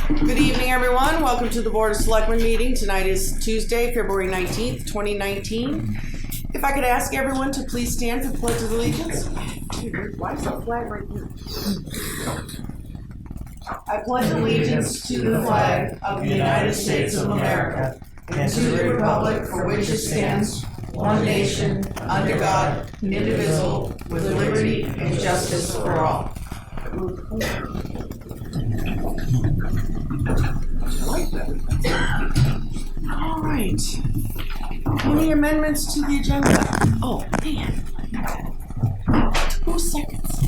Good evening, everyone. Welcome to the Board of Selectmen meeting. Tonight is Tuesday, February 19th, 2019. If I could ask everyone to please stand for the Pledge of Allegiance. Why is the flag right here? I pledge allegiance to the flag of the United States of America and to the republic for which it stands, one nation, under God, indivisible, with liberty and justice for all. All right. Any amendments to the agenda? Oh, man. 2 seconds.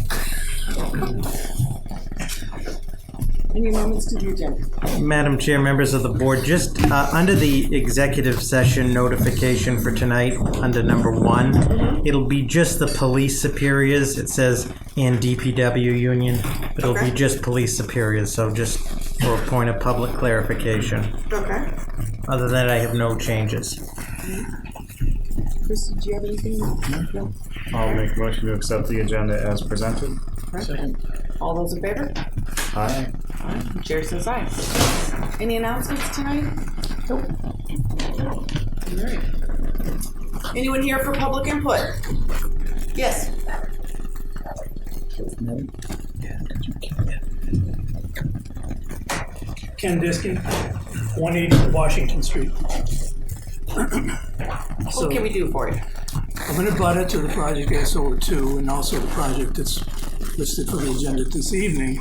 Any amendments to the agenda? Madam Chair, members of the board, just under the executive session notification for tonight, under number 1, it'll be just the police superiors. It says and DPW union, but it'll be just police superiors, so just for a point of public clarification. Okay. Other than that, I have no changes. Chris, did you have anything? No. I'll make a motion to accept the agenda as presented. Second. All those in favor? Aye. Aye. Chair says aye. Any announcements tonight? Nope. All right. Anyone here for public input? Yes. Ken Diskin, 180 Washington Street. What can we do for you? I'm in a butter to the project SO2 and also the project that's listed for the agenda this evening.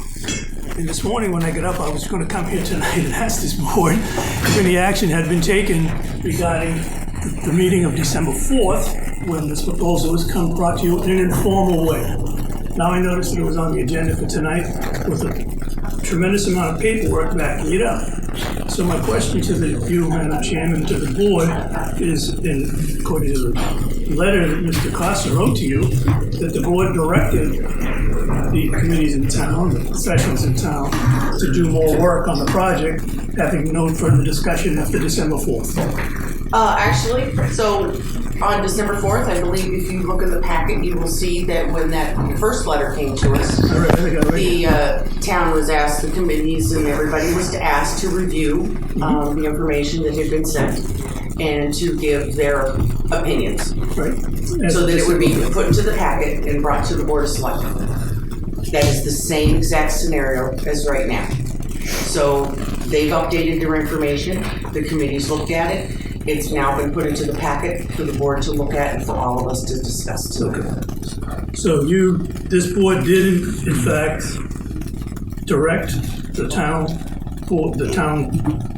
And this morning when I got up, I was going to come here tonight and ask this board if any action had been taken regarding the meeting of December 4th when this proposal was brought to you in an informal way. Now I noticed that it was on the agenda for tonight with a tremendous amount of paperwork backing it up. So my question to you, Madam Chairman, to the board is, according to the letter that Mr. Costa wrote to you, that the board directed the committees in town, the professionals in town, to do more work on the project, having no further discussion after December 4th. Actually, so on December 4th, I believe if you look in the packet, you will see that when that first letter came to us, the town was asked, the committees and everybody was asked to review the information that had been sent and to give their opinions. Right. So that it would be put into the packet and brought to the Board of Selectmen. That is the same exact scenario as right now. So they've updated their information, the committees looked at it, it's now been put into the packet for the board to look at and for all of us to discuss too. Okay. So this board did in fact direct the town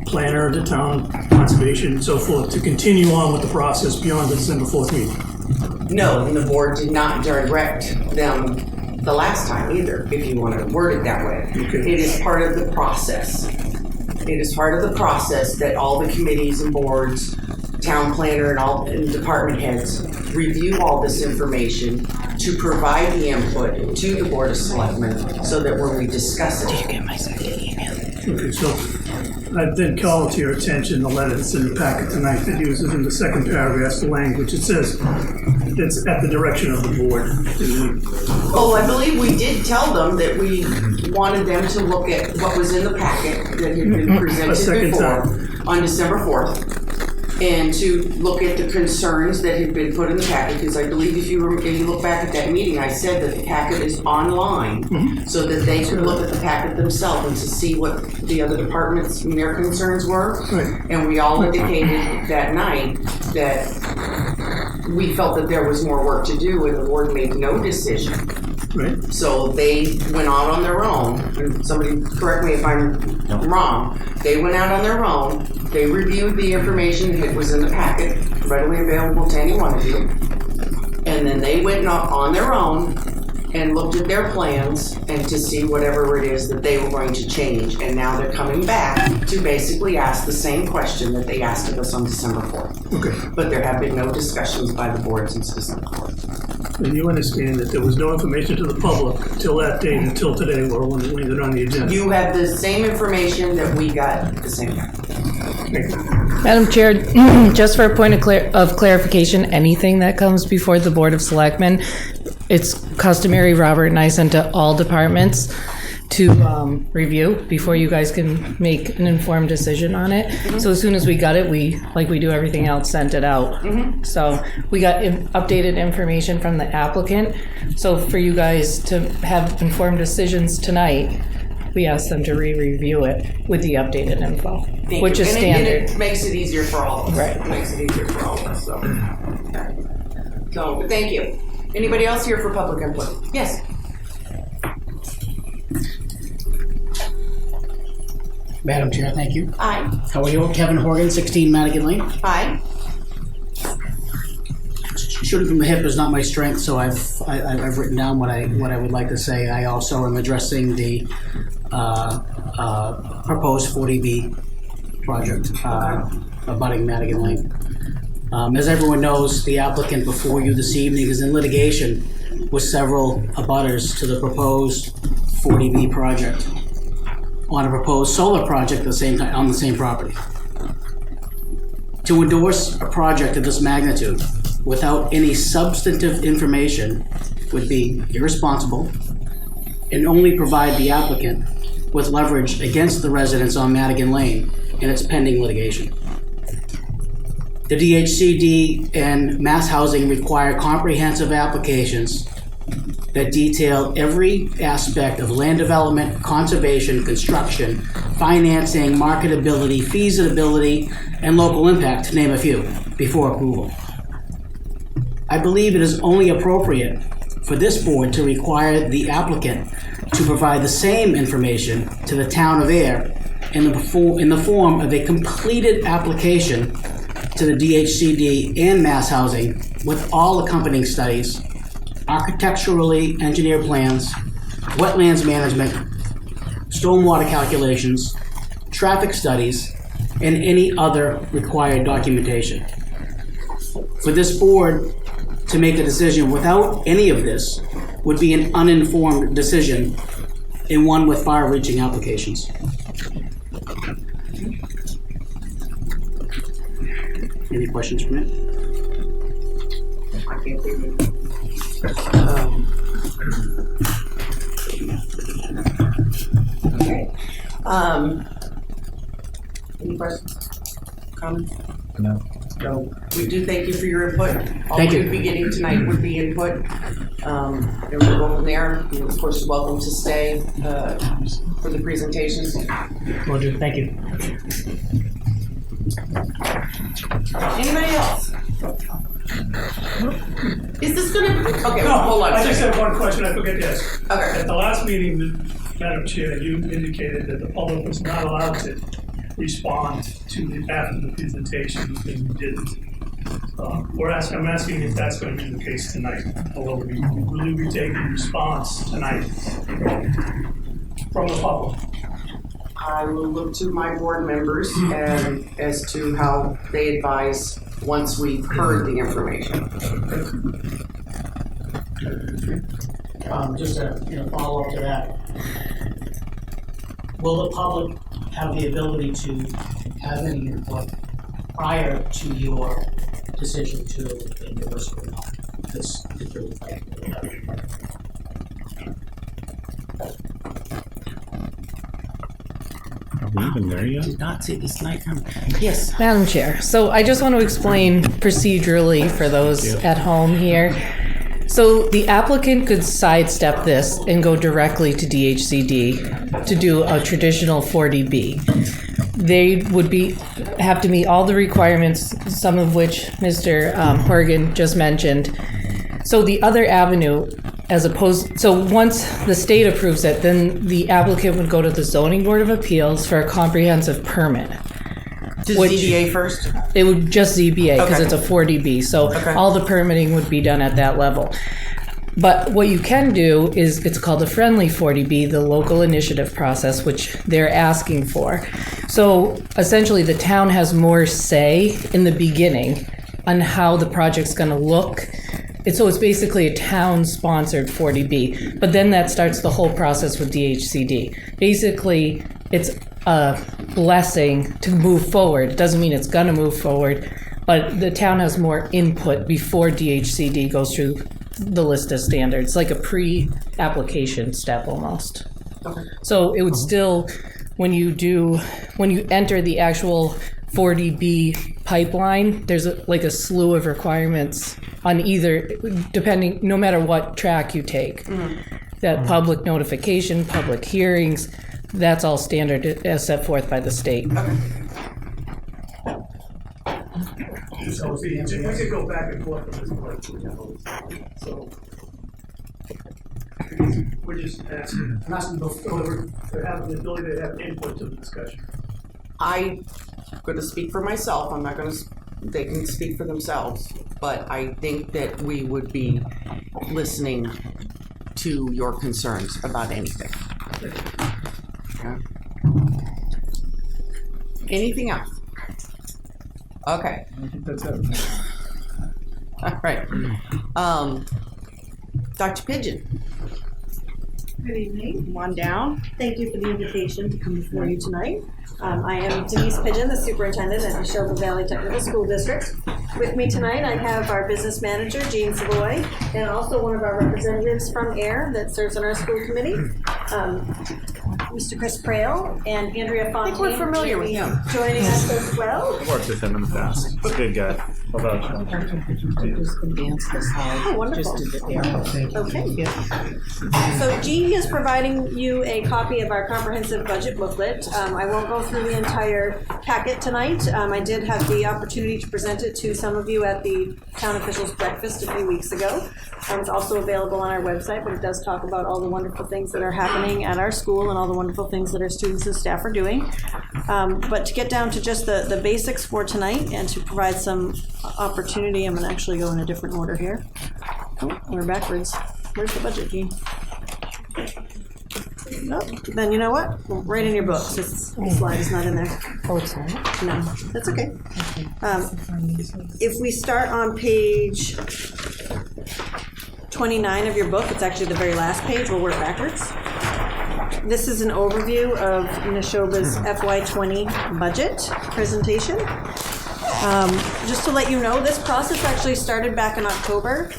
planner, the town conservation and so forth to continue on with the process beyond the December 4th meeting? No, and the board did not direct them the last time either, if you want to word it that way. Okay. It is part of the process. It is part of the process that all the committees and boards, town planner and department heads review all this information to provide the input to the Board of Selectmen so that when we discuss it. Did you get my second email? Okay, so I then call to your attention the letter that's in the packet tonight that uses in the second paragraph the language. It says it's at the direction of the board. Oh, I believe we did tell them that we wanted them to look at what was in the packet that had been presented before on December 4th. And to look at the concerns that had been put in the packet, because I believe if you look back at that meeting, I said that the packet is online so that they could look at the packet themselves and to see what the other departments and their concerns were. Right. And we all indicated that night that we felt that there was more work to do and the board made no decision. Right. So they went out on their own, and somebody correct me if I'm wrong, they went out on their own, they reviewed the information that was in the packet, readily available to any one of you, and then they went on their own and looked at their plans and to see whatever it is that they were going to change, and now they're coming back to basically ask the same question that they asked of us on December 4th. Okay. But there have been no discussions by the board since December 4th. And you understand that there was no information to the public until that date, until today, when we landed on the agenda. You have the same information that we got at the same time. Madam Chair, just for a point of clarification, anything that comes before the Board of Selectmen, it's customary, Robert and I sent to all departments to review before you guys can make an informed decision on it. So as soon as we got it, we, like we do everything else, sent it out. So we got updated information from the applicant. So for you guys to have informed decisions tonight, we asked them to re-review it with the updated info, which is standard. And it makes it easier for all of us. Right. It makes it easier for all of us, so. Okay. So, but thank you. Anybody else here for public input? Yes. Madam Chair, thank you. Aye. How are you? Kevin Horgan, 16 Madigan Lane. Aye. Shooting from the hip is not my strength, so I've written down what I would like to say. I also am addressing the proposed 40B project abutting Madigan Lane. As everyone knows, the applicant before you this evening is in litigation with several abutters to the proposed 40B project on a proposed solar project at the same time on the same property. To endorse a project of this magnitude without any substantive information would be irresponsible and only provide the applicant with leverage against the residents on Madigan Lane in its pending litigation. The DHCD and Mass Housing require comprehensive applications that detail every aspect of land development, conservation, construction, financing, marketability, feasibility, and local impact, to name a few, before approval. I believe it is only appropriate for this board to require the applicant to provide the same information to the town of Ayer in the form of a completed application to the DHCD and Mass Housing with all accompanying studies, architecturally engineered plans, wetlands management, stormwater calculations, traffic studies, and any other required documentation. For this board to make a decision without any of this would be an uninformed decision and one with far-reaching applications. Any questions from it? I can't think of it. Okay. Any questions? Comments? No. No. We do thank you for your input. All Thank you. we'd be getting tonight would be input. And we'll go from there. You're of course welcome to stay for the presentations. Will do. Thank you. Anybody else? Is this gonna, okay, No, hold on a I just second. have one question I forgot to ask. Okay. At the last meeting, Madam Chair, you indicated that the public was not allowed to respond to after the presentation, and you didn't. I'm asking if that's going to be the case tonight. Or will you be taking response tonight from the public? I will look to my board members and as to how they advise once we've heard the information. Just a follow up to that. Will the public have the ability to have any input prior to your decision to endorse or not this particular project? Are we even there yet? Did not see this night. Yes. Madam Chair, so I just want to explain procedurally for those at home here. So the applicant could sidestep this and go directly to DHCD to do a traditional 40B. They would have to meet all the requirements, some of which Mr. Horgan just mentioned. So the other avenue, so once the state approves it, then the applicant would go to the Zoning Board of Appeals for a comprehensive permit. To Which- ZBA first? It would just ZBA because Okay. it's a 40B, so Okay. all the permitting would be done at that level. But what you can do is, it's called a friendly 40B, the local initiative process, which they're asking for. So essentially, the town has more say in the beginning on how the project's gonna look. So it's basically a town-sponsored 40B, but then that starts the whole process with DHCD. Basically, it's a blessing to move forward. It doesn't mean it's gonna move forward, but the town has more input before DHCD goes through the list of standards, like a pre-application step almost. So it would still, when you enter the actual 40B pipeline, there's like a slew of requirements on either, depending, no matter what track you take. That public notification, public hearings, that's all standard as set forth by the state. So we could go back and forth on this point. So we're just asking whoever to have the ability to have input to the discussion. I'm going to speak for myself. I'm not going to. They can speak for themselves, but I think that we would be listening to your concerns about anything. Okay. Anything else? Okay. I think that's everything. All right. Dr. Pigeon. Good evening. Come on down. Thank you for the invitation to come before you tonight. I am Denise Pigeon, the superintendent at Neshoba Valley Technical School District. With me tonight, I have our business manager, Jean Savoy, and also one of our representatives from Ayer that serves on our school committee, Mr. Chris Prale and Andrea Fontaine. I think we're familiar with him. Joining us as well. I've worked with him in the past. He's a good guy. How about you? Advance the slide. Oh, wonderful. Just to the arrow. Okay. So Jean is providing you a copy of our comprehensive budget booklet. I won't go through the entire packet tonight. I did have the opportunity to present it to some of you at the town officials breakfast a few weeks ago. It's also available on our website, but it does talk about all the wonderful things that are happening at our school and all the wonderful things that our students and staff are doing. But to get down to just the basics for tonight and to provide some opportunity, I'm going to actually go in a different order here. Oh, we're backwards. Where's the budget, Jean? Nope. Then you know what? Right in your books. The slide is not in there. Oh, it's not? No, that's okay. If we start on page 29 of your book, it's actually the very last page. We'll work backwards. This is an overview of Neshoba's FY20 budget presentation. Just to let you know, this process actually started back in October.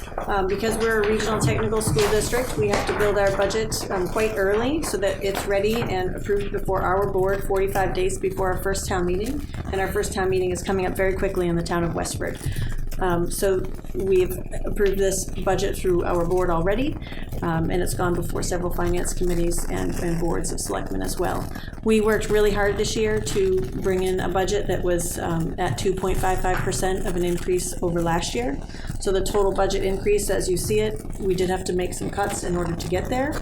Because we're a regional technical school district, we have to build our budget quite early so that it's ready and approved before our board 45 days before our first town meeting. And our first town meeting is coming up very quickly in the town of Westford. So we've approved this budget through our board already, and it's gone before several finance committees and boards of selectmen as well. We worked really hard this year to bring in a budget that was at 2.55% of an increase over last year. So the total budget increase, as you see it, we did have to make some cuts in order to get there.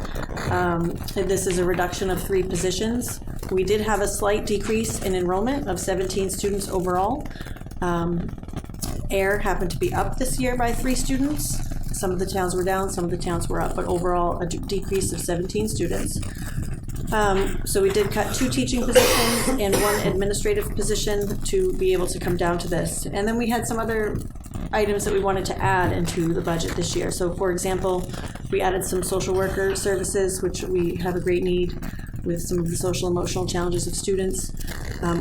This is a reduction of 3 positions. We did have a slight decrease in enrollment of 17 students overall. Ayer happened to be up this year by 3 students. Some of the towns were down, some of the towns were up, but overall a decrease of 17 students. So we did cut 2 teaching positions and 1 administrative position to be able to come down to this. And then we had some other items that we wanted to add into the budget this year. So for example, we added some social worker services, which we have a great need with some of the social emotional challenges of students.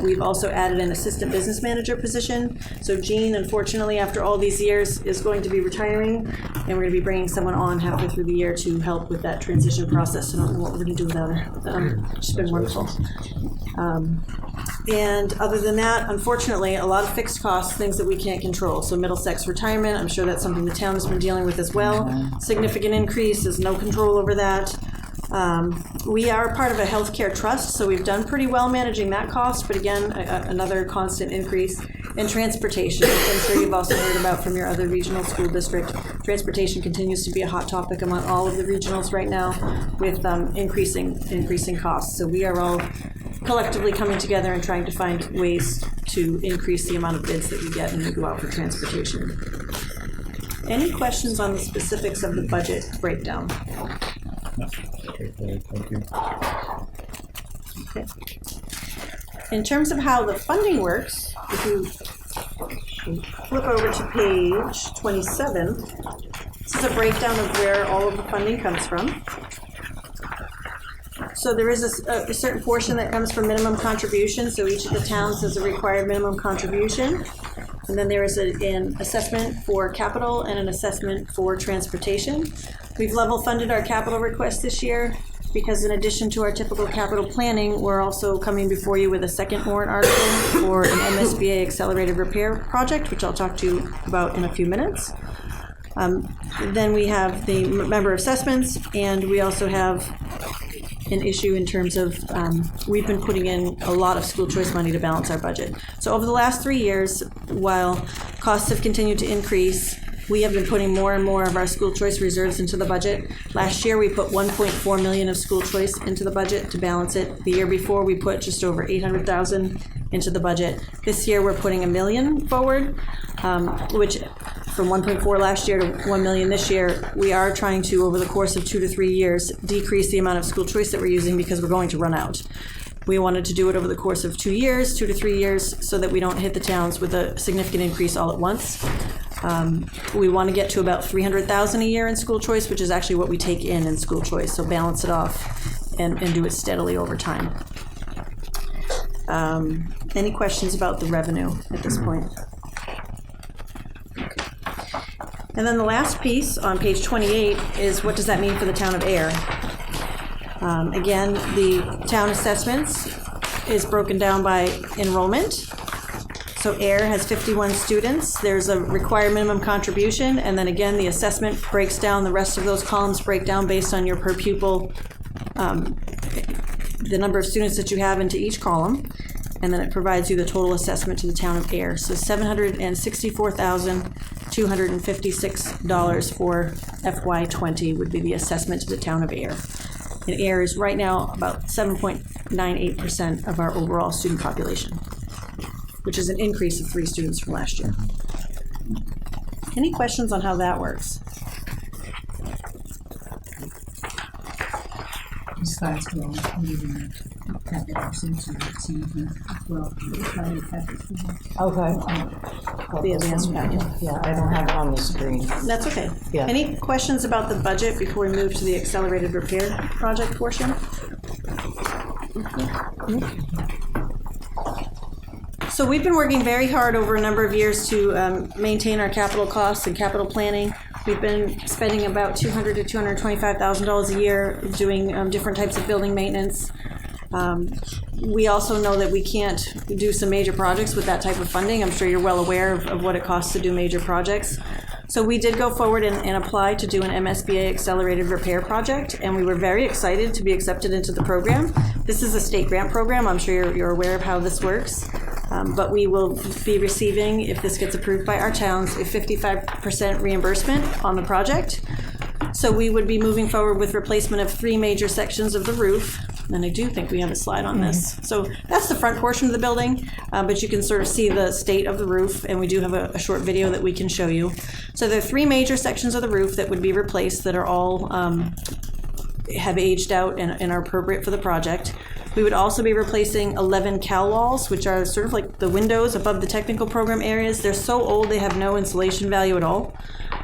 We've also added an assistant business manager position. So Jean, unfortunately, after all these years, is going to be retiring, and we're going to be bringing someone on halfway through the year to help with that transition process. I don't know what we're going to do without her. She's been wonderful. And other than that, unfortunately, a lot of fixed costs, things that we can't control. So Middlesex retirement, I'm sure that's something the town has been dealing with as well. Significant increase, there's no control over that. We are part of a healthcare trust, so we've done pretty well managing that cost, but again, another constant increase in transportation, which I'm sure you've also heard about from your other regional school district. Transportation continues to be a hot topic among all of the regionals right now with increasing costs. So we are all collectively coming together and trying to find ways to increase the amount of bids that we get when we go out for transportation. Any questions on the specifics of the budget breakdown? Thank you. Okay. In terms of how the funding works, if you flip over to page 27, this is a breakdown of where all of the funding comes from. So there is a certain portion that comes from minimum contribution. So each of the towns has a required minimum contribution. And then there is an assessment for capital and an assessment for transportation. We've level funded our capital request this year. because in addition to our typical capital planning, we're also coming before you with a second warrant article for an MSBA accelerated repair project, which I'll talk to you about in a few minutes. Then we have the member assessments, and we also have an issue in terms of we've been putting in a lot of school choice money to balance our budget. So over the last 3 years, while costs have continued to increase, we have been putting more and more of our school choice reserves into the budget. Last year, we put $1.4 million of school choice into the budget to balance it. The year before, we put just over $800,000 into the budget. This year, we're putting $1 million forward, which from 1.4 last year to 1 million this year. We are trying to, over the course of 2 to 3 years, decrease the amount of school choice that we're using because we're going to run out. We wanted to do it over the course of 2 years, 2 to 3 years, so that we don't hit the towns with a significant increase all at once. We want to get to about $300,000 a year in school choice, which is actually what we take in school choice. So balance it off and do it steadily over time. Any questions about the revenue at this point? And then the last piece on page 28 is what does that mean for the town of Ayer? Again, the town assessments is broken down by enrollment. So Ayer has 51 students. There's a required minimum contribution, and then again, the assessment breaks down, the rest of those columns break down based on your per pupil, the number of students that you have into each column, and then it provides you the total assessment to the town of Ayer. So $764,256 for FY20 would be the assessment to the town of Ayer. And Ayer is right now about 7.98% of our overall student population, which is an increase of 3 students from last year. Any questions on how that works? As far as well, Okay. The advanced packet. Yeah, I don't have it on the screen. That's okay. Yeah. Any questions about the budget before we move to the accelerated repair project portion? So we've been working very hard over a number of years to maintain our capital costs and capital planning. We've been spending about $200,000 to $225,000 a year doing different types of building maintenance. We also know that we can't do some major projects with that type of funding. I'm sure you're well aware of what it costs to do major projects. So we did go forward and apply to do an MSBA accelerated repair project, and we were very excited to be accepted into the program. This is a state grant program. I'm sure you're aware of how this works. But we will be receiving, if this gets approved by our towns, a 55% reimbursement on the project. So we would be moving forward with replacement of 3 major sections of the roof. And I do think we have a slide on this. So that's the front portion of the building, but you can sort of see the state of the roof, and we do have a short video that we can show you. So there are 3 major sections of the roof that would be replaced that are all have aged out and are appropriate for the project. We would also be replacing 11 cowl walls, which are sort of like the windows above the technical program areas. They're so old they have no insulation value at all.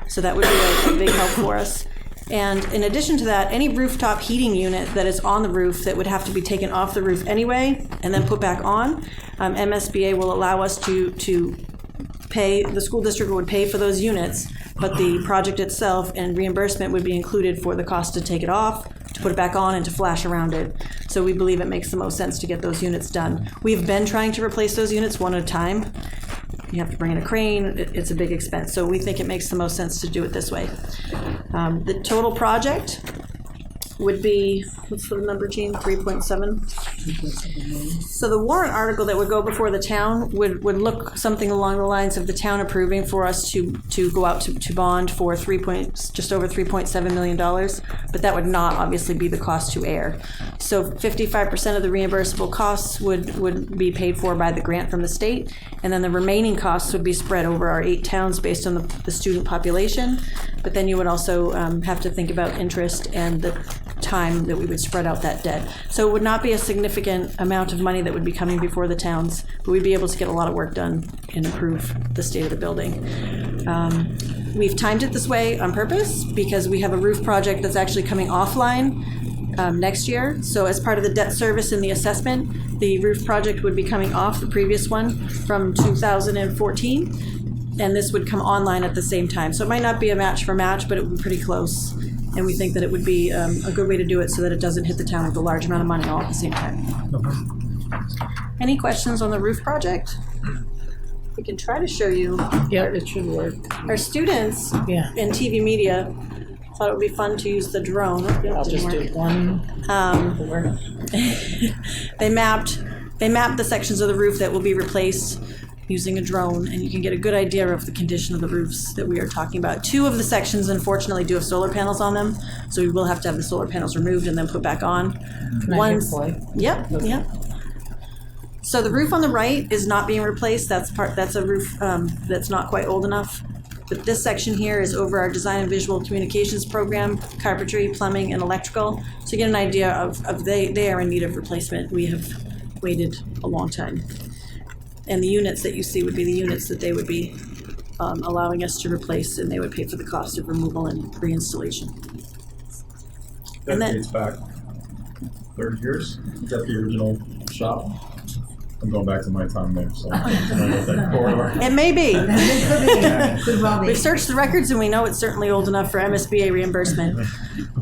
So that would be a big help for us. And in addition to that, any rooftop heating unit that is on the roof that would have to be taken off the roof anyway and then put back on, MSBA will allow us to pay, the school district would pay for those units, but the project itself and reimbursement would be included for the cost to take it off, to put it back on, and to flash around it. So we believe it makes the most sense to get those units done. We've been trying to replace those units one at a time. You have to bring in a crane, it's a big expense. So we think it makes the most sense to do it this way. The total project would be, what's the number, Jean? 3.7? So the warrant article that would go before the town would look something along the lines of the town approving for us to go out to bond for just over $3.7 million, but that would not obviously be the cost to Ayer. So 55% of the reimbursable costs would be paid for by the grant from the state, and then the remaining costs would be spread over our 8 towns based on the student population. But then you would also have to think about interest and the time that we would spread out that debt. So it would not be a significant amount of money that would be coming before the towns, but we'd be able to get a lot of work done and improve the state of the building. We've timed it this way on purpose because we have a roof project that's actually coming offline next year. So as part of the debt service and the assessment, the roof project would be coming off the previous one from 2014, and this would come online at the same time. So it might not be a match for match, but it would be pretty close. And we think that it would be a good way to do it so that it doesn't hit the town with a large amount of money all at the same time. Any questions on the roof project? We can try to show you. Yeah, it should work. Our students Yeah. in TV media thought it would be fun to use the drone. I'll just do one. They mapped the sections of the roof that will be replaced using a drone, and you can get a good idea of the condition of the roofs that we are talking about. 2 of the sections, unfortunately, do have solar panels on them, so we will have to have the solar panels removed and then put back on. Can I hit play? Yep. So the roof on the right is not being replaced. That's a roof that's not quite old enough. But this section here is over our design and visual communications program, carpentry, plumbing, and electrical. To get an idea of they are in need of replacement. We have waited a long time. And the units that you see would be the units that they would be allowing us to replace, and they would pay for the cost of removal and reinstallation. That dates back 30 years. Is that the original shop? I'm going back to my time there, so I don't know that corridor. It may be. We've searched the records, and we know it's certainly old enough for MSBA reimbursement.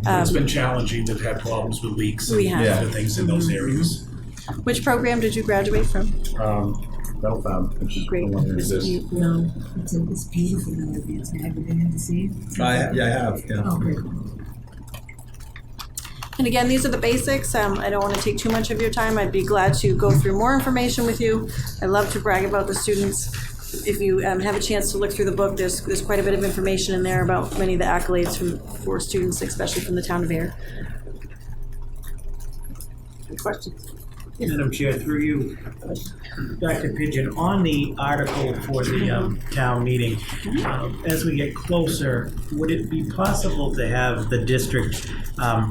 It's been challenging. They've had problems with leaks We and have. other things in those areas. Which program did you graduate from? Metal Fab, which is Great. the one that exists. No, it's beautiful though. Have you been in to see it? I have, yeah. Oh, great. And again, these are the basics. I don't want to take too much of your time. I'd be glad to go through more information with you. I love to brag about the students. If you have a chance to look through the book, there's quite a bit of information in there about many of the accolades for students, especially from the town of Ayer. Any questions? Madam Chair, through you, Dr. Pigeon, on the article for the town meeting, as we get closer, would it be possible to have the district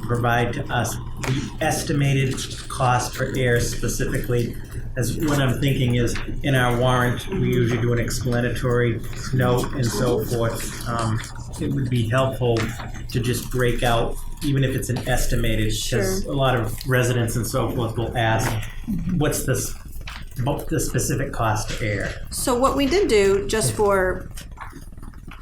provide to us the estimated cost for Ayer specifically? As what I'm thinking is, in our warrant, we usually do an explanatory note and so forth. It would be helpful to just break out, even if it's an estimated, because a lot of residents and so forth will ask, what's the specific cost to Ayer? So what we did do, just for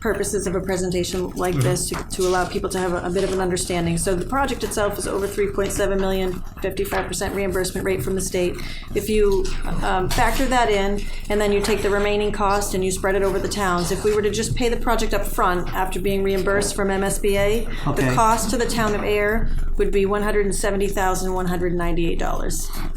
purposes of a presentation like this, to allow people to have a bit of an understanding. So the project itself is over 3.7 million, 55% reimbursement rate from the state. If you factor that in, and then you take the remaining cost and you spread it over the towns, if we were to just pay the project up front after being reimbursed from MSBA, the cost to the town of Ayer would be $170,198.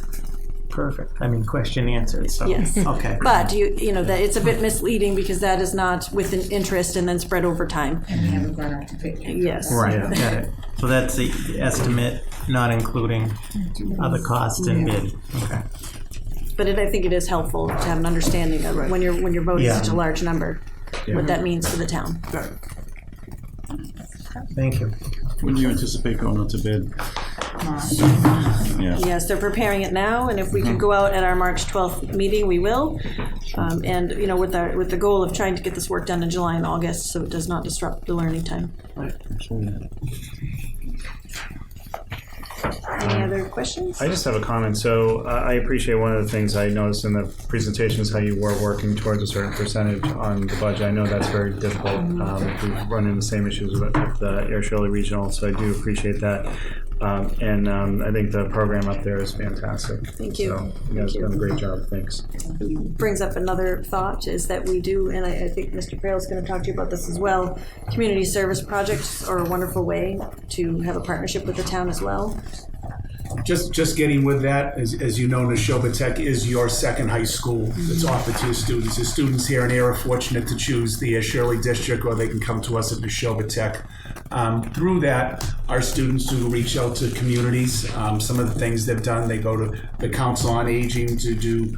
Perfect. I mean, question answered, so. Yes. Okay. But you know that it's a bit misleading because that is not with an interest and then spread over time. And we haven't gone out to bid yet. Yes. Right, got it. So that's the estimate, not including other costs and bid. Okay. But I think it is helpful to have an understanding of when you're voting such a large number, what that means to the town. Thank you. When do you anticipate going out to bid? Yeah. Yes, they're preparing it now, and if we could go out at our March 12th meeting, we will. And you know, with the goal of trying to get this work done in July and August, so it does not disrupt the learning time. Any other questions? I just have a comment. So I appreciate one of the things I noticed in the presentation is how you were working towards a certain percentage on the budget. I know that's very difficult. We've run into the same issues with the Ayer Shirley Regional, so I do appreciate that. And I think the program up there is fantastic. Thank you. So you guys have done a great job. Thanks. Brings up another thought is that we do, and I think Mr. Prale is going to talk to you about this as well, community service projects are a wonderful way to have a partnership with the town as well. Just getting with that, as you know, Neshoba Tech is your second high school that's offered to your students. The students here in Ayer are fortunate to choose the Shirley District, or they can come to us at Neshoba Tech. Through that, our students do reach out to communities. Some of the things they've done, they go to the Council on Aging to do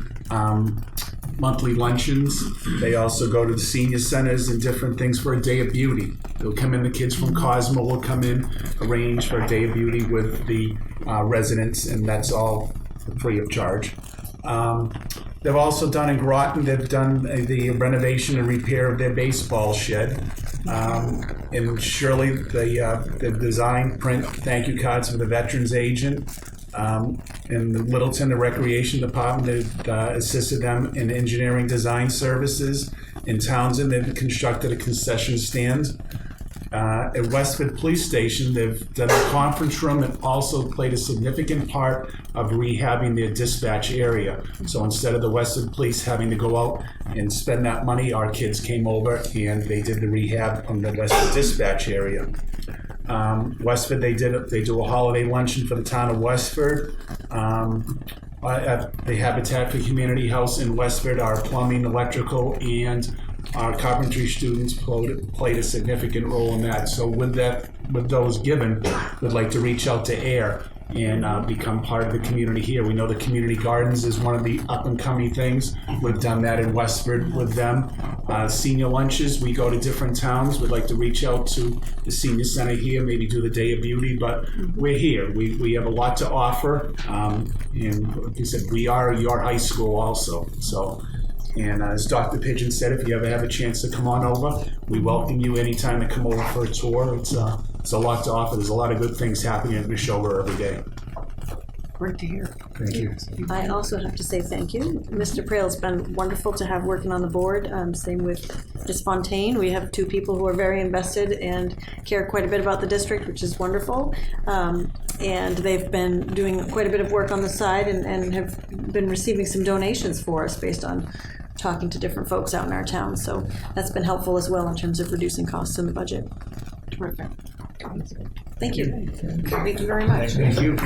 monthly luncheons. They also go to the senior centers and different things for a day of beauty. They'll come in, the kids from Cosmo will come in, arrange for a day of beauty with the residents, and that's all free of charge. They've also done in Groton, they've done the renovation and repair of their baseball shed. In Shirley, the design print thank you cards for the veterans agent. In Littleton, the Recreation Department assisted them in engineering design services. In Townsend, they've constructed a concession stand. At Westford Police Station, they've done a conference room and also played a significant part of rehabbing their dispatch area. So instead of the Westford Police having to go out and spend that money, our kids came over and they did the rehab on the Westford dispatch area. Westford, they do a holiday luncheon for the town of Westford. At the Habitat for Humanity House in Westford, our plumbing, electrical, and our carpentry students played a significant role in that. So with those given, we'd like to reach out to Ayer and become part of the community here. We know the community gardens is one of the up-and-coming things. We've done that in Westford with them. Senior lunches, we go to different towns. We'd like to reach out to the senior center here, maybe do the Day of Beauty, but we're here. We have a lot to offer. And like you said, we are your high school also. So, and as Dr. Pigeon said, if you ever have a chance to come on over, we welcome you anytime to come over for a tour. It's a lot to offer. There's a lot of good things happening at Neshoba every day. Great to hear. Thank you. I also have to say thank you. Mr. Prale, it's been wonderful to have working on the board. Same with Ms. Fontaine. We have two people who are very invested and care quite a bit about the district, which is wonderful. And they've been doing quite a bit of work on the side and have been receiving some donations for us based on talking to different folks out in our town. So that's been helpful as well in terms of reducing costs in the budget. Terrific. Thank you. Thank you very much. Thank you.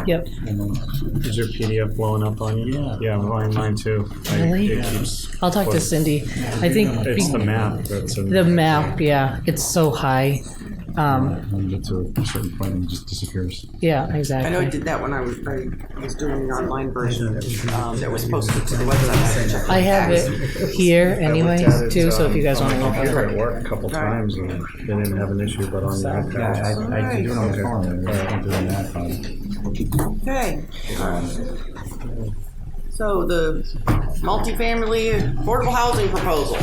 Yep. Is your PDF blowing up on you? Yeah, mine too. Really? It keeps, I'll talk to Cindy. I think it's the map that's in the map, yeah, it's so high. When you get to a certain point, and it just disappears. Yeah, I know I exactly. did that when I was doing the online version that was posted to the website. I have it here anyway, too, so if you guys want to look I at tried it. to work a couple times and they didn't have an issue, but on the iPad. Yeah, I can do it on my phone. I can do it on that phone. Okay. So the multifamily affordable housing proposal.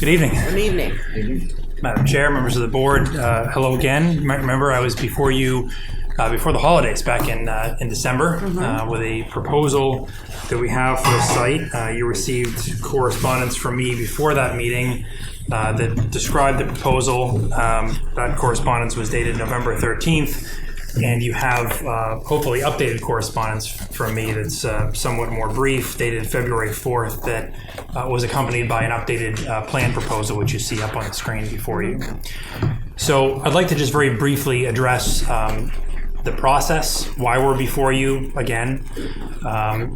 Good evening, Good evening. Madam Chair, members of the board. Hello again. Remember, I was before you before the holidays back in December with a proposal that we have for the site. You received correspondence from me before that meeting that described the proposal. That correspondence was dated November 13th. And you have hopefully updated correspondence from me that's somewhat more brief, dated February 4th, that was accompanied by an updated plan proposal, which you see up on the screen before you. So I'd like to just very briefly address the process, why we're before you again,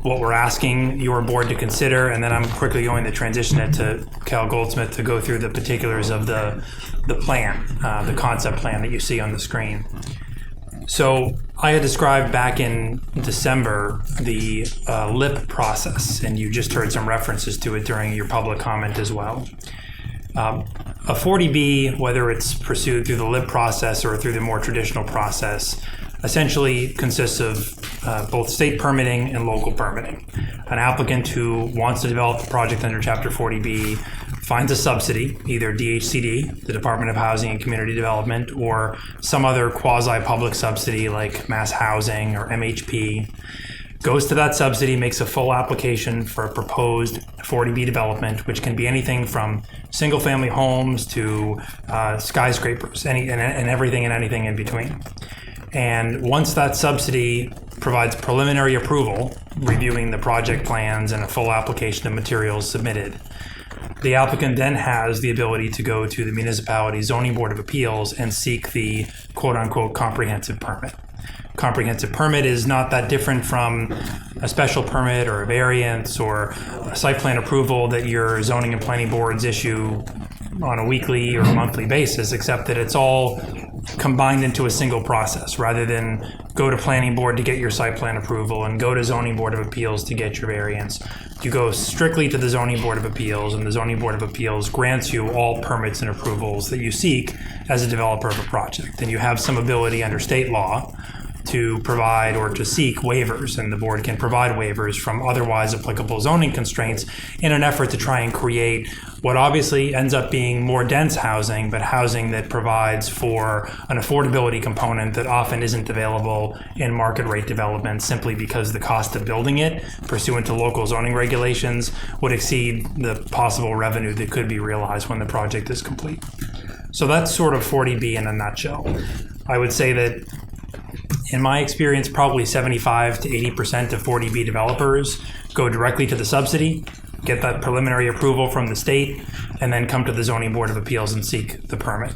what we're asking your board to consider, and then I'm quickly going to transition it to Cal Goldsmith to go through the particulars of the plan, the concept plan that you see on the screen. So I had described back in December the LIP process, and you just heard some references to it during your public comment as well. A 40B, whether it's pursued through the LIP process or through the more traditional process, essentially consists of both state permitting and local permitting. An applicant who wants to develop the project under Chapter 40B finds a subsidy, either DHCD, the Department of Housing and Community Development, or some other quasi-public subsidy like Mass Housing or MHP, goes to that subsidy, makes a full application for a proposed 40B development, which can be anything from single-family homes to skyscrapers, and everything and anything in between. And once that subsidy provides preliminary approval, reviewing the project plans and a full application of materials submitted, the applicant then has the ability to go to the Municipality Zoning Board of Appeals and seek the quote-unquote comprehensive permit. Comprehensive permit is not that different from a special permit or a variance or a site plan approval that your zoning and planning boards issue on a weekly or monthly basis, except that it's all combined into a single process rather than go to planning board to get your site plan approval and go to zoning board of appeals to get your variance. You go strictly to the zoning board of appeals, and the zoning board of appeals grants you all permits and approvals that you seek as a developer of a project. And you have some ability under state law to provide or to seek waivers, and the board can provide waivers from otherwise applicable zoning constraints in an effort to try and create what obviously ends up being more dense housing, but housing that provides for an affordability component that often isn't available in market rate development simply because the cost of building it, pursuant to local zoning regulations, would exceed the possible revenue that could be realized when the project is complete. So that's sort of 40B in a nutshell. I would say that in my experience, probably 75 to 80% of 40B developers go directly to the subsidy, get that preliminary approval from the state, and then come to the Zoning Board of Appeals and seek the permit.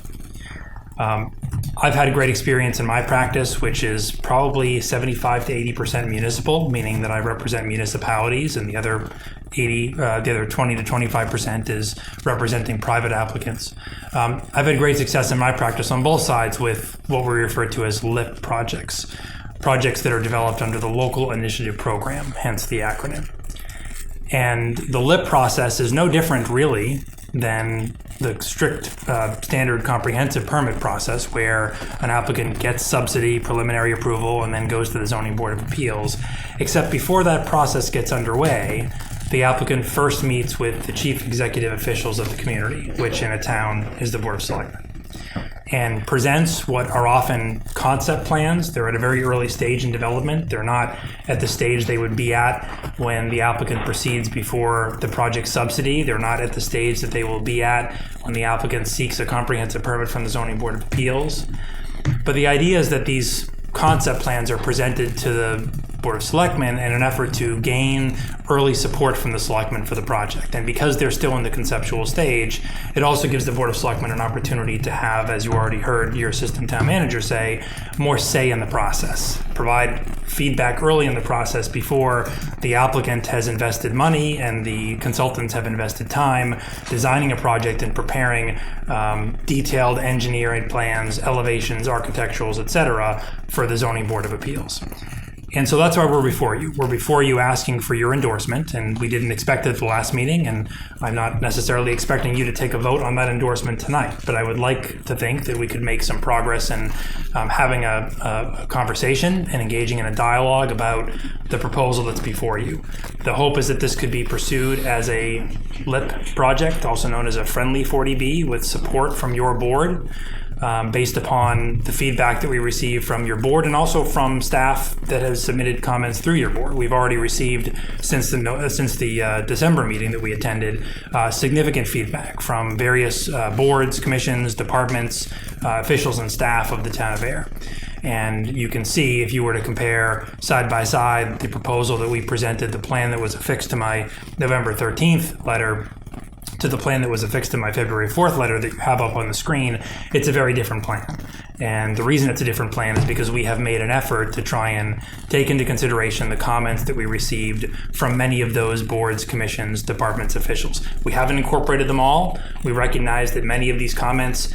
I've had a great experience in my practice, which is probably 75 to 80% municipal, meaning that I represent municipalities, and the other 20 to 25% is representing private applicants. I've had great success in my practice on both sides with what we refer to as LIP projects that are developed under the Local Initiative Program, hence the acronym. And the LIP process is no different, really, than the strict standard comprehensive permit process where an applicant gets subsidy, preliminary approval, and then goes to the Zoning Board of Appeals. Except before that process gets underway, the applicant first meets with the chief executive officials of the community, which in a town is the Board of Selectmen, and presents what are often concept plans. They're at a very early stage in development. They're not at the stage they would be at when the applicant proceeds before the project subsidy. They're not at the stage that they will be at when the applicant seeks a comprehensive permit from the Zoning Board of Appeals. But the idea is that these concept plans are presented to the Board of Selectmen in an effort to gain early support from the Selectmen for the project. And because they're still in the conceptual stage, it also gives the Board of Selectmen an opportunity to have, as you already heard your assistant town manager say, more say in the process. Provide feedback early in the process before the applicant has invested money and the consultants have invested time designing a project and preparing detailed engineering plans, elevations, architecturals, etc. for the Zoning Board of Appeals. And so that's why we're before you. We're before you asking for your endorsement, and we didn't expect it at the last meeting, and I'm not necessarily expecting you to take a vote on that endorsement tonight, but I would like to think that we could make some progress in having a conversation and engaging in a dialogue about the proposal that's before you. The hope is that this could be pursued as a LIP project, also known as a friendly 40B, with support from your board. Based upon the feedback that we received from your board and also from staff that has submitted comments through your board. We've already received, since the December meeting that we attended, significant feedback from various boards, commissions, departments, officials and staff of the town of Ayer. And you can see, if you were to compare side by side the proposal that we presented, the plan that was affixed to my November 13th letter, to the plan that was affixed to my February 4th letter that you have up on the screen, it's a very different plan. And the reason it's a different plan is because we have made an effort to try and take into consideration the comments that we received from many of those boards, commissions, departments, officials. We haven't incorporated them all. We recognize that many of these comments,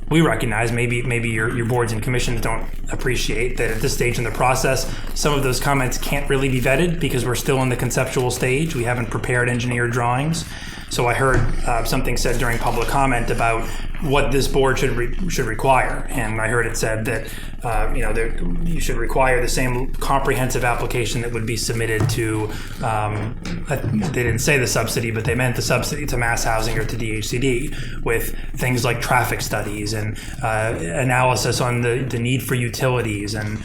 we recognize, maybe your boards and commissions don't appreciate that at this stage in the process, some of those comments can't really be vetted because we're still in the conceptual stage. We haven't prepared engineered drawings. So I heard something said during public comment about what this board should require, and I heard it said that you should require the same comprehensive application that would be submitted to. They didn't say the subsidy, but they meant the subsidy to Mass Housing or to DHCD, with things like traffic studies and analysis on the need for utilities and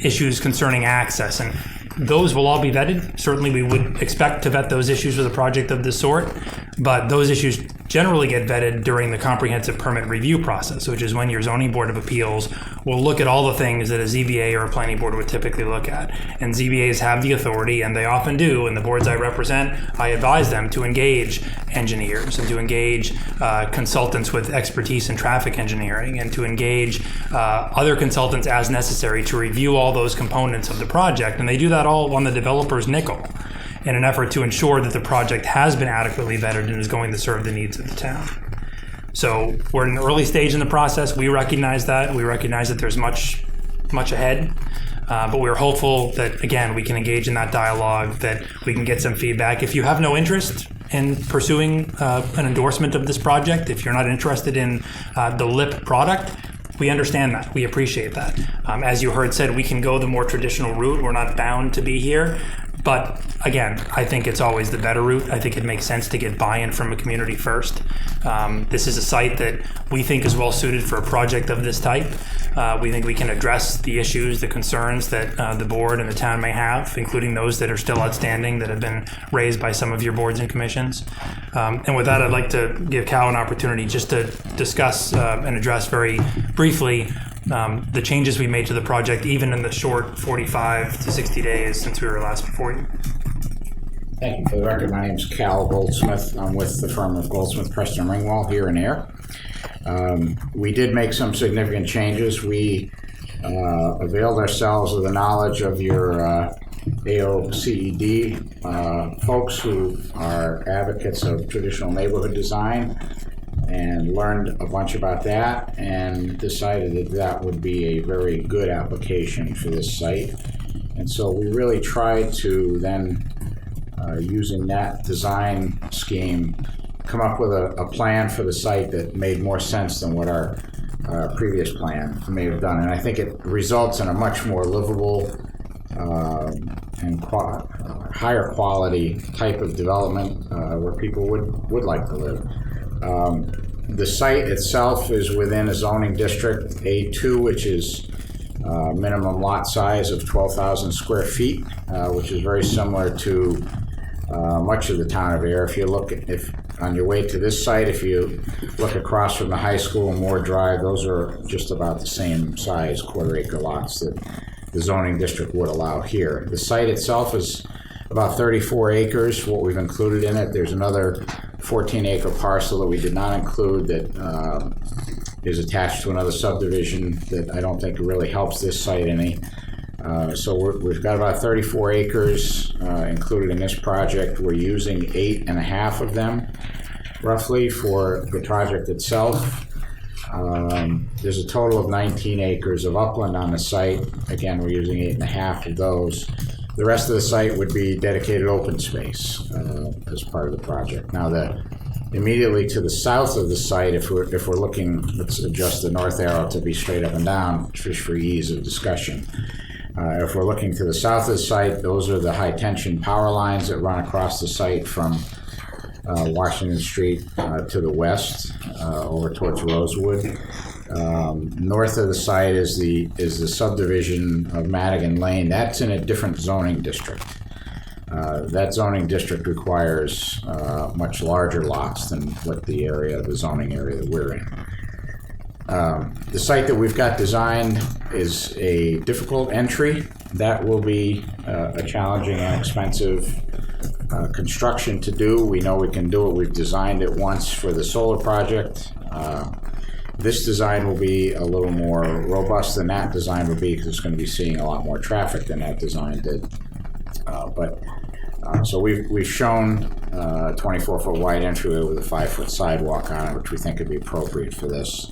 issues concerning access, and those will all be vetted. Certainly we would expect to vet those issues with a project of this sort, but those issues generally get vetted during the comprehensive permit review process, which is when your Zoning Board of Appeals will look at all the things that a ZBA or a planning board would typically look at. And ZBAs have the authority, and they often do, and the boards I represent, I advise them to engage engineers and to engage consultants with expertise in traffic engineering and to engage other consultants as necessary to review all those components of the project. And they do that all on the developer's nickel in an effort to ensure that the project has been adequately vetted and is going to serve the needs of the town. So we're in an early stage in the process. We recognize that. We recognize that there's much ahead. But we're hopeful that, again, we can engage in that dialogue, that we can get some feedback. If you have no interest in pursuing an endorsement of this project, if you're not interested in the LIP product, We understand that. We appreciate that. As you heard said, we can go the more traditional route. We're not bound to be here. But again, I think it's always the better route. I think it makes sense to get buy-in from a community first. This is a site that we think is well suited for a project of this type. We think we can address the issues, the concerns that the board and the town may have, including those that are still outstanding that have been raised by some of your boards and commissions. And with that, I'd like to give Cal an opportunity just to discuss and address very briefly the changes we made to the project, even in the short 45 to 60 days since we were last before you. Thank you. For the record, my name is Cal Goldsmith. I'm with the firm of Goldsmith, Preston, Ringwald here in Ayer. We did make some significant changes. We availed ourselves of the knowledge of your AOCED folks who are advocates of traditional neighborhood design, and learned a bunch about that and decided that that would be a very good application for this site. And so we really tried to then, using that design scheme, come up with a plan for the site that made more sense than what our previous plan may have done. And I think it results in a much more livable and higher quality type of development where people would like to live. The site itself is within a zoning district, A2, which is minimum lot size of 12,000 square feet, which is very similar to much of the town of Ayer. If you look, if on your way to this site, if you look across from the high school and Moore Drive, those are just about the same size quarter-acre lots that the zoning district would allow here. The site itself is about 34 acres, what we've included in it. There's another 14-acre parcel that we did not include that is attached to another subdivision that I don't think really helps this site any. So we've got about 34 acres included in this project. We're using 8.5 of them, roughly, for the project itself. There's a total of 19 acres of upland on the site. Again, we're using 8.5 of those. The rest of the site would be dedicated open space as part of the project. Now, immediately to the south of the site, if we're looking, let's adjust the north arrow to be straight up and down, just for ease of discussion. If we're looking to the south of the site, those are the high tension power lines that run across the site from Washington Street to the west over towards Rosewood. North of the site is the subdivision of Madigan Lane. That's in a different zoning district. That zoning district requires much larger lots than what the zoning area that we're in. The site that we've got designed is a difficult entry. That will be a challenging and expensive construction to do. We know we can do it. We've designed it once for the solar project. This design will be a little more robust than that design would be because it's going to be seeing a lot more traffic than that design did. So we've shown a 24-foot wide entryway with a 5-foot sidewalk on it, which we think would be appropriate for this.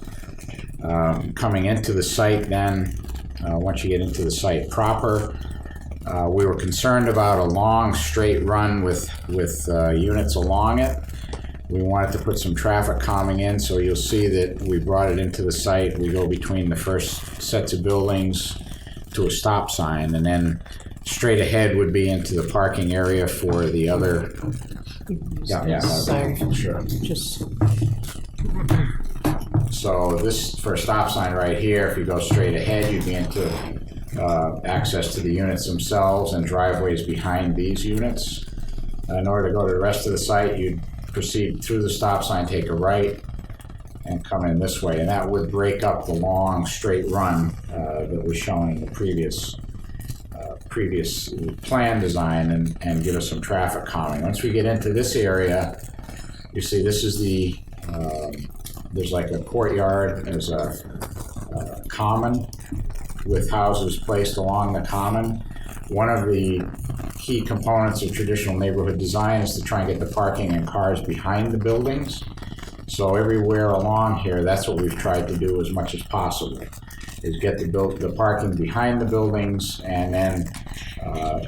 Coming into the site then, once you get into the site proper, we were concerned about a long straight run with units along it. We wanted to put some traffic calming in, so you'll see that we brought it into the site. We go between the first sets of buildings to a stop sign, and then straight ahead would be into the parking area for the other. Yeah, sure. So this, for a stop sign right here, if you go straight ahead, you'd be into access to the units themselves and driveways behind these units. In order to go to the rest of the site, you'd proceed through the stop sign, take a right, and come in this way. And that would break up the long straight run that was shown in the previous plan design and give us some traffic calming. Once we get into this area, you see this is the, there's like a courtyard, there's a common with houses placed along the common. One of the key components of traditional neighborhood design is to try and get the parking and cars behind the buildings. So everywhere along here, that's what we've tried to do as much as possible, is get the parking behind the buildings, and then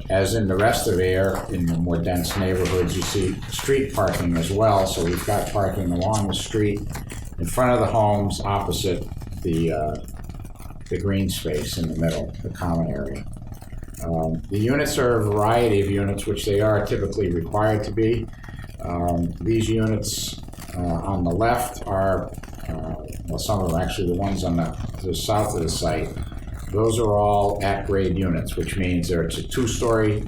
as in the rest of Ayer, in the more dense neighborhoods, you see street parking as well. So we've got parking along the street, in front of the homes, opposite the green space in the middle, the common area. The units are a variety of units, which they are typically required to be. These units on the left are, well, some of them actually, the ones on the south of the site, those are all at-grade units, which means it's a 2-story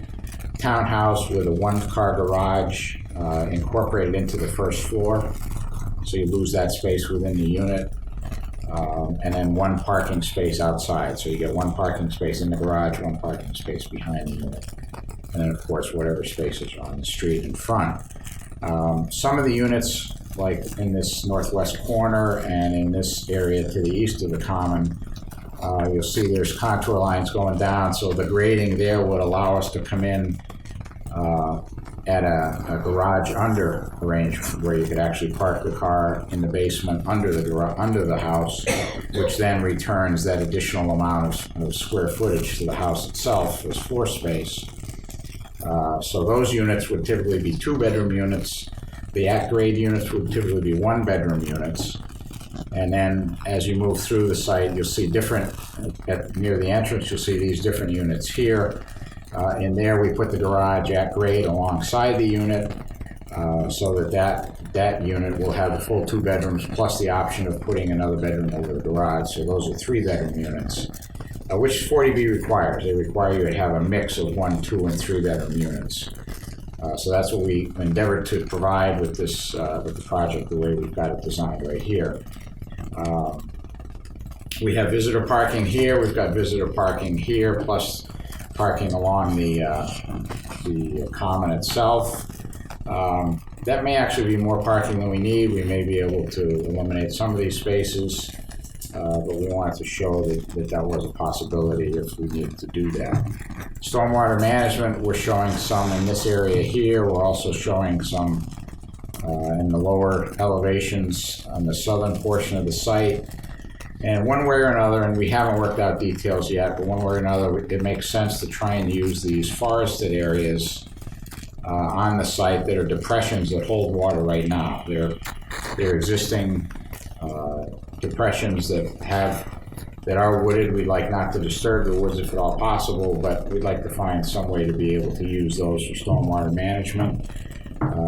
townhouse with a 1-car garage incorporated into the first floor. So you lose that space within the unit. And then 1 parking space outside. So you get 1 parking space in the garage, 1 parking space behind the unit. And then, of course, whatever spaces are on the street in front. Some of the units, like in this northwest corner and in this area to the east of the common, you'll see there's contour lines going down. So the grading there would allow us to come in at a garage under arrangement where you could actually park the car in the basement under the house, which then returns that additional amount of square footage to the house itself as floor space. So those units would typically be 2-bedroom units. The at-grade units would typically be 1-bedroom units. And then as you move through the site, you'll see different, near the entrance, you'll see these different units here. In there, we put the garage at grade alongside the unit so that unit will have the full 2 bedrooms plus the option of putting another bedroom over the garage. So those are 3-bedroom units, which 40B requires. They require you to have a mix of 1, 2, and 3-bedroom units. So that's what we endeavored to provide with this with the project, the way we've got it designed right here. We have visitor parking here. We've got visitor parking here, plus parking along the common itself. That may actually be more parking than we need. We may be able to eliminate some of these spaces, but we wanted to show that was a possibility if we needed to do that. Stormwater management, we're showing some in this area here. We're also showing some in the lower elevations on the southern portion of the site. And one way or another, and we haven't worked out details yet, but one way or another, it makes sense to try and use these forested areas on the site that are depressions that hold water right now. They're existing depressions that are wooded. We'd like not to disturb the woods if at all possible, but we'd like to find some way to be able to use those for stormwater management.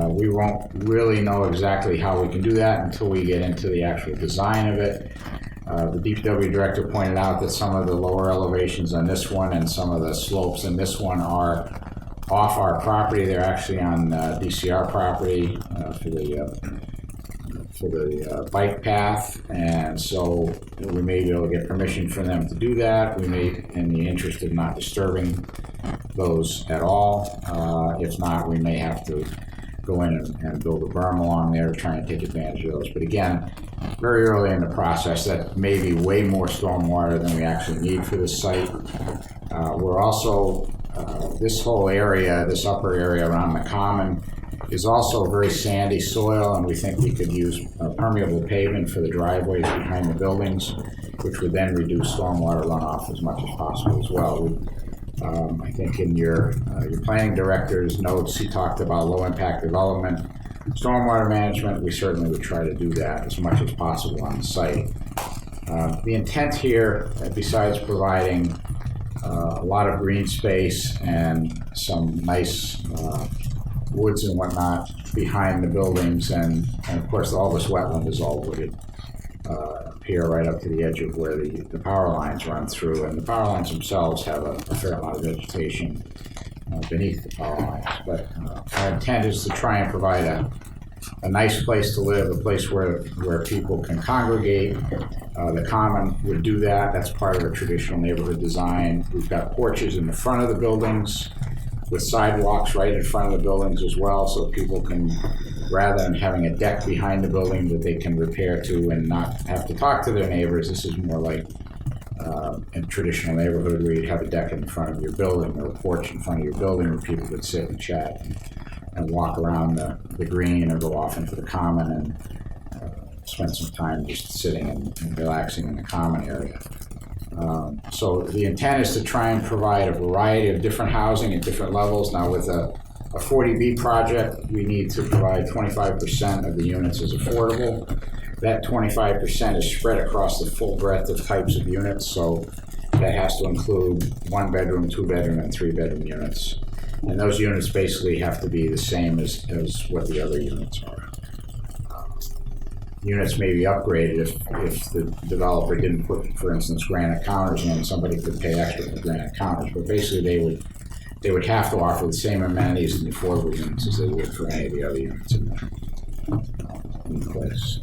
We won't really know exactly how we can do that until we get into the actual design of it. The DPW director pointed out that some of the lower elevations on this one and some of the slopes in this one are off our property. They're actually on DCR property for the bike path, and so we may be able to get permission from them to do that. We may, in the interest of not disturbing those at all. If not, we may have to go in and build a berm along there to try and take advantage of those. But again, very early in the process, that may be way more stormwater than we actually need for this site. We're also, this whole area, this upper area around the common, is also very sandy soil, and we think we could use permeable pavement for the driveways behind the buildings, which would then reduce stormwater runoff as much as possible as well. I think in your planning director's notes, he talked about low-impact development. Stormwater management, we certainly would try to do that as much as possible on the site. The intent here, besides providing a lot of green space and some nice woods and whatnot behind the buildings, and of course all this wetland is all wooded up here right up to the edge of where the power lines run through, and the power lines themselves have a fair amount of vegetation beneath the power lines. But our intent is to try and provide a nice place to live, a place where people can congregate. The common would do that. That's part of a traditional neighborhood design. We've got porches in the front of the buildings with sidewalks right in front of the buildings as well, so people can, rather than having a deck behind the building that they can repair to and not have to talk to their neighbors, this is more like in a traditional neighborhood where you'd have a deck in front of your building or a porch in front of your building where people could sit and chat and walk around the green or go off into the common and spend some time just sitting and relaxing in the common area. So the intent is to try and provide a variety of different housing at different levels. Now with a 40B project, we need to provide 25% of the units as affordable. That 25% is spread across the full breadth of types of units, so that has to include 1-bedroom, 2-bedroom, and 3-bedroom units. And those units basically have to be the same as what the other units are. Units may be upgraded if the developer didn't put, for instance, granite counters in, somebody could pay extra for granite counters, but basically they would have to offer the same amenities in the affordable units as they would for any of the other units in place.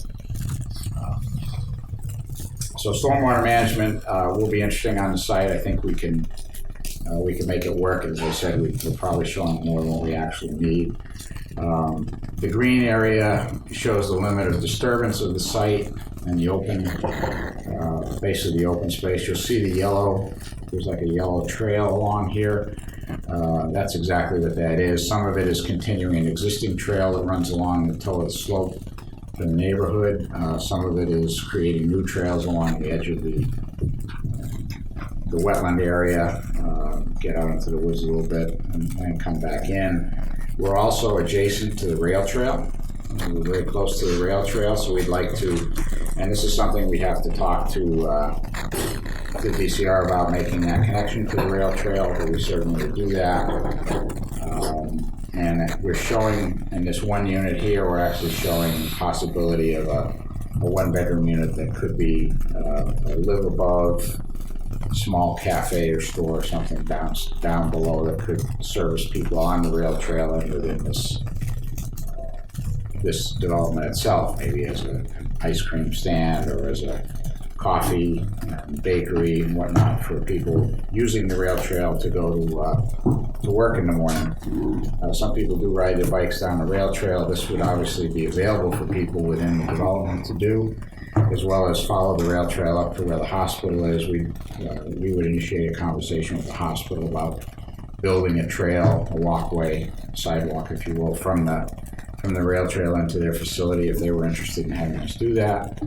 So stormwater management will be interesting on the site. I think we can make it work. As I said, we're probably showing more than what we actually need. The green area shows the limit of disturbance of the site and the open, basically the open space. You'll see the yellow, there's like a yellow trail along here. That's exactly what that is. Some of it is continuing an existing trail that runs along the toe of the slope in the neighborhood. Some of it is creating new trails along the edge of the wetland area, get out into the woods a little bit and come back in. We're also adjacent to the rail trail. We're very close to the rail trail, so we'd like to, and this is something we have to talk to the DCR about, making that connection to the rail trail, but we certainly do that. And we're showing, in this one unit here, we're actually showing the possibility of a 1-bedroom unit that could be a live above small cafe or store or something down below that could service people on the rail trail and within this development itself, maybe as an ice cream stand or as a coffee and bakery and whatnot for people using the rail trail to go to work in the morning. Some people do ride their bikes down the rail trail. This would obviously be available for people within the development to do, as well as follow the rail trail up to where the hospital is. We would initiate a conversation with the hospital about building a trail, a walkway, sidewalk, if you will, from the rail trail into their facility if they were interested in having us do that.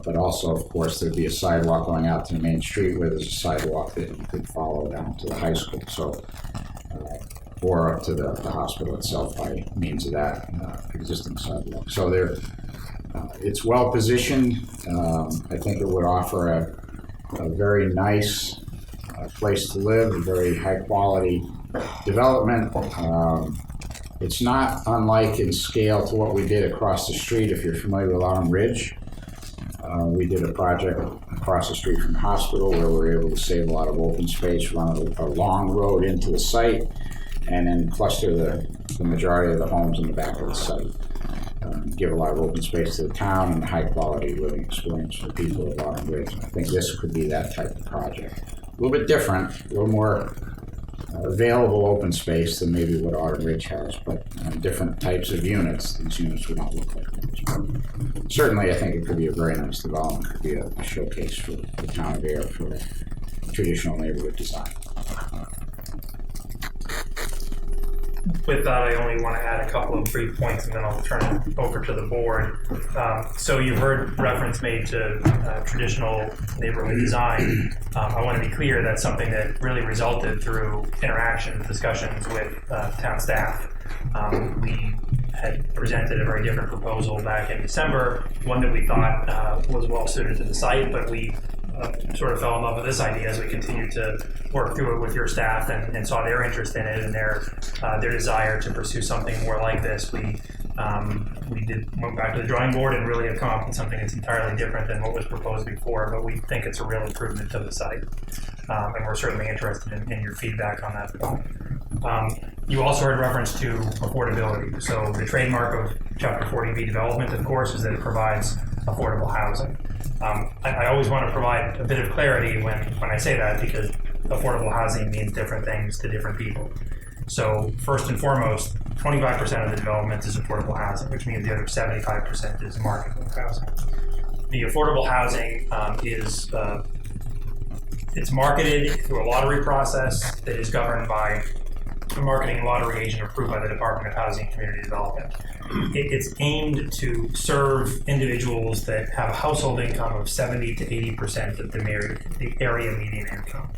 But also, of course, there'd be a sidewalk going out to the main street where there's a sidewalk that you could follow down to the high school, so or up to the hospital itself by means of that existing sidewalk. So it's well positioned. I think it would offer a very nice place to live, a very high quality development. It's not unlike in scale to what we did across the street, if you're familiar with Autumn Ridge. We did a project across the street from the hospital where we were able to save a lot of open space, run a long road into the site, and then cluster the majority of the homes in the back of the site. Give a lot of open space to the town and a high quality living experience for people of Autumn Ridge. I think this could be that type of project. A little bit different, a little more available open space than maybe what Ayer Ridge has, but different types of units. These units would not look like those. But certainly, I think it could be a very nice development. It could be a showcase for the town of Ayer for traditional neighborhood design. With that, I only want to add a couple of brief points, and then I'll turn it over to the board. So you've heard reference made to traditional neighborhood design. I want to be clear that's something that really resulted through interactions, discussions with town staff. We had presented a very different proposal back in December, one that we thought was well suited to the site, but we sort of fell in love with this idea as we continued to work through it with your staff and saw their interest in it and their desire to pursue something more like this. We went back to the drawing board and really have come up with something that's entirely different than what was proposed before, but we think it's a real improvement to the site. And we're certainly interested in your feedback on that. You also heard reference to affordability. So the trademark of Chapter 40B development, of course, is that it provides affordable housing. I always want to provide a bit of clarity when I say that, because affordable housing means different things to different people. So first and foremost, 25% of the development is affordable housing, which means the other 75% is marketable housing. The affordable housing it's marketed through a lottery process that is governed by a marketing lottery agent approved by the Department of Housing and Community Development. It's aimed to serve individuals that have a household income of 70 to 80% of the area median income.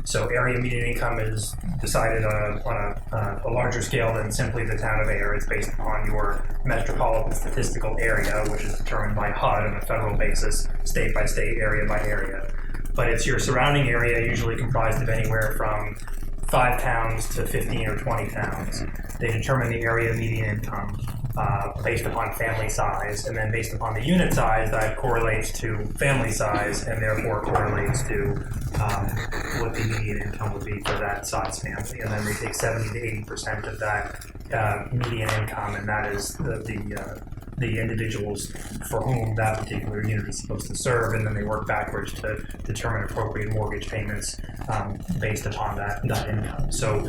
So area median income is decided on a larger scale than simply the town of Ayer. It's based upon your metropolitan statistical area, which is determined by HUD on a federal basis, state by state, area by area. But it's your surrounding area, usually comprised of anywhere from 5 towns to 15 or 20 towns. They determine the area median income based upon family size, and then based upon the unit size, that correlates to family size, and therefore correlates to what the median income would be for that size family. And then they take 70 to 80% of that median income, and that is the individuals for whom that particular unit is supposed to serve, and then they work backwards to determine appropriate mortgage payments based upon that income. So,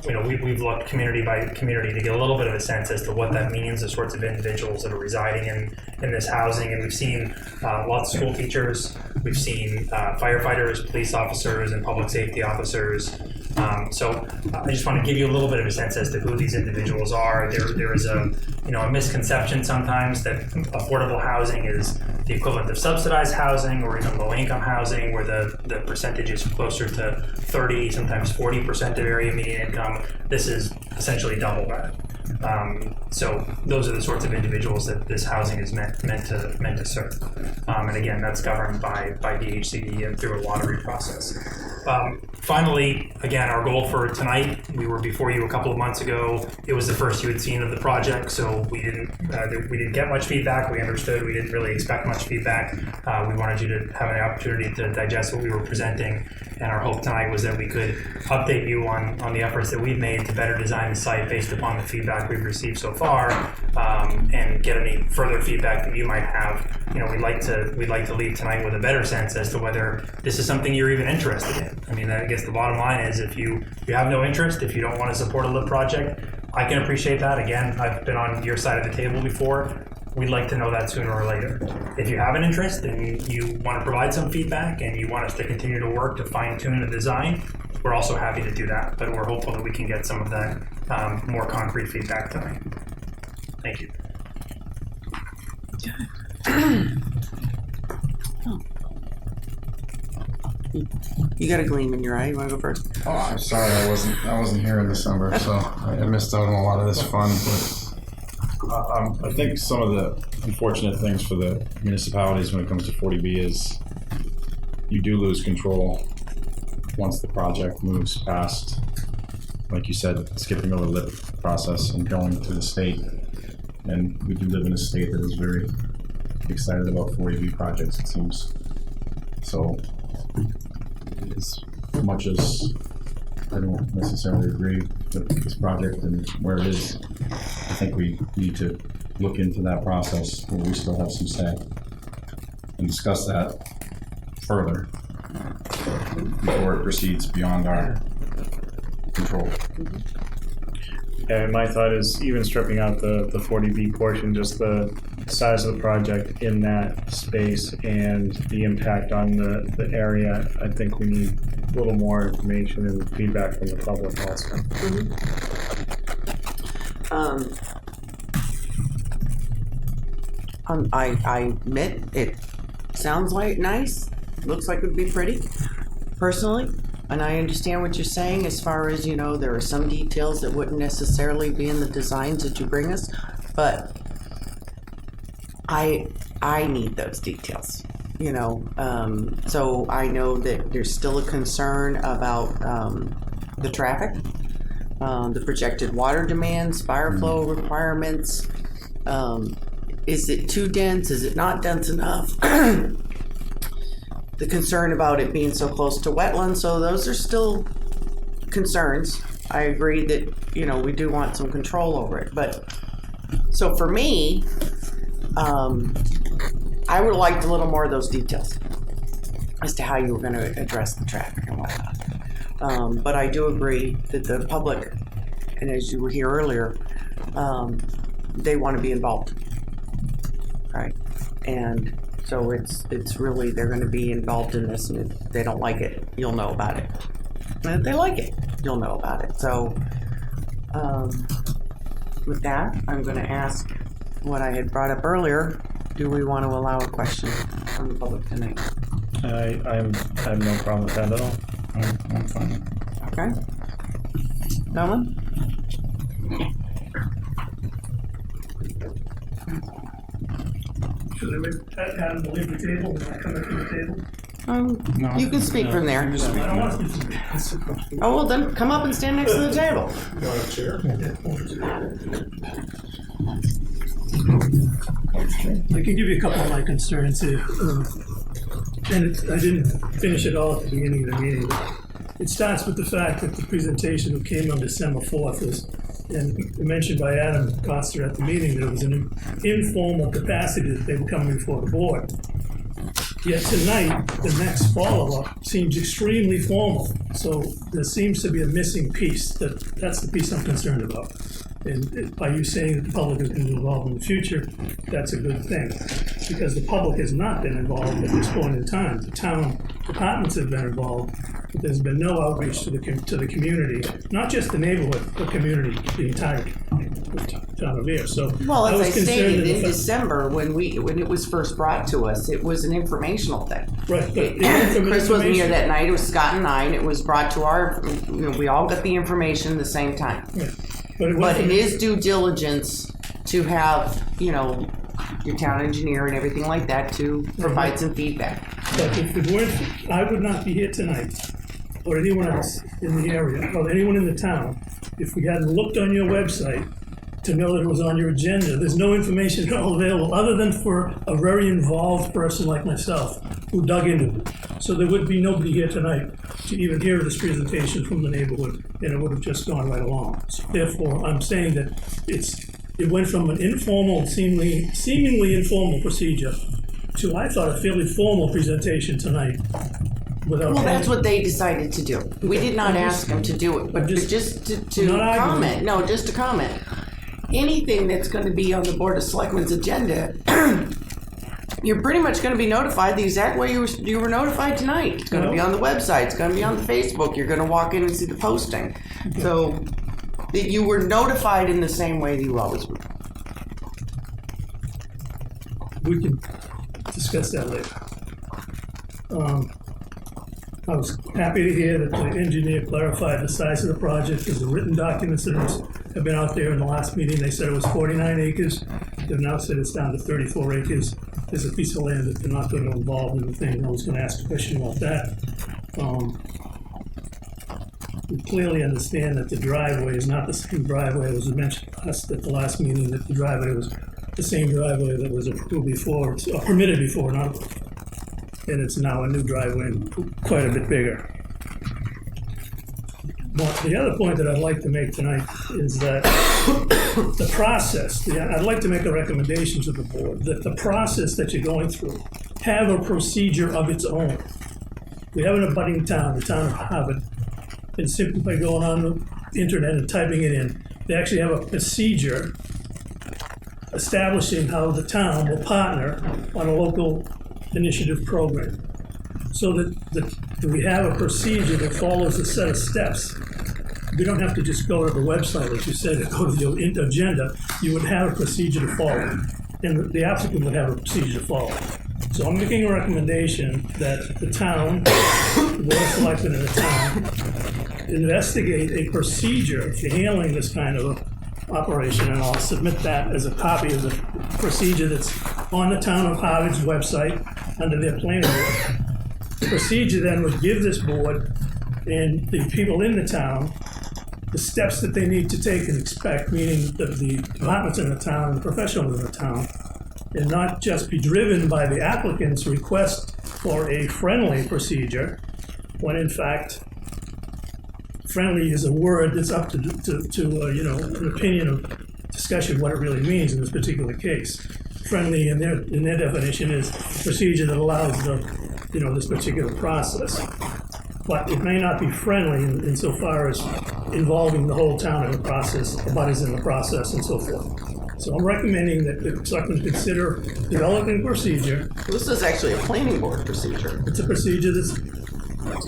we've looked community by community to get a little bit of a sense as to what that means, the sorts of individuals that are residing in this housing, and we've seen lots of school teachers, we've seen firefighters, police officers, and public safety officers. So I just want to give you a little bit of a sense as to who these individuals are. There is a misconception sometimes that affordable housing is the equivalent of subsidized housing or even low-income housing, where the percentage is closer to 30, sometimes 40% of area median income. This is essentially double that. So those are the sorts of individuals that this housing is meant to serve. And again, that's governed by DHCD and through a lottery process. Finally, again, our goal for tonight, we were before you a couple of months ago. It was the first you had seen of the project, so we didn't get much feedback. We understood we didn't really expect much feedback. We wanted you to have an opportunity to digest what we were presenting, and our hope tonight was that we could update you on the efforts that we've made to better design the site based upon the feedback we've received so far, and get any further feedback that you might have. We'd like to leave tonight with a better sense as to whether this is something you're even interested in. I mean, I guess the bottom line is if you have no interest, if you don't want to support a LIP project, I can appreciate that. Again, I've been on your side of the table before. We'd like to know that sooner or later. If you have an interest and you want to provide some feedback and you want us to continue to work to fine-tune the design, we're also happy to do that, but we're hopeful that we can get some of that more concrete feedback tonight. Thank you. You got a gleam in your eye. You want to go first? Oh, I'm sorry, I wasn't here in December, so I missed out on a lot of this fun. But I think some of the unfortunate things for the municipalities when it comes to 40B is you do lose control once the project moves past, like you said, skipping over the LIP process and going to the state. And we do live in a state that is very excited about 40B projects, it seems. So, as much as I don't necessarily agree with this project and where it is, I think we need to look into that process where we still have some say and discuss that further before it proceeds beyond our control. And my thought is even stripping out the 40B portion, just the size of the project in that space and the impact on the area, I think we need a little more information and feedback from the public also. I admit it sounds like nice, looks like it would be pretty, personally. And I understand what you're saying as far as, there are some details that wouldn't necessarily be in the designs that you bring us, but I need those details, so I know that there's still a concern about the traffic, the projected water demands, fire flow requirements. Is it too dense? Is it not dense enough? The concern about it being so close to wetlands, so those are still concerns. I agree that, we do want some control over it, but, so for me, I would like a little more of those details as to how you were gonna address the traffic and whatnot. But I do agree that the public, and as you were here earlier, they wanna be involved, right? And so it's really, they're going to be involved in this, and if they don't like it, you'll know about it. And if they like it, you'll know about it. So with that, I'm going to ask what I had brought up earlier. Do we want to allow a question from the public tonight? I have no problem with that at all. I'm fine. Okay. Nolan? Should I have them leave the table when I come up to the table? You can speak from there. I don't want to speak from there. Oh, well, then come up and stand next to the table. You want a chair? I can give you a couple of my concerns here. I didn't finish it all at the beginning of the meeting. It starts with the fact that the presentation that came on December 4th was, and mentioned by Adam Coster at the meeting, that it was an informal capacity that they were coming before the board. Yet tonight, the next follow-up seems extremely formal. So there seems to be a missing piece. That's the piece I'm concerned about. And by you saying that the public is going to be involved in the future, that's a good thing. Because the public has not been involved at this point in time. The town departments have been involved, but there's been no outreach to the community, not just the neighborhood, the community, the entire town of Ayer. So Well, as I concerned stated that in December, when it was first brought to us, it was an informational thing. Right, but Chris wasn't here that night, it was Scott and I, and it was brought to our, we all got the information at the same time. Right. But it is due diligence to have, your town engineer and everything like that to provide some feedback. But if it weren't, I would not be here tonight, or anyone else in the area, or anyone in the town, if we hadn't looked on your website to know that it was on your agenda. There's no information at all available, other than for a very involved person like myself, who dug into it. So there would be nobody here tonight to even hear this presentation from the neighborhood, and it would have just gone right along. So therefore, I'm saying that it went from an informal, seemingly informal procedure to, I thought, a fairly formal presentation tonight. Well, that's what they decided to do. We did not ask them to do it, but just to comment. No, just to comment. Anything that's going to be on the Board of Selectmen's agenda, you're pretty much going to be notified the exact way you were notified tonight. It's going to be on the website. It's going to be on the Facebook. You're going to walk in and see the posting. So you were notified in the same way that you always were. We can discuss that later. I was happy to hear that the engineer clarified the size of the project, because the written documents that have been out there in the last meeting, they said it was 49 acres. They've now said it's down to 34 acres. There's a piece of land that they're not going to involve in the thing. I was going to ask a question about that. We clearly understand that the driveway is not the same driveway. It was mentioned to us at the last meeting that the driveway was the same driveway that was approved before, or permitted before, and it's now a new driveway and quite a bit bigger. But the other point that I'd like to make tonight is that the process, I'd like to make a recommendation to the board, that the process that you're going through have a procedure of its own. We have an abutting town, the town of Harvard, and simply by going on the internet and typing it in, they actually have a procedure establishing how the town will partner on a local initiative program. So that we have a procedure that follows a set of steps. We don't have to just go to the website, like you said, and go to the agenda. You would have a procedure to follow, and the applicant would have a procedure to follow. So I'm making a recommendation that the town, the Board of Selectmen in the town, investigate a procedure for handling this kind of operation, and I'll submit that as a copy of the procedure that's on the town of Harwich's website under their planning board. The procedure then would give this board and the people in the town the steps that they need to take and expect, meaning the departments in the town and the professionals in the town, and not just be driven by the applicant's request for a friendly procedure, when in fact friendly is a word that's up to an opinion of discussion what it really means in this particular case. Friendly in their definition is a procedure that allows this particular process. But it may not be friendly insofar as involving the whole town in the process, the bodies in the process, and so forth. So I'm recommending that the selectmen consider developing a procedure. This is actually a planning board procedure. It's a procedure that's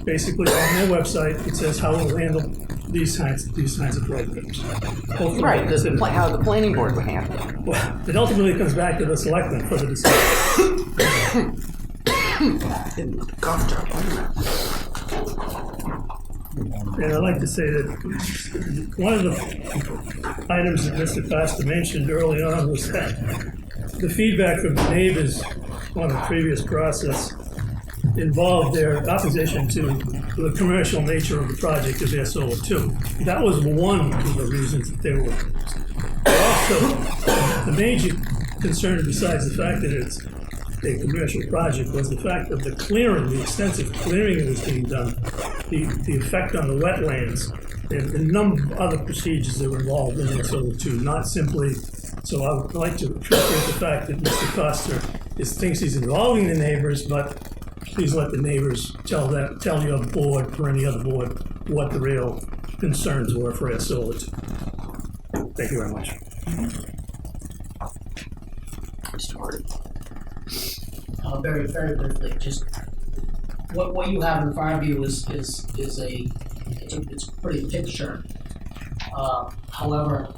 basically on their website. It says how we'll handle these kinds of programs. Hopefully right, how the planning board would handle it. Well, it ultimately comes back to the selectmen for the decision. Cough drop. And I'd like to say that one of the items that Mr. Costa mentioned early on was that the feedback from the neighbors on the previous process involved their opposition to the commercial nature of the project of Air Solar 2. That was one of the reasons that they were. Also, the major concern, besides the fact that it's a commercial project, was the fact of the clearing, the extensive clearing that was being done, the effect on the wetlands, and a number of other procedures that were involved in Air Solar 2, not simply. So I would like to appreciate the fact that Mr. Costa thinks he's involving the neighbors, but please let the neighbors tell your board or any other board what the real concerns were for Air Solar 2. Thank you very much. Very, very briefly, just what you have in front of you is a pretty picture. However,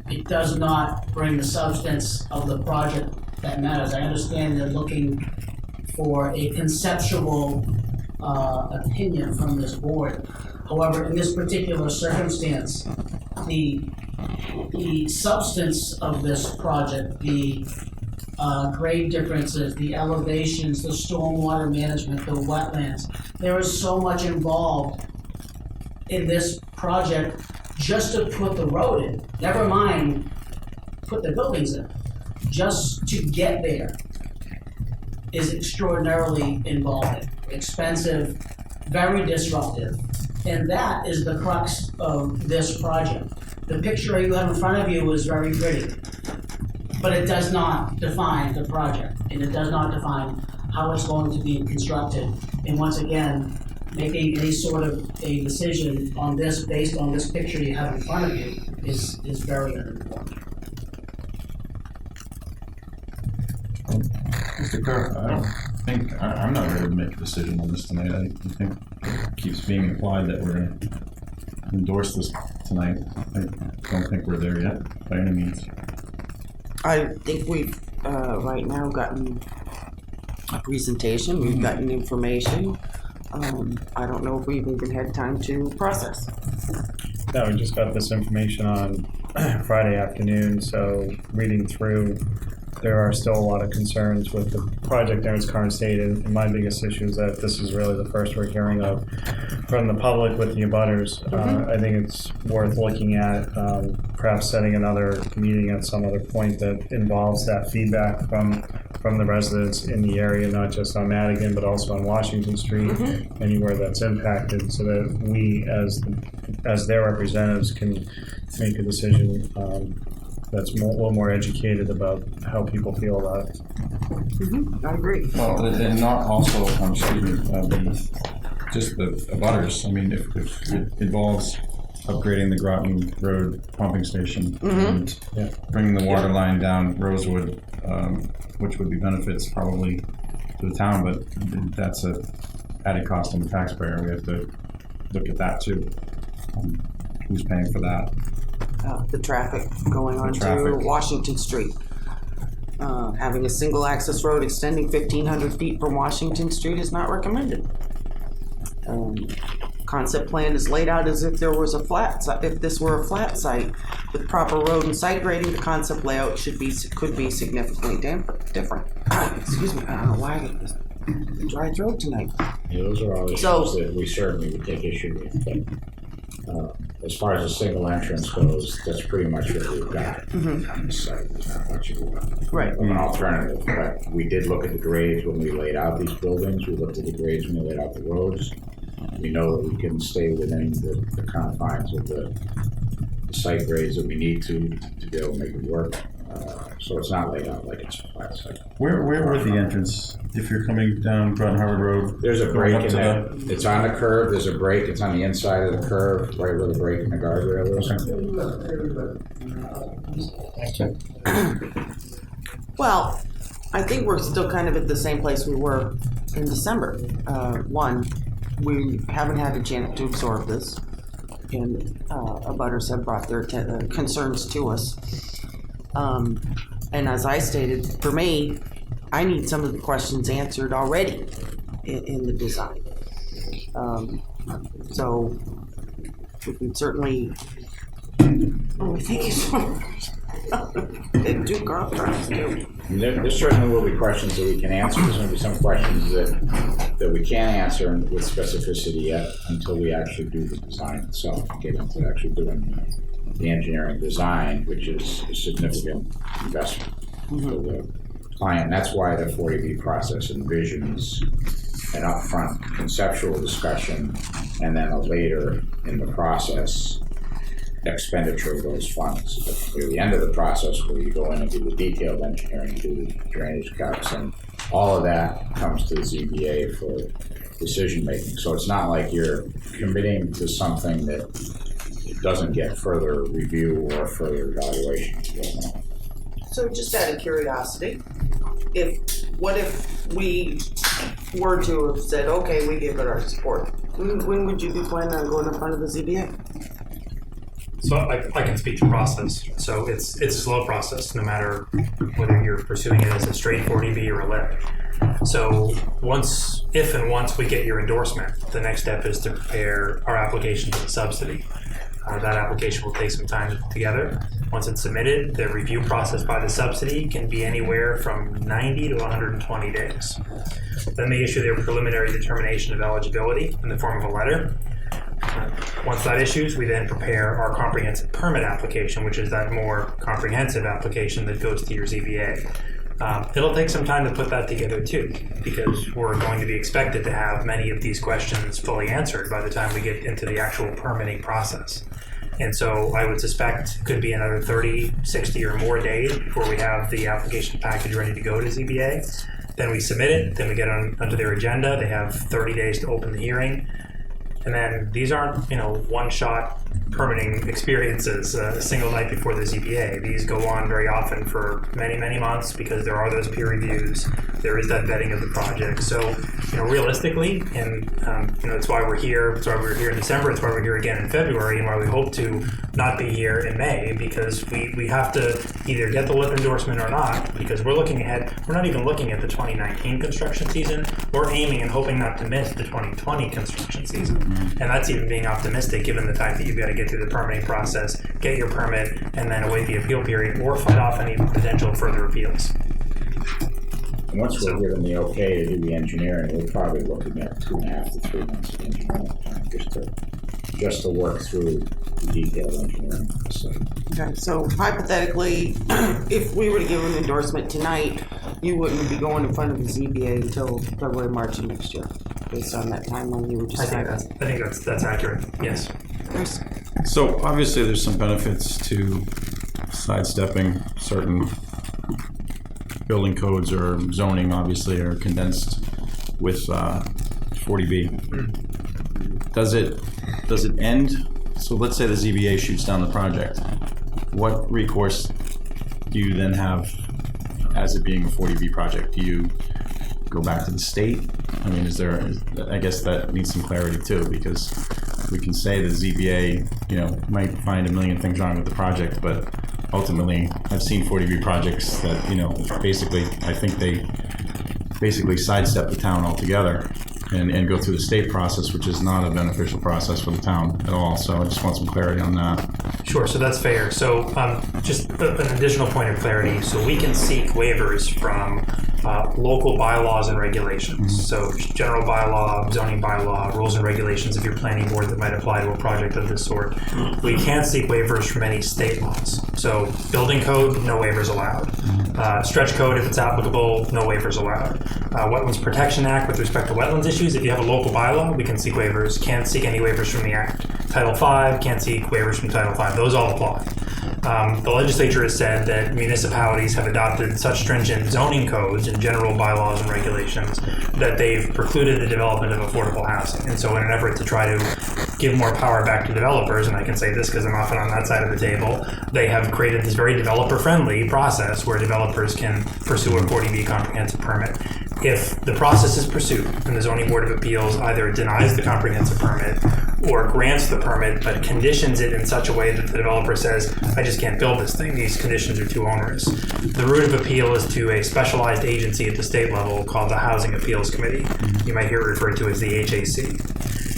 it does not bring the substance of the project that matters. I understand they're looking for a conceptual opinion from this board. However, in this particular circumstance, the substance of this project, the grade differences, the elevations, the stormwater management, the wetlands, there is so much involved in this project just to put the road in, never mind put the buildings in. Just to get there is extraordinarily involved, expensive, very disruptive, and that is the crux of this project. The picture you have in front of you is very pretty, but it does not define the project, and it does not define how it's going to be constructed. And once again, making any sort of a decision on this based on this picture you have in front of you is very uninformed. Mr. Kerr, I'm not ready to make a decision on this tonight. I think it keeps being implied that we're going to endorse this tonight. I don't think we're there yet by any means. I think we've right now gotten a presentation, we've gotten information. I don't know if we've even had time to process. No, we just got this information on Friday afternoon, so reading through, there are still a lot of concerns with the project in its current state, and my biggest issue is that this is really the first we're hearing of from the public with the abutters. I think it's worth looking at perhaps setting another meeting at some other point that involves that feedback from the residents in the area, not just on Madigan, but also on Washington Street, anywhere that's impacted, so that we, as their representatives, can make a decision that's a little more educated about how people feel about it. I agree. Well, and not also, just the abutters. I mean, if it involves upgrading the Groton Road pumping station and bringing the water line down Rosewood, which would be benefits probably to the town, but that's a added cost on the taxpayer. We have to look at that too. Who's paying for that? The traffic going on to Washington Street. Having a single access road extending 1,500 feet from Washington Street is not recommended. Concept plan is laid out as if there was a if this were a flat site with proper road and site grading. The concept layout could be significantly different. Excuse me, I don't know why I get this dry throat tonight. Yeah, those are all issues that we certainly would take issue with. But as far as a single entrance goes, that's pretty much what we've got on the site. There's not much of an alternative. But we did look at the grades when we laid out these buildings. We looked at the grades when we laid out the roads. We know that we can stay within the confines of the site grades that we need to be able to make it work. So it's not laid out like it's a flat site. Where would the entrance, if you're coming down Groton Harbor Road? There's a break in there. It's on the curve. There's a break. It's on the inside of the curve, right where the break in the guardrail is. Well, I think we're still kind of at the same place we were in December. One, we haven't had a chance to absorb this, and abutters have brought their concerns to us. And as I stated, for me, I need some of the questions answered already in the design. So we can certainly, thank you so much. They do contracts too. There certainly will be questions that we can answer. There's going to be some questions that we can't answer with specificity yet until we actually do the design itself, get into actually doing the engineering design, which is a significant investment for the client. And that's why the 40B process envisions an upfront conceptual discussion and then a later in the process expenditure of those funds. Near the end of the process, where you go in and do the detailed engineering, do the drainage cuts, and all of that comes to the ZBA for decision making. So it's not like you're committing to something that doesn't get further review or further evaluation. So just out of curiosity, what if we were to have said, okay, we give it our support? When would you be planning on going in front of the ZBA? So I can speak to process. So it's a slow process, no matter whether you're pursuing it as a straight 40B or a lit. So once we get your endorsement, the next step is to prepare our application for the subsidy. That application will take some time to put together. Once it's submitted, the review process by the subsidy can be anywhere from 90 to 120 days. Then they issue their preliminary determination of eligibility in the form of a letter. Once that issues, we then prepare our comprehensive permit application, which is that more comprehensive application that goes to your ZBA. It'll take some time to put that together too, because we're going to be expected to have many of these questions fully answered by the time we get into the actual permitting process. And so I would suspect it could be another 30, 60 or more days before we have the application package ready to go to ZBA. Then we submit it, then we get onto their agenda. They have 30 days to open the hearing. And then these aren't, one-shot permitting experiences a single night before the ZBA. These go on very often for many, many months because there are those peer reviews. There is that vetting of the project. So, realistically, and it's why we're here. It's why we were here in December. It's why we're here again in February, and why we hope to not be here in May, because we have to either get the LIP endorsement or not, because we're looking ahead. We're not even looking at the 2019 construction season. We're aiming and hoping not to miss the 2020 construction season. And that's even being optimistic, given the fact that you've got to get through the permitting process, get your permit, and then await the appeal period, or fight off any potential further appeals. And once we're given the okay to do the engineering, we're probably looking at 2.5 to 3 months of engineering time just to work through the detailed engineering. Okay, so hypothetically, if we were to give an endorsement tonight, you wouldn't be going in front of the ZBA until February, March of next year, based on that timeline you were just saying. I think that's accurate. Yes. So obviously there's some benefits to sidestepping certain building codes or zoning, obviously, are condensed with 40B. Does it end? So let's say the ZBA shoots down the project. What recourse do you then have as it being a 40B project? Do you go back to the state? I mean, I guess that needs some clarity too, because we can say the ZBA, might find a million things wrong with the project, but ultimately, I've seen 40B projects that, basically, I think they basically sidestep the town altogether and go through the state process, which is not a beneficial process for the town at all. So I just want some clarity on that. Sure, so that's fair. So just an additional point of clarity. So we can seek waivers from local bylaws and regulations. So general bylaw, zoning bylaw, rules and regulations of your planning board that might apply to a project of this sort. We can't seek waivers from any state laws. So building code, no waivers allowed. Stretch code, if it's applicable, no waivers allowed. Wetlands Protection Act with respect to wetlands issues, if you have a local bylaw, we can seek waivers. Can't seek any waivers from the Act. Title V, can't seek waivers from Title V. Those all apply. The legislature has said that municipalities have adopted such stringent zoning codes and general bylaws and regulations that they've precluded the development of affordable housing. And so in an effort to try to give more power back to developers, and I can say this because I'm often on that side of the table, they have created this very developer-friendly process where developers can pursue a 40B comprehensive permit. If the process is pursued and the Zoning Board of Appeals either denies the comprehensive permit or grants the permit but conditions it in such a way that the developer says, I just can't build this thing, these conditions are too onerous, the route of appeal is to a specialized agency at the state level called the Housing Appeals Committee. You might hear it referred to as the HAC.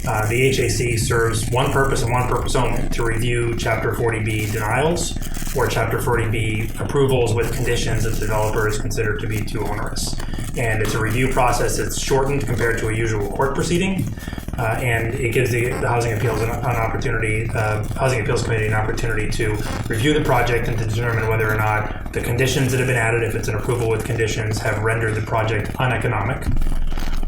The HAC serves one purpose and one purpose only, to review Chapter 40B denials or Chapter 40B approvals with conditions that the developer is considered to be too onerous. And it's a review process that's shortened compared to a usual court proceeding. And it gives the Housing Appeals Housing Appeals Committee an opportunity to review the project and to determine whether or not the conditions that have been added, if it's an approval with conditions, have rendered the project uneconomic,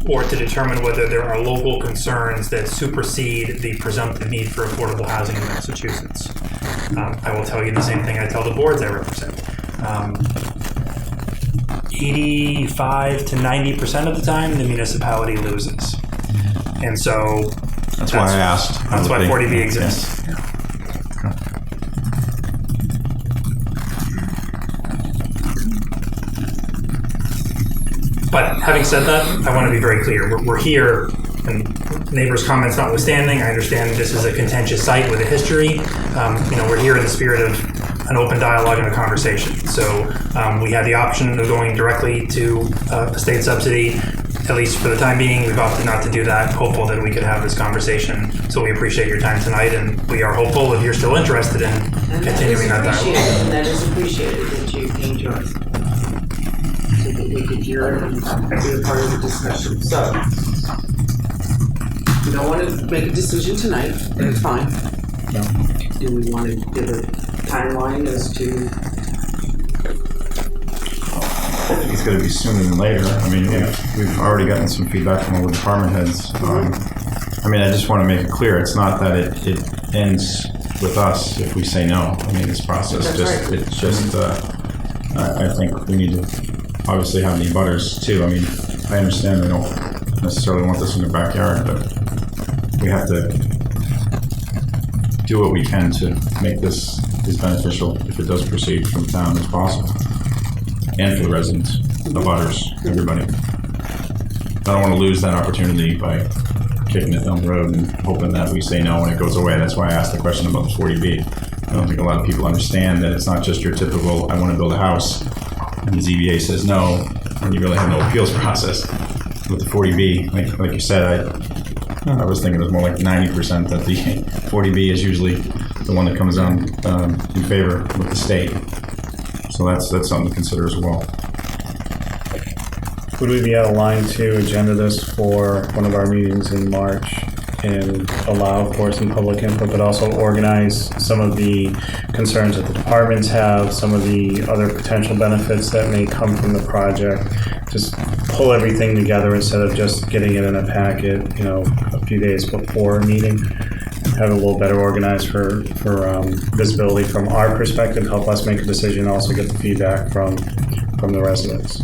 or to determine whether there are local concerns that supersede the presumptive need for affordable housing in Massachusetts. I will tell you the same thing I tell the boards I represent. 85 to 90% of the time, the municipality loses. And so That's why I asked. That's why 40B exists. Yeah. But having said that, I want to be very clear. We're here, and neighbors' comments notwithstanding, I understand this is a contentious site with a history. We're here in the spirit of an open dialogue and a conversation. So we have the option of going directly to a state subsidy. At least for the time being, we've opted not to do that, hopeful that we could have this conversation. So we appreciate your time tonight, and we are hopeful, if you're still interested in continuing that dialogue. And that is appreciated that you came to us, so that we could hear it and be a part of the discussion. So, we don't want to make a decision tonight, that's fine. Do we want to give a timeline as to? I think it's going to be sooner than later. I mean, we've already gotten some feedback from all the department heads. I just want to make it clear, it's not that it ends with us if we say no. I mean, this process I think we need to obviously have the abutters too. I mean, I understand they don't necessarily want this in their backyard, but we have to do what we can to make this as beneficial, if it does proceed, from town as possible. And for the residents, the abutters, everybody. I don't want to lose that opportunity by kicking it down the road and hoping that we say no when it goes away. That's why I asked the question about the 40B. I don't think a lot of people understand that it's not just your typical, I want to build a house, and the ZBA says no, and you really have no appeals process. With the 40B, like you said, I was thinking it was more like 90% that the 40B is usually the one that comes down in favor with the state. So that's something to consider as well. Would we be out of line to agenda this for one of our meetings in March and allow, of course, some public input, but also organize some of the concerns that the departments have, some of the other potential benefits that may come from the project? Just pull everything together instead of just getting it in a packet, a few days before a meeting. Have it a little better organized for visibility from our perspective, help us make a decision, also get the feedback from the residents.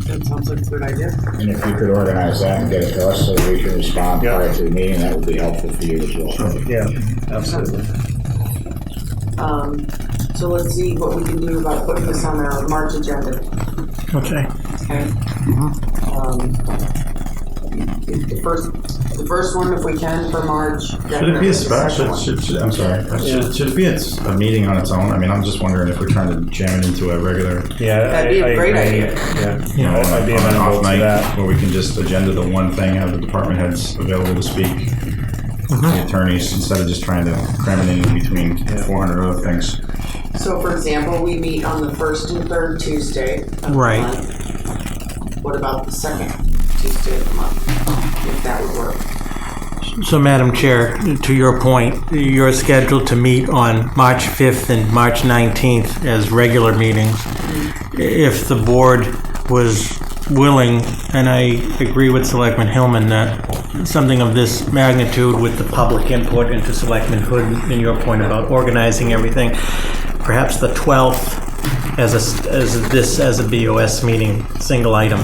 That sounds like a good idea. And if you could organize that and get it to us so that we can respond prior to the meeting, that would be helpful for you as well. Yeah, absolutely. So let's see what we can do about putting this on our March agenda. Okay. The first one, if we can, for March. Should it be a special? I'm sorry. Should it be a meeting on its own? I mean, I'm just wondering if we're trying to jam it into a regular. Yeah, that'd be a great idea. Yeah, I'd be amenable to that. Where we can just agenda the one thing, have the department heads available to speak, the attorneys, instead of just trying to cram it in between 400 other things. So, for example, we meet on the first and third Tuesday of the Right. month. What about the second Tuesday of the month, if that would work? So, Madam Chair, to your point, you're scheduled to meet on March 5th and March 19th as regular meetings. If the board was willing, and I agree with Selectman Hillman, that something of this magnitude with the public input into Selectman Hood and your point about organizing everything, perhaps the 12th as a BOS meeting, single item.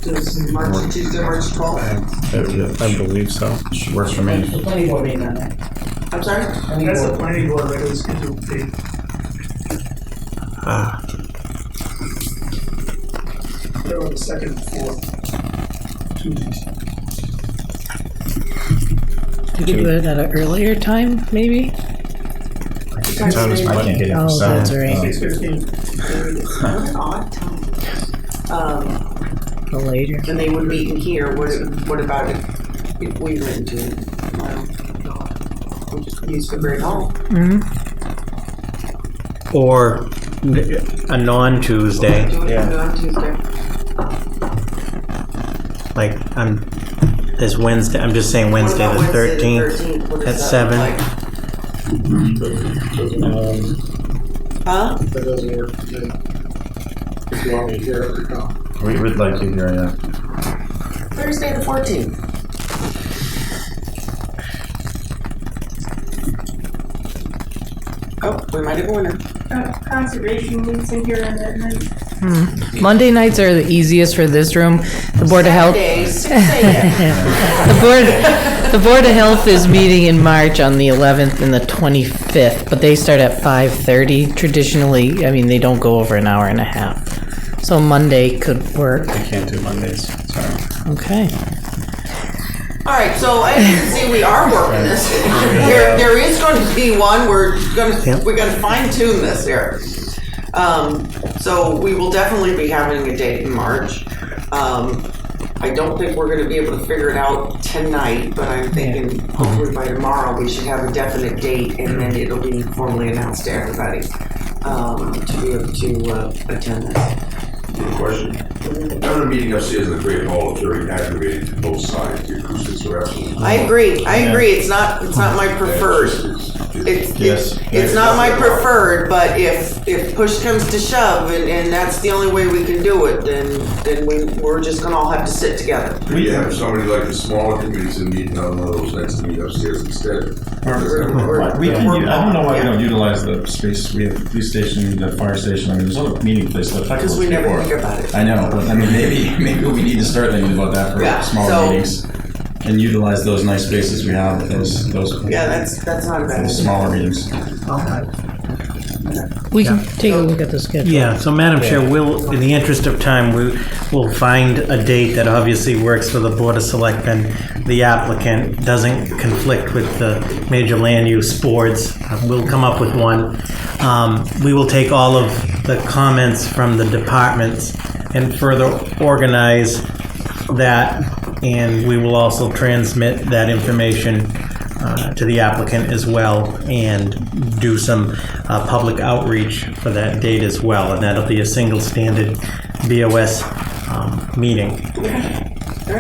Does Tuesday, March 12th? I believe so. Works for me. The planning board meeting on that. I'm sorry? That's the planning board regularly scheduled date. They're on the second and fourth Tuesdays. You could do it at an earlier time, maybe? I can't get it for 7. That's right. 6:15. What an odd time. The later. and they would meet in here, what about it if we went to, we just use the Great Hall? Or a non-Tuesday, Do it on Tuesday. like, there's Wednesday, I'm just saying Wednesday What the about Wednesday the 13th 13th? What at does that 7. look like? Huh? That doesn't work for me. If you want me here, come. We would like you here, yeah. Thursday the 14th. Oh, we might have a winner. Conservation meets in here on that night. Monday nights are the easiest for this room. The Board of Health. Saturdays, 6 a.m. The Board of Health is meeting in March on the 11th and the 25th, but they start at 5:30. Traditionally, I mean, they don't go over an hour and a half. So Monday could work. I can't do Mondays, sorry. Okay. All right, so as you can see, we are working this. There is going to be one. We're gonna fine tune this here. So we will definitely be having a date in March. I don't think we're going to be able to figure it out tonight, but I'm thinking hopefully by tomorrow we should have a definite date, and then it'll be formally announced to everybody to be able to attend this. Question. Having a meeting upstairs in the Great Hall is very aggravating to both sides. The acoustics are absolutely. I agree. It's not my preferred. It's not my preferred, but if push comes to shove and that's the only way we can do it, then we're just gonna all have to sit together. We have somebody like the smaller committees and meet on one of those nights to meet upstairs instead. I don't know why we don't utilize the space. We have the police station, the fire station. I mean, there's other meeting places that affect us. Because we never think about it. I know, but I mean, maybe we need to start thinking about that for smaller meetings and utilize those nice spaces we have. Those Yeah, that's not a bad idea. smaller meetings. We can take a look at the schedule. Yeah, so Madam Chair, we'll, in the interest of time, we'll find a date that obviously works for the Board of Selectmen. The applicant doesn't conflict with the major land use boards. We'll come up with one. We will take all of the comments from the departments and further organize that, and we will also transmit that information to the applicant as well, and do some public outreach for that date as well, and that'll be a single standard BOS meeting. All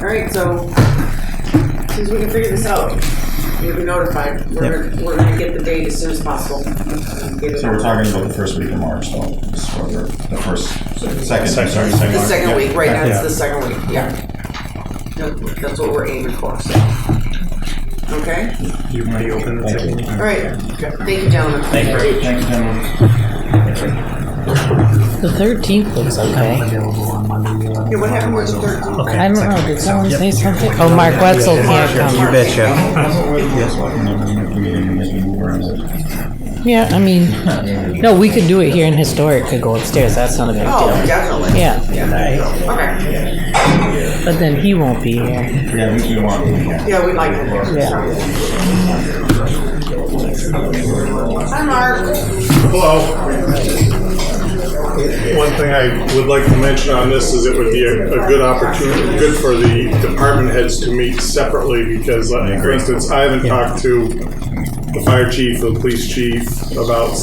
right, so as soon as we can figure this out, you'll be notified. We're gonna get the date as soon as possible. So we're talking about the first week of March, though. The second week, right now it's Yeah. the second week, yeah. That's what we're aiming for, so. Okay? You might open the table. All right, thank you, gentlemen. Thank you, gentlemen. The 13th looks okay. Yeah, what happened with the 13th? I don't know, did someone say something? Oh, Mark Wetzel can't You come. betcha. Yeah, I mean, no, we could do it here in Historic, could go upstairs, that's not a big Oh, deal. definitely. Yeah, Okay. but then he won't be here. Yeah, we want. Yeah, we'd like it. Hi, Mark. Hello. One thing I would like to mention on this is it would be a good opportunity, good for the department heads to meet separately, because for instance, I haven't talked to the fire chief or the police chief about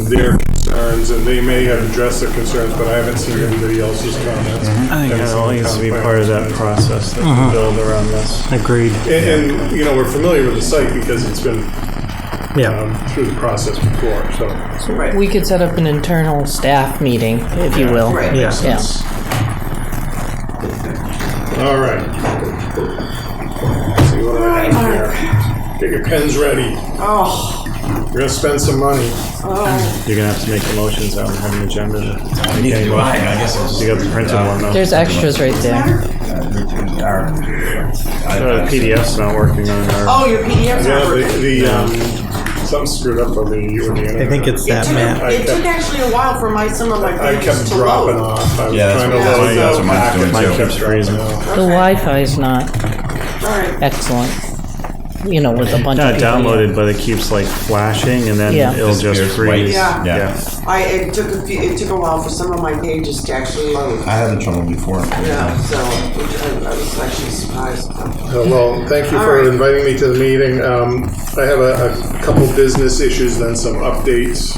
their concerns, and they may have addressed their concerns, but I haven't seen anybody else's comments. I think that all needs to be part of that process that we build around this. Agreed. And you know, we're familiar with the site because it's been through the process before, so. We could set up an internal staff meeting, if you will. Right. Yeah. All right. See what I have here. Get your pens ready. Oh. We're gonna spend some money. You're gonna have to make the motions out and have an agenda. I guess I'll just. You got the printed one though. There's extras right there. The PDF's not working on our. Oh, your PDFs are working. Something screwed up on the internet. I think it's that map. It took actually a while for some of my I kept pages to dropping load. off. I was Yeah, trying to that's load what the mine's doing packets. too. I kept freezing. The Wi-Fi is not All right. excellent. you know, with a bunch of Not people. downloaded, but it keeps like flashing and then Yeah. it'll just freeze. Yeah. It took a while for some of my pages to actually load. I had the trouble before. Yeah, so I was actually surprised. Well, thank you for inviting me to the meeting. I have a couple business issues, then some updates.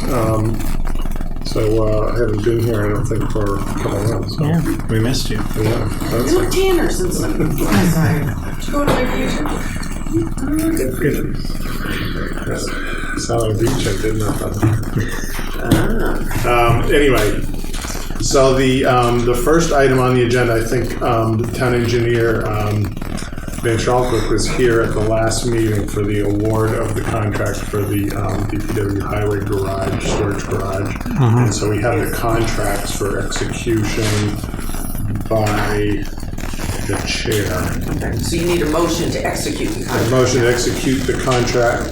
So I haven't been here, I don't think, for a couple of months. So. Yeah. We missed you. Yeah, that's You look tanner since last time. Did you go to vacation? good. Saw a beach, I did not. Anyway, so the first item on the agenda, I think the town engineer Van Schalkwick was here at the last meeting for the award of the contract for the DPW highway garage, storage garage. And so we have the contracts for execution by the chair. Okay, so you need a motion to execute the A contract. motion to execute the contract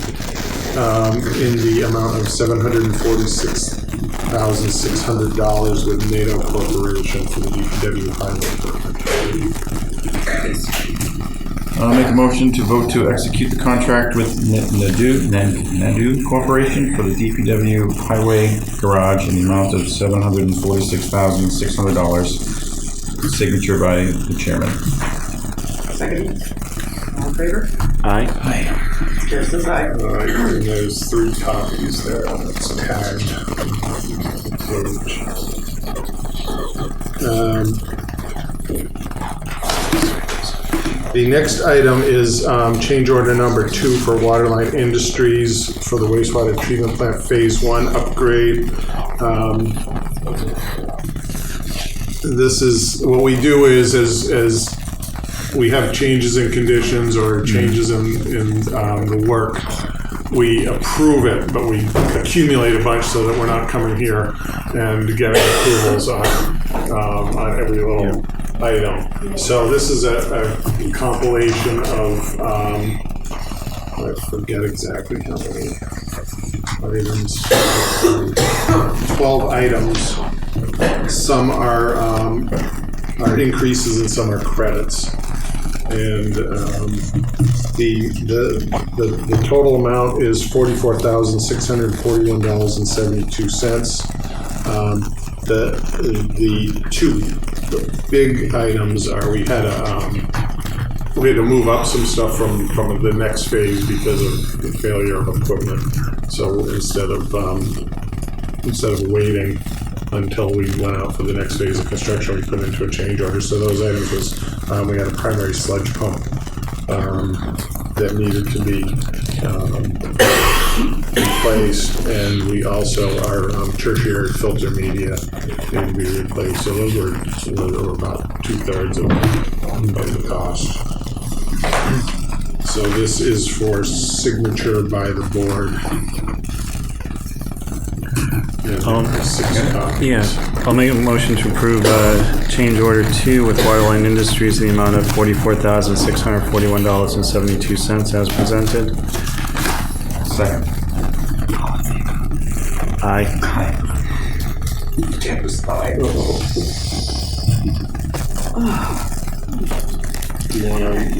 in the amount of $746,600 with NATO Corporation for the DPW highway department. I'll make a motion to vote to execute the contract with Nadu Corporation for the DPW highway garage in the amount of $746,600. Signature by the chairman. Second. All in favor? Aye. Chair says aye. All right, and there's 3 copies there that's tagged. The next item is change order number 2 for Waterline Industries for the wastewater treatment plant phase 1 upgrade. This is what we do is as we have changes in conditions or changes in the work, we approve it, but we accumulate a bunch so that we're not coming here and getting approvals on every little item. So this is a compilation of, I forget exactly how many items, 12 items. Some are increases and some are credits. And the total amount is $44,641.72. The 2 big items are we had to move up some stuff from the next phase because of the failure of equipment. So instead of waiting until we went out for the next phase of construction, we put into a change order. So those items was we had a primary sludge pump that needed to be replaced, and we also our tertiary filter media needed to be replaced. So those were about 2/3 of the cost. So this is for signature by the board. I'll make a motion to approve change order 2 with Waterline Industries in the amount of $44,641.72 as presented. Second. Aye.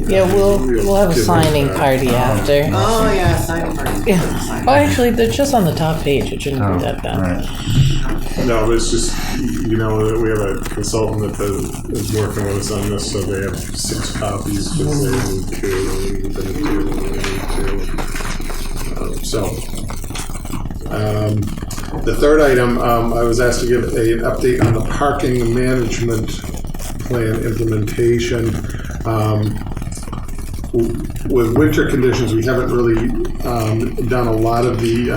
Yeah, we'll have a signing party after. Oh, yeah, signing party. Yeah. Oh, actually, they're just on the top page. It shouldn't be that bad. Right. No, it's just, we have a consultant that is working with us on this, so they have 6 copies because they need 2, and we need 2. The third item, I was asked to give an update on the parking management plan implementation. With winter conditions, we haven't really done a lot of the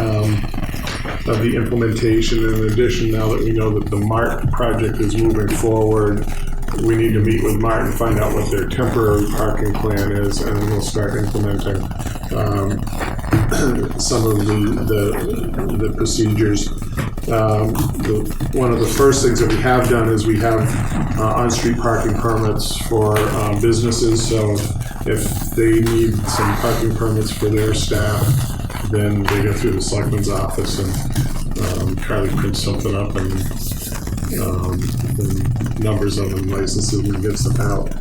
implementation. In addition, now that we know that the MART project is moving forward, we need to meet with MART and find out what their temporary parking plan is, and we'll start implementing some of the procedures. One of the first things that we have done is we have on-street parking permits for businesses. So if they need some parking permits for their staff, then they go through the selectman's office and Charlie prints something up and and numbers on the licenses and gets them out.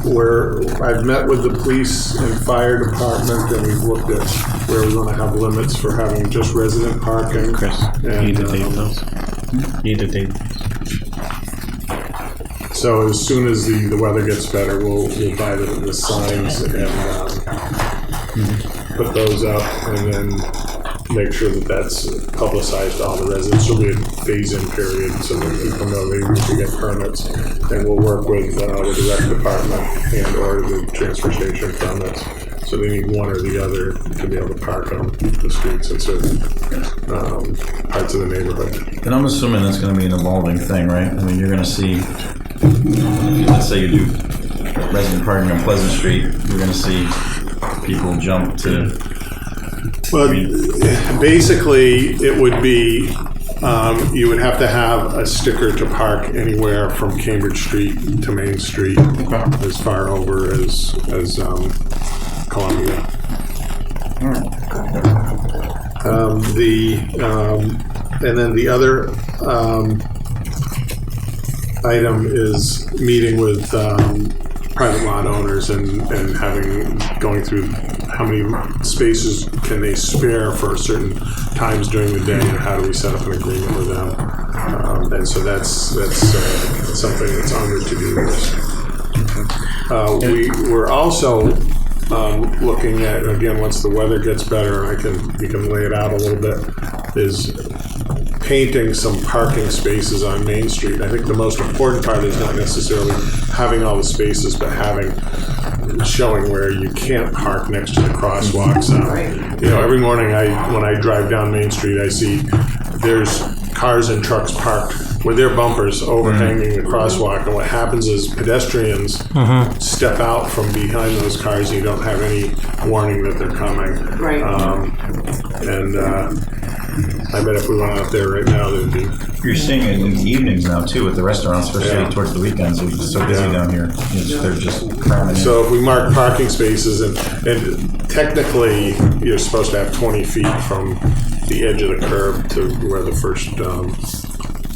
Where I've met with the police and fire department, and we've looked at where we're going to have limits for having just resident parking. Chris, you need to date those. You need to date. So as soon as the weather gets better, we'll buy the signs and put those up, and then make sure that that's publicized to all the residents. There'll be a phase-in period so that people know they need to get permits, and we'll work with the rec department and or the transfer station permits. So they need one or the other to be able to park on the streets in certain parts of the neighborhood. And I'm assuming that's going to be an evolving thing, right? I mean, you're going to see, let's say you do resident parking on Pleasant Street, you're going to see people jump to. Well, basically, it would be, you would have to have a sticker to park anywhere from Cambridge Street to Main Street, as far over as Columbia. And then the other item is meeting with private lot owners and going through how many spaces can they spare for certain times during the day, and how do we set up an agreement with them? And so that's something that's on the to-do list. We're also looking at, again, once the weather gets better, you can lay it out a little bit, is painting some parking spaces on Main Street. I think the most important part is not necessarily having all the spaces, but showing where you can't park next to the crosswalks. Every morning when I drive down Main Street, I see there's cars and trucks parked with their bumpers overhanging the crosswalk, and what happens is pedestrians step out from behind those cars, and you don't have any warning that they're coming. Right. I bet if we went out there right now, there'd be. You're seeing it in the evenings now too with the restaurants, especially towards the weekends. It's just so busy down here. They're just cramming in. So if we mark parking spaces, and technically you're supposed to have 20 feet from the edge of the curb to where the first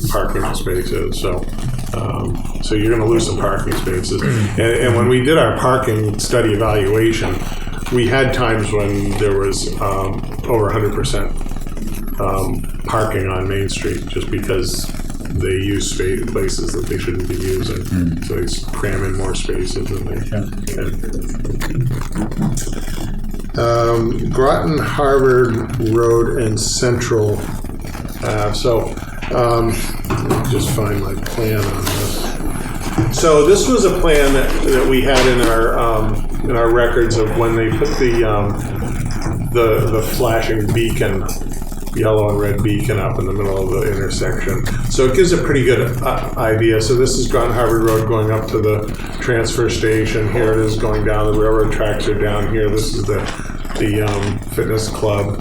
parking space is. So you're going to lose some parking spaces. And when we did our parking study evaluation, we had times when there was over 100% parking on Main Street, just because they use places that they shouldn't be using. So they cram in more spaces than they can. Groton, Harvard Road, and Central Ave. Just find my plan on this. So this was a plan that we had in our records of when they put the flashing beacon, yellow and red beacon up in the middle of the intersection. So it gives a pretty good idea. So this is Groton Harvard Road going up to the transfer station. Here it is going down. The railroad tracks are down here. This is the fitness club,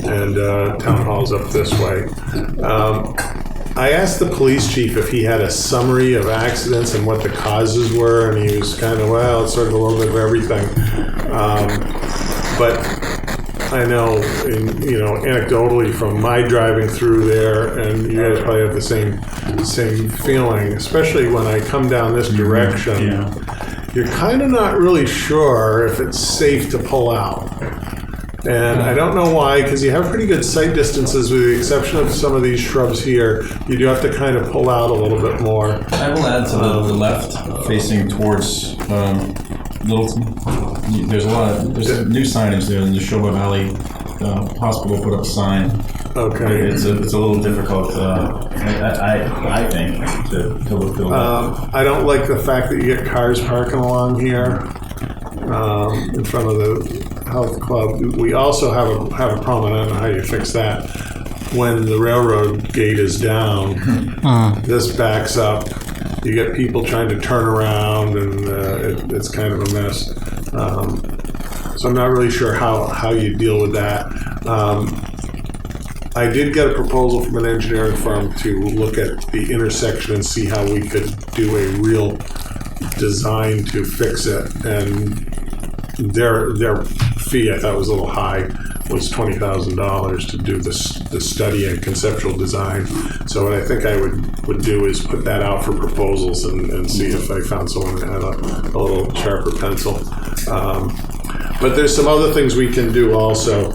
and town hall's up this way. I asked the police chief if he had a summary of accidents and what the causes were, and he was kind of, well, it's sort of a little bit of everything. But I know, anecdotally from my driving through there, and you guys probably have the same feeling, especially when I come down this direction, you're kind of not really sure if it's safe to pull out. And I don't know why, because you have pretty good sight distances with the exception of some of these shrubs here. You do have to kind of pull out a little bit more. I will add to the left, facing towards Littleton. There's new signage there in the Neshoba Valley Hospital put up a sign. Okay. It's a little difficult, I think, to look at. I don't like the fact that you get cars parking along here in front of the health club. We also have a problem, I don't know how you fix that. When the railroad gate is down, this backs up. You get people trying to turn around, and it's kind of a mess. So I'm not really sure how you deal with that. I did get a proposal from an engineering firm to look at the intersection and see how we could do a real design to fix it. And their fee I thought was a little high. was $20,000 to do the study and conceptual design. So what I think I would do is put that out for proposals and see if I found someone that had a little sharper pencil. But there's some other things we can do also.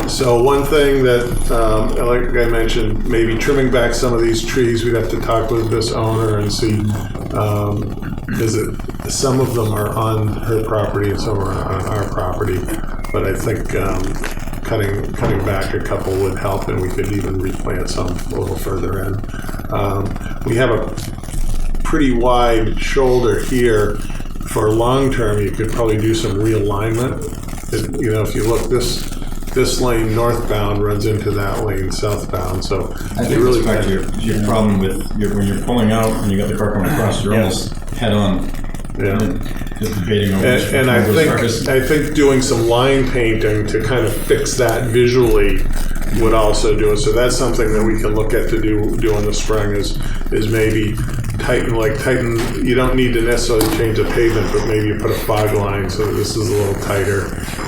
So one thing that, like I mentioned, maybe trimming back some of these trees. We'd have to talk with this owner and see, is it, some of them are on her property and some are on our property. But I think cutting back a couple would help, and we could even replant some a little further in. We have a pretty wide shoulder here. For long term, you could probably do some realignment. You know, if you look, this lane northbound runs into that lane southbound. So I think really back to your problem with when you're pulling out and you got the car coming across, you're almost head on. Yeah. Just debating over and I think doing some line painting to kind of fix that visually would also do it. So that's something that we can look at to do in the spring is maybe tighten. You don't need to necessarily change the pavement, but maybe you put a fog line so that this is a little tighter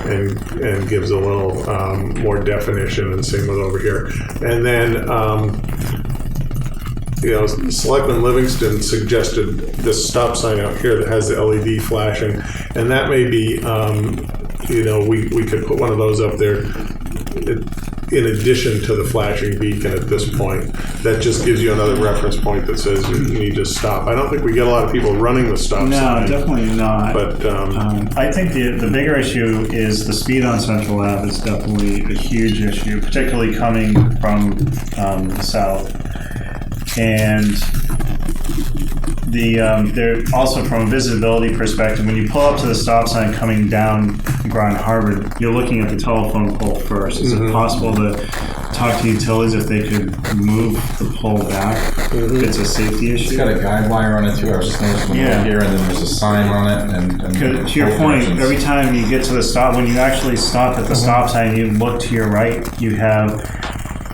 and gives a little more definition, and same with over here. And then Selectman Livingston suggested this stop sign out here that has the LED flashing, and that may be, we could put one of those up there in addition to the flashing beacon at this point. That just gives you another reference point that says you need to stop. I don't think we get a lot of people running the stop sign. No, definitely not. But I think the bigger issue is the speed on Central Ave is definitely a huge issue, particularly coming from the south. And they're also from a visibility perspective, when you pull up to the stop sign coming down Grand Harbor, you're looking at the telephone pole first. Is it possible to talk to utilities if they could move the pole back? It's a safety issue. It's got a guide wire on it too. I was just noticing here, and then there's a sign on it. And to your point, every time you get to the stop, when you actually stop at the stop sign, you look to your right, you have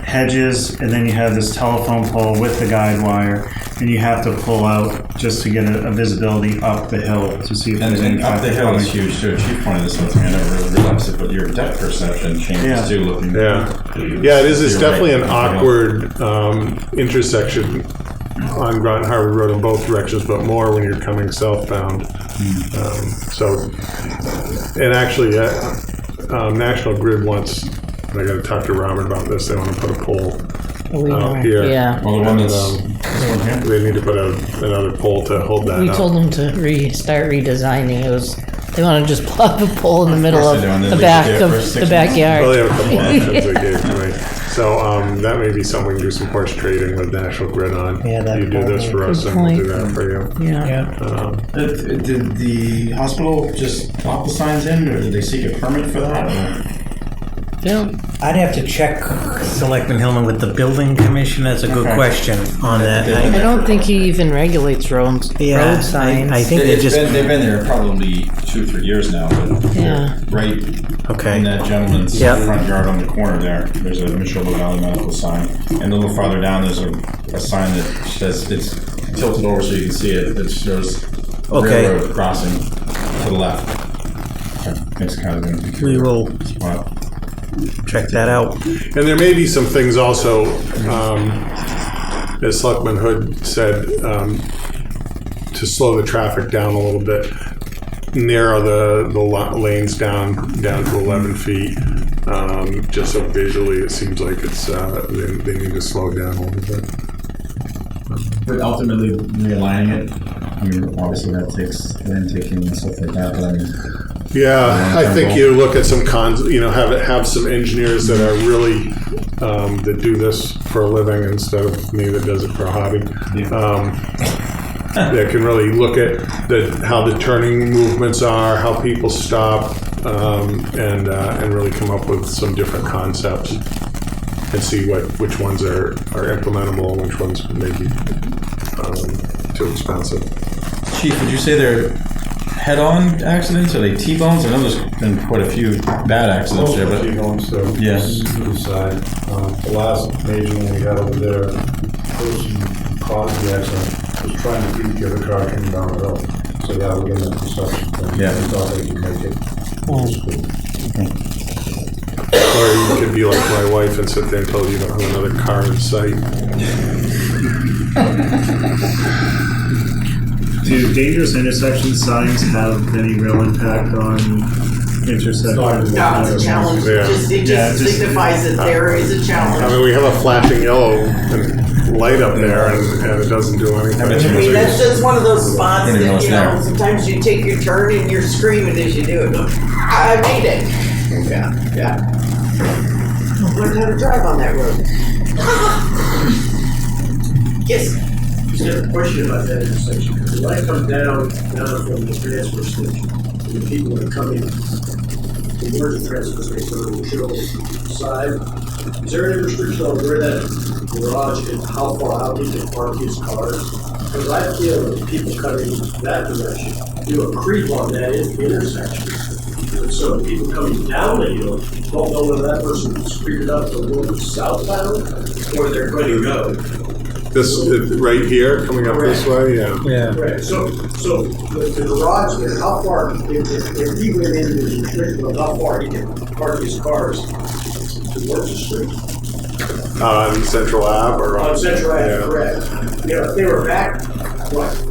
hedges, and then you have this telephone pole with the guide wire, and you have to pull out just to get a visibility up the hill to see if there's any up the hill is huge too. Chief pointed this out to me. I never really realized it, but your depth perception changes too. Looking, it is. It's definitely an awkward intersection on Groton Harbor Road in both directions, but more when you're coming southbound. And actually, National Grid wants. I got to talk to Robert about this. They want to put a pole out here. Yeah. Well, the one that's they need to put another pole to hold that. We told them to start redesigning. They want to just plug the pole in the middle of the backyard. Well, they have a couple options they gave to me. So that may be something we can do some horse trading with National Grid on. Yeah, you do this for us, and we'll do that for you. Did the hospital just pop the signs in, or did they seek a permit for that? I'd have to check Selectman Hillman with the building commission. That's a good question on that. I don't think he even regulates road signs. I think they've been there probably 2 or 3 years now. But right in that gentleman's front yard on the corner there's a Michelle Valley Medical sign, and a little farther down there's a sign that says it's tilted over so you can see it. That shows a railroad crossing to the left. It's kind of we will check that out. And there may be some things also, as Selectman Hood said, to slow the traffic down a little bit, narrow the lanes down to 11 feet, just so visually it seems like it's they need to slow down a little bit. But ultimately, realigning it, I mean, obviously that takes land taking and stuff like that, but I mean... Yeah, I think you look at some have some engineers that are really that do this for a living instead of me that does it for a hobby. That can really look at how the turning movements are, how people stop, and really come up with some different concepts and see which ones are implementable and which ones may be too expensive. Chief, would you say they're head-on accidents? Are they T-bones? I know there's been quite a few bad accidents there, but T-bones, so to the side. The last major one we had over there, the person who caused the accident was trying to beat the other car coming down the hill. So we're getting that perception thing. We thought they could make it. Or you could be like my wife and sit there until you don't have another car in sight. Do dangerous intersection signs have any real impact on intersections? No, it's a challenge. Yeah. It just signifies that there is a I challenge. mean, we have a flashing yellow light up there, and it doesn't do anything. I mean, that's just one of those spots that, you know, sometimes you take your turn and you're screaming as you do it. I made it. Yeah. Learn how to drive on that road. Yes. Just have a question about that intersection. The light comes down from the transfer station, and the people that are coming towards the transfer station on the show side. Is there any restriction on where that garage and how far out he can park his cars? Because I feel that people coming that direction do a creep on that intersection. And so people coming down the hill don't know whether that person is creeping up to go southbound or they're going to go. This right here, coming up this way, yeah. Right, so the garage there, how far, if he went into the restriction of how far he can park his cars towards the street? On Central Ave or On Central Ave, yeah. correct. You know, if they were back,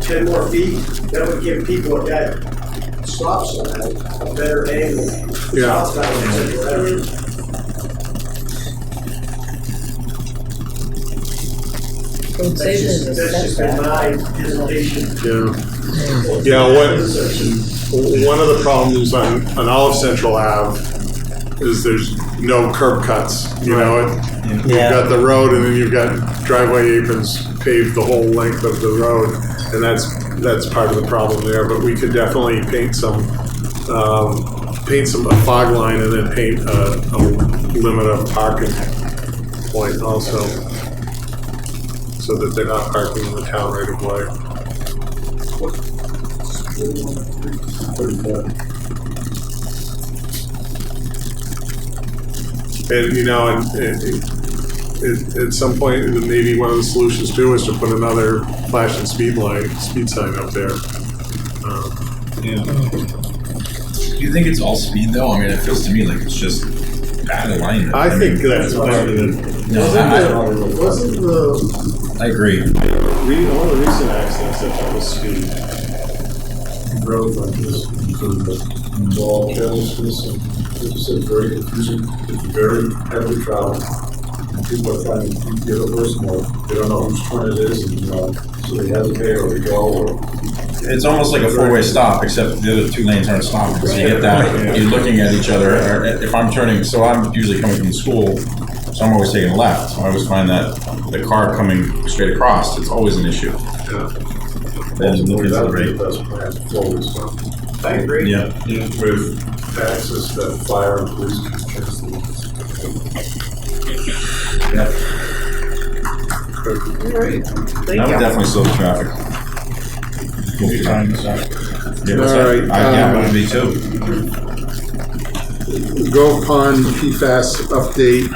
10 more feet, that would give people at that stop sign a better angle. Southbound on Central Ave. That's just been my hesitation. Yeah, one of the problems on all of Central Ave is there's no curb cuts. You know, you've got the road, and then you've got driveway aprons paved the whole length of the road, and that's part of the problem there. But we could definitely paint some a fog line, and then paint a limit of parking point also, so that they're not parking in the town right of way. And you know, at some point, maybe one of the solutions too is to put another flashing speed sign up there. Do you think it's all speed though? I mean, it feels to me like it's just bad alignment. I think that's part of it. I agree. One of the recent accidents that was speed. Growth like this, including the ball carelessness, and it's very confusing. It's very heavily traveled. And people are trying to beat the other person, or they don't know whose turn it is, and so they hesitate or they go. Or it's almost like a four-way stop, except the other two lanes aren't stopping. So you get that, you're looking at each other. Or if I'm turning, so I'm usually coming from school, so I'm always taking a left. So I always find that the car coming straight across, it's always an issue. Then look at that rate, that's planned forward, so. I agree. Yeah. With access that fire and police can chase the That would definitely slow the traffic. Yeah, me too. Grove Pond PFAS update.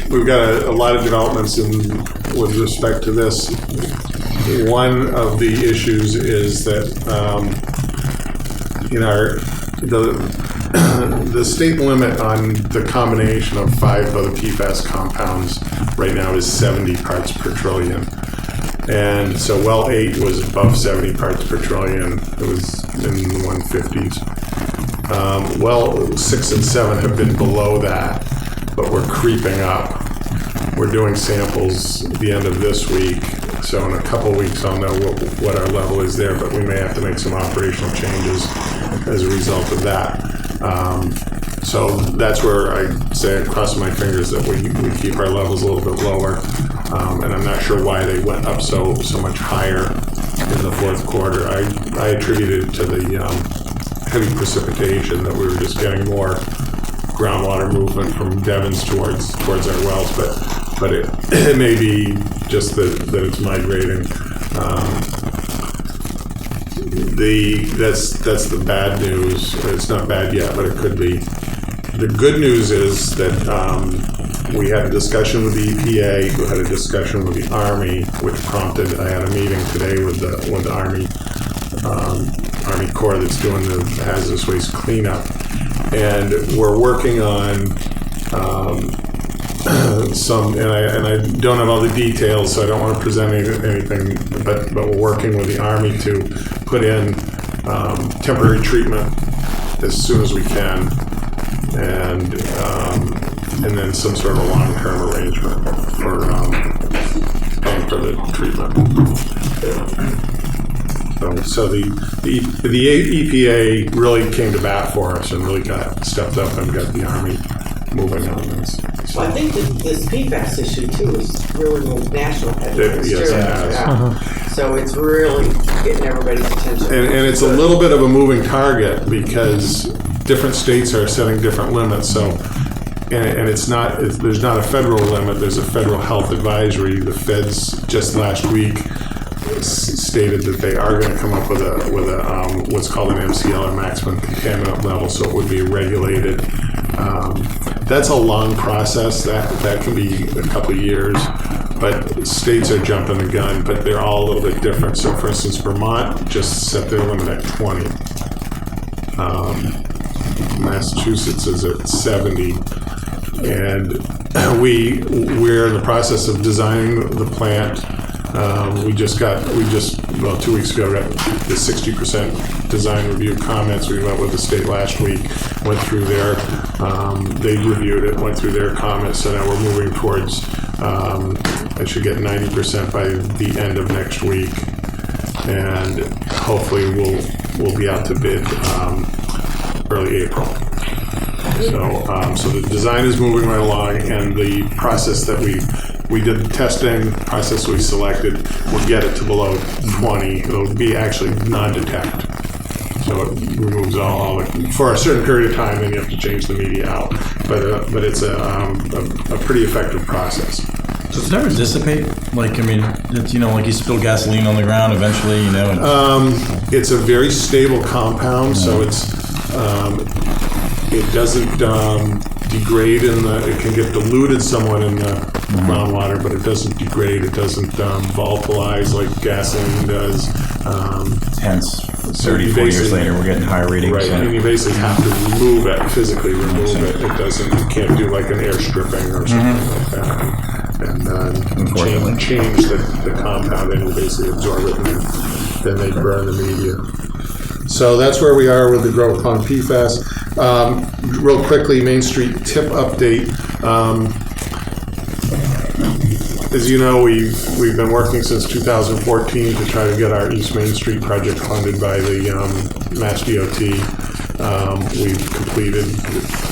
We've got a lot of developments with respect to this. One of the issues is that the state limit on the combination of 5 other PFAS compounds right now is 70 parts per trillion. And so well 8 was above 70 parts per trillion. It was in the 150s. Well 6 and 7 have been below that, but we're creeping up. We're doing samples at the end of this week. So in a couple of weeks, I'll know what our level is there, but we may have to make some operational changes as a result of that. So that's where I say I cross my fingers that we keep our levels a little bit lower. And I'm not sure why they went up so much higher in the fourth quarter. I attribute it to the heavy precipitation, that we were just getting more groundwater movement from Devons towards our wells, but it may be just that it's migrating. That's the bad news. It's not bad yet, but it could be. The good news is that we had a discussion with the EPA, we had a discussion with the Army, which prompted, I had a meeting today with the Army Corps that's doing the hazardous waste cleanup. and we're working on some, and I don't have all the details, so I don't want to present anything, but we're working with the Army to put in temporary treatment as soon as we can, and then some sort of long-term arrangement for paying for the treatment. So the EPA really came to bat for us and really stepped up and got the Army moving on this. So Well, I think this PFAS issue too is really a national headline. Yes, it has. So it's really getting everybody's attention. And it's a little bit of a moving target because different states are setting different limits. So, and it's not, there's not a federal limit, there's a federal health advisory. The feds just last week stated that they are going to come up with a what's called an MCL, or maximum contaminant level, so it would be regulated. That's a long process. That can be a couple of years, but states are jumping the gun, but they're all a little bit different. So, for instance, Vermont just set their limit at 20. Massachusetts is at 70, and we're in the process of designing the plant. We just 2 weeks ago got the 60% design review comments. We met with the state last week, went through their, they reviewed it, went through their comments, so now we're moving towards, I should get 90% by the end of next week, and hopefully we'll be out to bid early April. So the design is moving right along, and the process that we did the testing process we selected will get it to below 20. It'll be actually non-detect. So it removes all for a certain period of time, then you have to change the media out. But it's a pretty effective process. So it's never dissipate? Like, I mean, it's, like you spill gasoline on the ground eventually, It's a very stable compound, so it doesn't degrade it can get diluted somewhat in the groundwater, but it doesn't degrade, it doesn't volatilize like gasoline does. Hence, 30, 40 years later, we're getting higher readings. Right, and you basically have to remove it, physically remove it. It doesn't, you can't do like an air stripping or something like that. And change the compound, and you basically absorb it, and then they burn the media. So that's where we are with the Grove Pond PFAS. Real quickly, Main Street tip update. As you know, we've been working since 2014 to try to get our East Main Street project funded by the Mass DOT. We've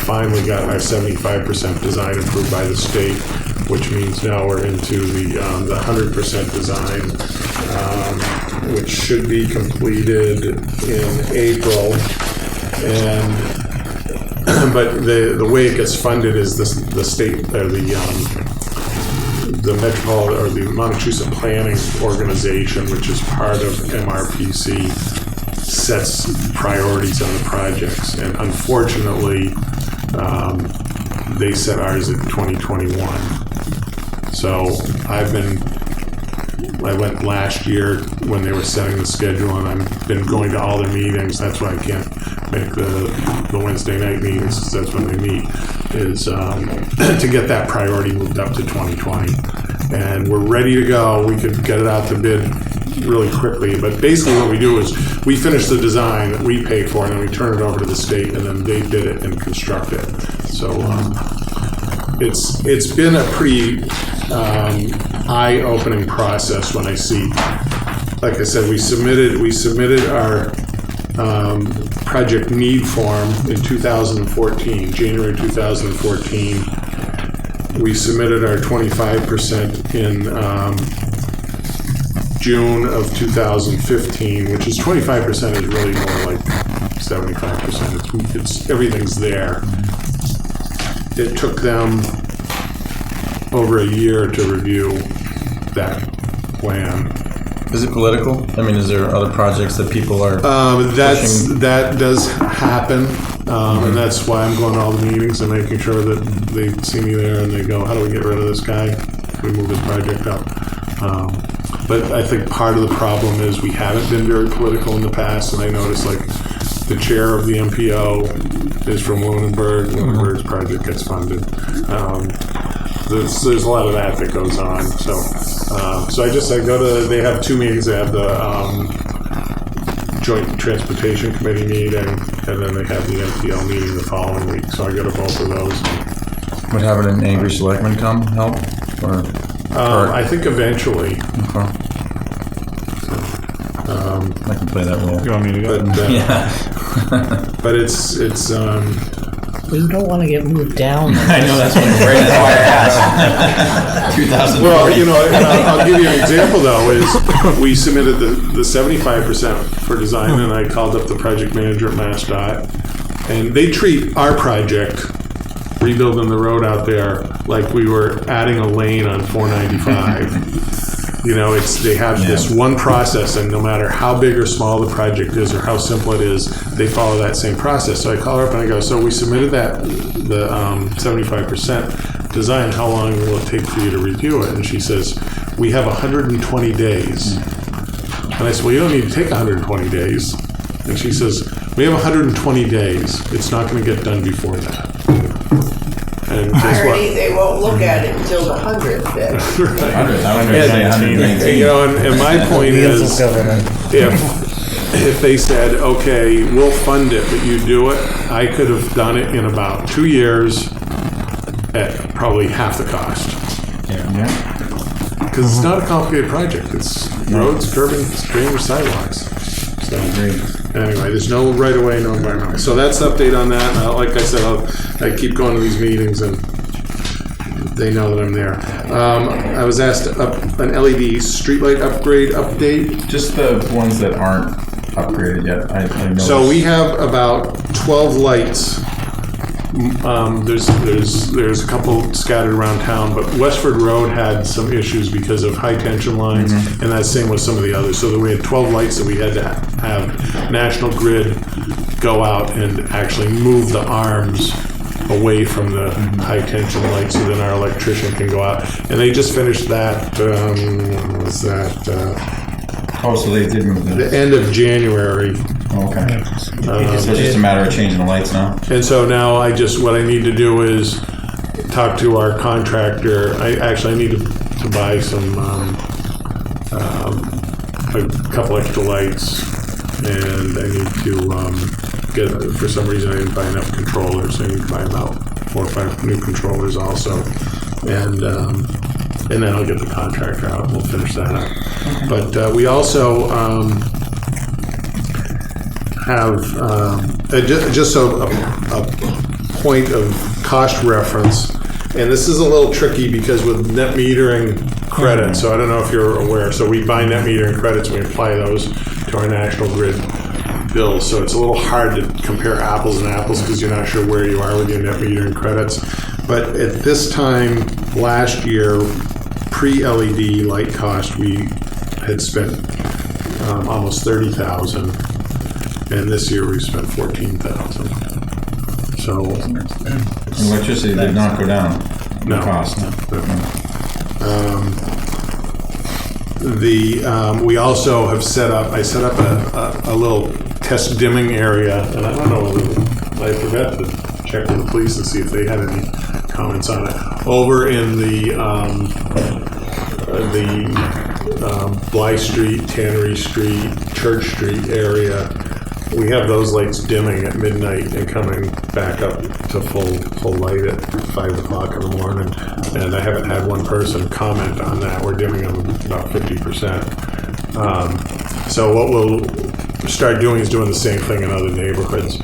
finally got our 75% design approved by the state, which means now we're into the 100% design, which should be completed in April. But the way it gets funded is the state, or the Metropolitan, or the Montechusett Planning Organization, which is part of MRPC, sets priorities on the projects. And unfortunately, they set ours at 2021. So I went last year when they were setting the schedule, and I've been going to all their meetings. That's why I can't make the Wednesday night meetings, because that's when they meet, is to get that priority moved up to 2020. And we're ready to go. We could get it out to bid really quickly, but basically what we do is we finish the design that we pay for, and then we turn it over to the state, and then they bid it and construct it. So it's been a pretty eye-opening process when I see, like I said, we submitted our project need form in 2014, January 2014. We submitted our 25% in June of 2015, which is 25% is really more like 75%. It's everything's there. It took them over a year to review that plan. Is it political? I mean, is there other projects that people are pushing? That does happen, and that's why I'm going to all the meetings and making sure that they see me there and they go, how do we get rid of this guy? We move this project up. But I think part of the problem is we haven't been very political in the past, and I noticed, like, The chair of the MPO is from Lunenburg. Lunenburg's project gets funded. There's a lot of that goes on. So I go to. They have two meetings. They have the Joint Transportation Committee meeting, and then they have the MPO meeting the following week. So I go to both of those. Would having an angry selectman come help? Or I think eventually. Okay. I can play that role. You want me to go? But, Yeah. but it's We don't want to get moved down. I know, that's what I'm afraid. That's why I asked. 2040. Well, you know, I'll give you an example though. Is we submitted the 75% for design, and I called up the project manager at MassDOT, and they treat our project, rebuilding the road out there, like we were adding a lane on 495. You know, they have this one process, and no matter how big or small the project is or how simple it is, they follow that same process. So I call her up and I go, so we submitted the 75% design. How long will it take for you to review it? And she says, we have 120 days. And I said, well, you don't need to take 120 days. And she says, we have 120 days. It's not going to get done before that. And guess what? They won't look at it until the 100th day. And, you know, and my point is, if they said, okay, we'll fund it, but you do it, I could have done it in about 2 years at probably half the cost. Because it's not a complicated project. It's roads, curbing, drainage, sidewalks. So anyway, there's no right of way, no environmental. So that's the update on that. Like I said, I keep going to these meetings, and they know that I'm there. I was asked an LED streetlight upgrade update. Just the ones that aren't upgraded yet. I noticed. So we have about 12 lights. There's a couple scattered around town, but Westford Road had some issues because of high tension lines, and that's same with some of the others. So that we had 12 lights that we had to have National Grid go out and actually move the arms away from the high tension lights, so then our electrician can go out. And they just finished that. What was that? So they did move the end of January. Okay. So it's just a matter of changing the lights now. And so now what I need to do is talk to our contractor. I need to buy some a couple extra lights, and I need to get. For some reason, I didn't buy enough controllers. I need to buy about 4 or 5 new controllers also, and then I'll get the contractor out. We'll finish that up. But we also have just a point of cost reference, and this is a little tricky because with net metering credits, so I don't know if you're aware, so we buy net metering credits and we apply those to our National Grid bills, so it's a little hard to compare apples and apples because you're not sure where you are with your net metering credits. But at this time last year, pre-LED light cost, we had spent almost $30,000, and this year we spent $14,000. So electricity did not go down. No cost. We also have set up. I set up a little test dimming area, and I don't know whether I forgot to check with the police and see if they had any comments on it. Over in the Bly Street, Tannery Street, Church Street area, we have those lights dimming at midnight and coming back up to full light at 5 o'clock in the morning. And I haven't had one person comment on that. We're dimming them about 50%. So what we'll start doing is doing the same thing in other neighborhoods.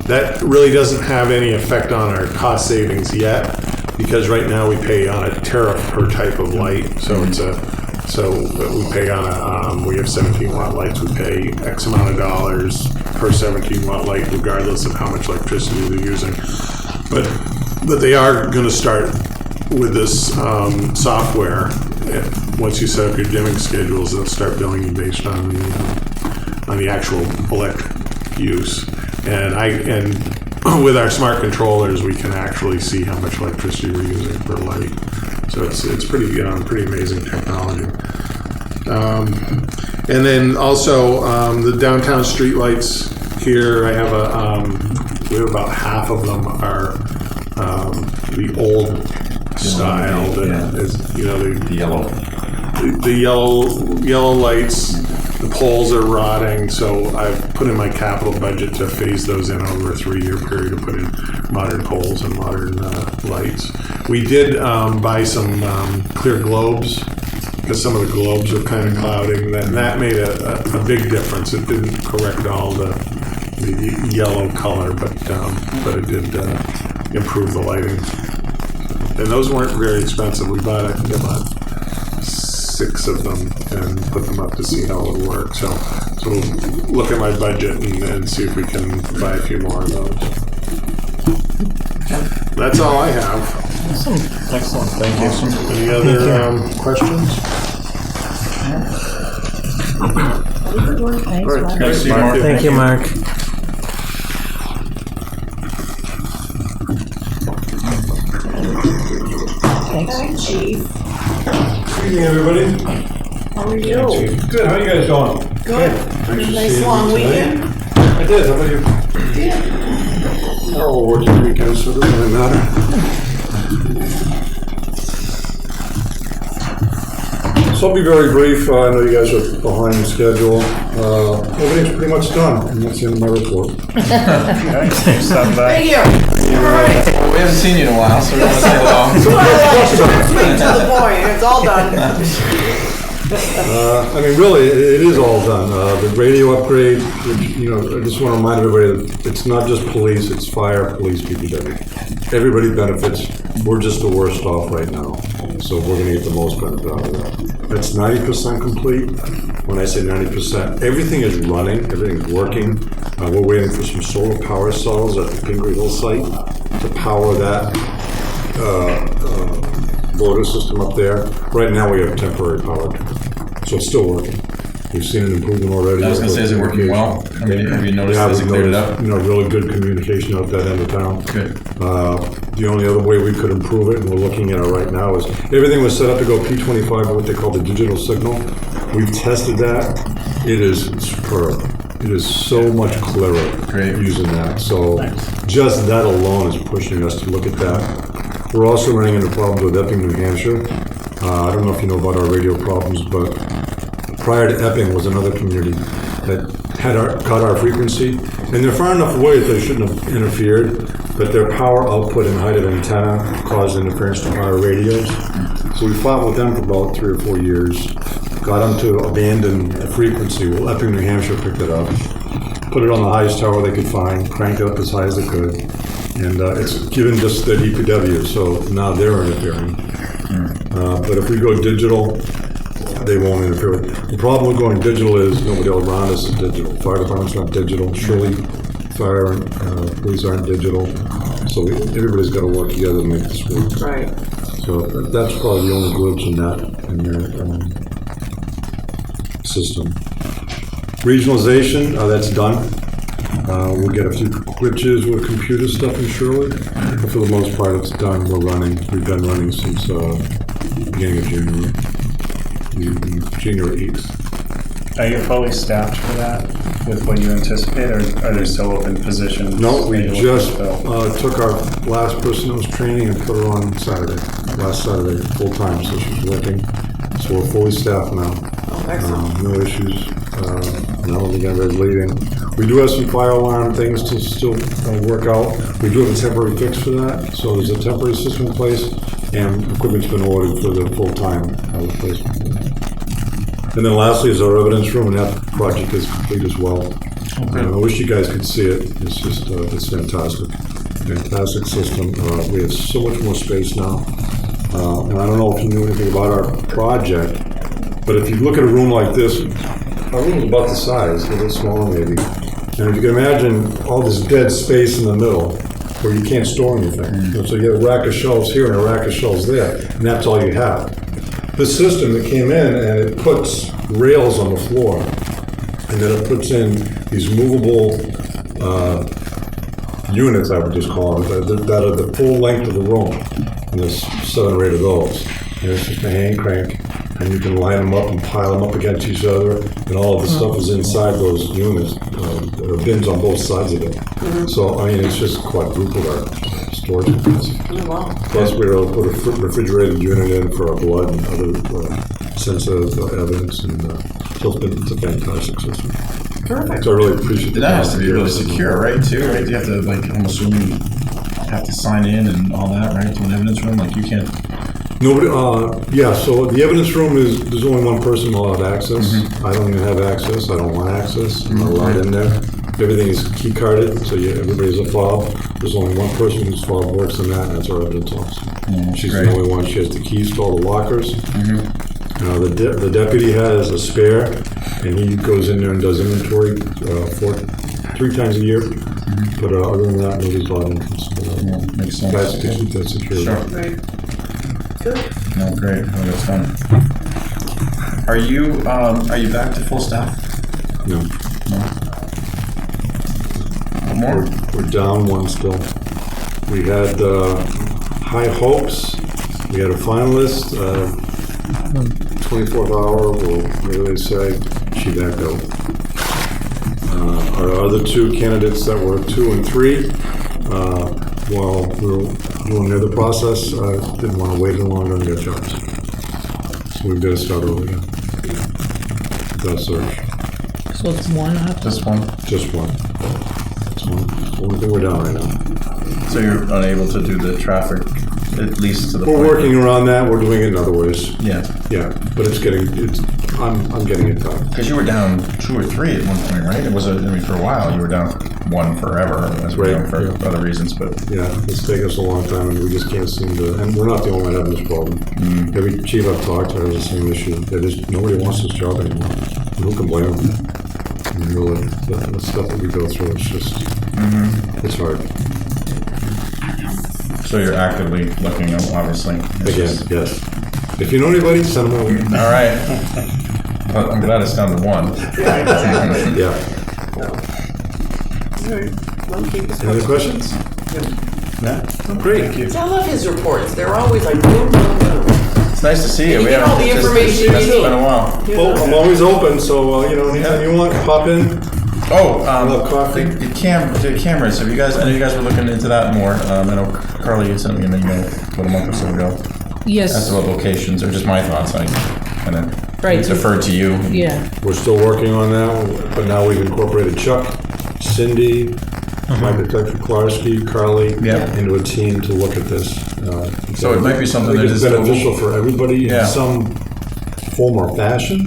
That really doesn't have any effect on our cost savings yet, because right now we pay on a tariff per type of light. So we pay on we have 17-watt lights. We pay X amount of dollars per 17-watt light, regardless of how much electricity they're using. But they are going to start with this software. Once you set up your dimming schedules, they'll start billing you based on the actual electric use. And with our smart controllers, we can actually see how much electricity we're using per light. So it's pretty amazing technology. And then also the downtown streetlights here I have we have about half of them are the old style, that is, you know, the yellow lights. The poles are rotting, so I've put in my capital budget to phase those in over a 3-year period to put in modern poles and modern lights. We did buy some clear globes, because some of the globes are kind of clouding, and that made a big difference. It didn't correct all the yellow color, but it did improve the lighting. And those weren't very expensive. We bought, I think, about 6 of them and put them up to see how it would work. So we'll look at my budget and see if we can buy a few more of those. That's all I have. Awesome. Excellent. Thank you. Any other questions? Good work. Thanks, All right. Mark. Thanks, Mark. Thank you, Mark. Hi, Chief. Good evening, everybody. How are you? Good. How are you guys doing? Good. Nice long weekend. I did. How about you? Oh, working weekend, so it doesn't really matter. So I'll be very brief. I know you guys are behind the schedule. Everything's pretty much done, and that's the end of my report. Thanks. Thank you. All right. We haven't seen you in a while, so we don't want to stay long. Straight to the point. It's all done. I mean, really, it is all done. The radio upgrade, you know, I just want to remind everybody that it's not just police, it's fire, police, DPW. Everybody benefits. We're just the worst off right now. So we're going to get the most benefit out of that. That's 90% complete. When I say 90%, everything is running, everything's working. We're waiting for some solar power cells at the Pingree Hill site to power that voter system up there. Right now we have temporary power, so it's still working. We've seen an improvement already. I was going to say, is it working well? I mean, have you noticed as it cleared it up? You know, really good communication out that end of town. Good. The only other way we could improve it, and we're looking at it right now, is everything was set up to go P25, what they call the digital signal. We've tested that. It is superb. It is so much clearer using that. So just that alone is pushing us to look at that. We're also running into problems with Epping, New Hampshire. I don't know if you know about our radio problems, but prior to Epping was another community that had cut our frequency. And they're far enough away that they shouldn't have interfered, but their power output and height of antenna caused interference to our radios. So we fought with them for about 3 or 4 years, got them to abandon the frequency. Well, Epping, New Hampshire picked it up, put it on the highest tower they could find, cranked it up as high as they could, and it's given just the DPW, so now they're interfering. But if we go digital, they won't interfere. The problem with going digital is nobody else around us is digital. Fire department's not digital. Surely fire and police aren't digital. So everybody's got to work together to make this work. Right. So that's probably the only glitch in their system. Regionalization, that's done. We'll get a few glitches with computer stuff in Shirley, but for the most part it's done. We're running. We've been running since beginning of January. January 8th. Are you fully staffed for that with what you anticipate, or are there still open positions? No, we just took our last person that was training and put her on last Saturday, full time, so she's working. So we're fully staffed now. Oh, excellent. No issues. Now we got red leading. We do have some fire alarm things to still work out. We do have a temporary fix for that. So there's a temporary system in place, and equipment's been ordered for the full-time replacement. And then lastly is our evidence room, and that project is complete as well. Okay. I wish you guys could see it. It's just, it's fantastic. Fantastic system. We have so much more space now. And I don't know if you knew anything about our project, but if you look at a room like this, our room is about the size, a little smaller maybe. And if you can imagine all this dead space in the middle where you can't store anything. So you have a rack of shelves here and a rack of shelves there, and that's all you have. This system that came in, and it puts rails on the floor, and then it puts in these movable units, I would just call them, that are the full length of the room. And there's 7 or 8 of those. And it's just a hand crank, and you can line them up and pile them up against each other, and all of the stuff is inside those units. There are bins on both sides of it. So, I mean, it's just quadrupled our storage capacity. Plus, we were able to put a refrigerated unit in for our blood and other sensitive evidence, and so it's a fantastic system. Perfect. So I really appreciate That has to be really secure, right, too, right? You have to, like, I'm assuming you have to sign in and all that, right, to an evidence room? Like, you can't... Nobody, yeah, so the evidence room there's only one person allowed access. I don't even have access, I don't want access, I'm not allowed in there. Everything is key carded, so everybody's a fob. There's only one person whose fob works in that, and that's our evidence officer. She's the only one, she has the keys to all the lockers. The deputy has a spare, and he goes in there and does inventory 3 times a year. But other than that, nobody's allowed in. Makes sense. That's to keep that security. Sure. Right. Good. No, great. Oh, that's done. Are you back to full staff? No. One more? We're down one still. We had high hopes. We had a finalist. 24th hour will really say she backed out. Our other 2 candidates that were 2 and 3, while we were doing the other process, didn't want to wait any longer and get jobs. So we've got to start over again. That search. So it's one up? Just one? Just one. That's one. The only thing we're down right now. So you're unable to do the traffic, at least to the We're point working around that. We're doing it in other ways. Yeah. Yeah, but I'm getting it done. Because you were down 2 or 3 at one point, right? It was, for a while, you were down 1 forever, as we know, for other reasons, but... Yeah, it's taken us a long time, and we just can't seem to, and we're not the only one having this problem. Every chief I've talked to has the same issue. Nobody wants this job anymore. And who can blame them? I mean, really, the stuff that we go through, it's just, it's hard. So you're actively looking, obviously. Again, yes. If you know anybody, send them over. All right. But I'm glad it's down to 1. Yeah. All right. Well, keep us Any other posted. questions? Yeah. Oh, great. I love his reports. They're always like boom, boom, boom. It's nice to see you. You We get haven't all the information it's you been need. a while. Well, I'm always open, so, anytime you want, pop in. Coffee. The cameras. Have you guys? I know you guys were looking into that more. I know Carly had sent me an email about a month or so ago. Yes. As to what locations, or just my thoughts. I kind of deferred to you. Yeah. We're still working on that, but now we've incorporated Chuck, Cindy, my detective Klarsky, Carly, into a team to look at this. So it might be something that it's is beneficial for everybody in some form or fashion.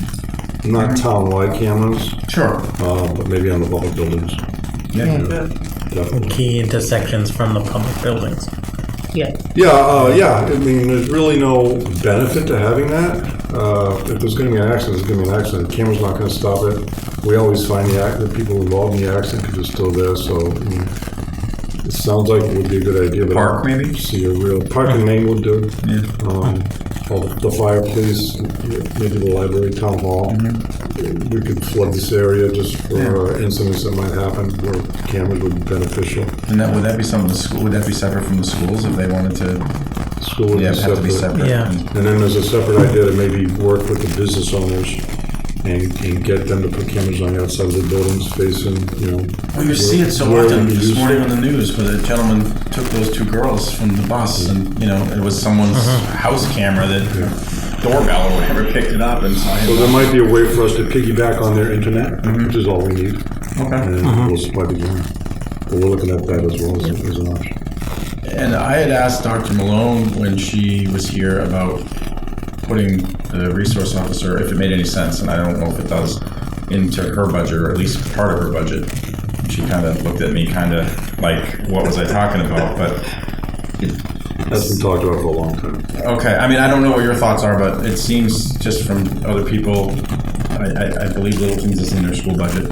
Not town-wide cameras. Sure. But maybe on the public buildings. Yeah. Definitely. Key intersections from the public buildings. Yeah. Yeah. I mean, there's really no benefit to having that. If there's going to be an accident, there's going to be an accident. The camera's not going to stop it. We always find the people involved in the accident because they're still there. So I mean, it sounds like it would be a good idea. Park, maybe? See a real park in Maine would do. Yeah. All the fire, police, maybe the library, town hall. We could flood this area just for incidents that might happen where cameras would be beneficial. And would that be something the school? Would that be separate from the schools if they wanted to? School would have to be separate. Yeah. And then there's a separate idea to maybe work with the business owners and get them to put cameras on the outside of the buildings facing, Well, you see it so often. This morning on the news where the gentleman took those 2 girls from the bus and, it was someone's house camera that doorbell or whatever picked it up and saw him. So there might be a way for us to piggyback on their internet, which is all we need. Okay. And we'll supply the camera. But we're looking at that as well as an option. And I had asked Dr. Malone when she was here about putting the resource officer, if it made any sense, and I don't know if it does, into her budget, or at least part of her budget. She kind of looked at me kind of like, what was I talking about? But that's been talked about for a long time. Okay, I mean, I don't know what your thoughts are, but it seems just from other people, I believe Littleton's is in their school budget,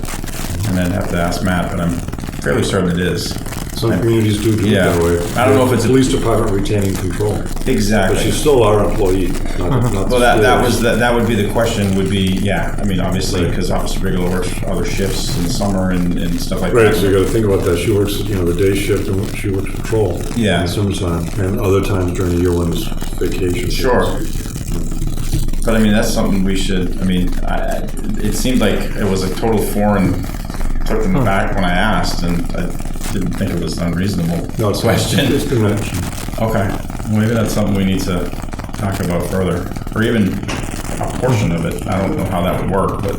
and I'd have to ask Matt, but I'm fairly certain it is. Some communities do it that way. I don't know if it's the police department retaining control. Exactly. But she's still our employee. Not well, that would be the question. Would be I mean, obviously, because Officer Bigelow works other shifts in the summer and stuff like that. Right. So you got to think about that. She works, the day shift, and she works patrol. Yeah. In the summertime, and other times during the year when there's vacation. Sure. But I mean, that's something we should, it seemed like it was a total foreign, took them back when I asked, and I didn't think it was an unreasonable question. It's been mentioned. Okay, well, maybe that's something we need to talk about further, or even a portion of it. I don't know how that would work, but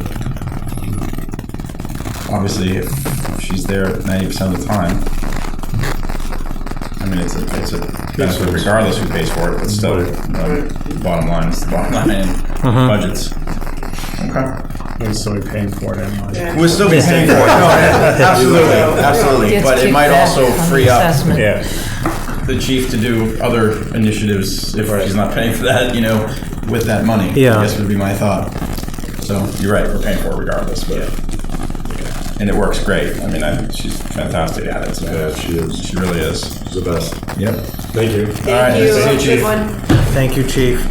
obviously if she's there 90% of the time, I mean, it's a benefit regardless who pays for it, but still, the bottom line is the bottom line in budgets. Okay. We're still paying for it anyway. We'll still be paying for it. No, absolutely. Gets But it kicked might back also on the free up assessment. the chief to do other initiatives if she's not paying for that, with that money. Yeah. I guess would be my thought. So you're right, we're paying for it regardless, but and it works great. I mean, she's fantastic at it. So Yeah, she is. She really is. She's the best. Yep. Thank you. Thank you. Have a good one. Thank you, Chief.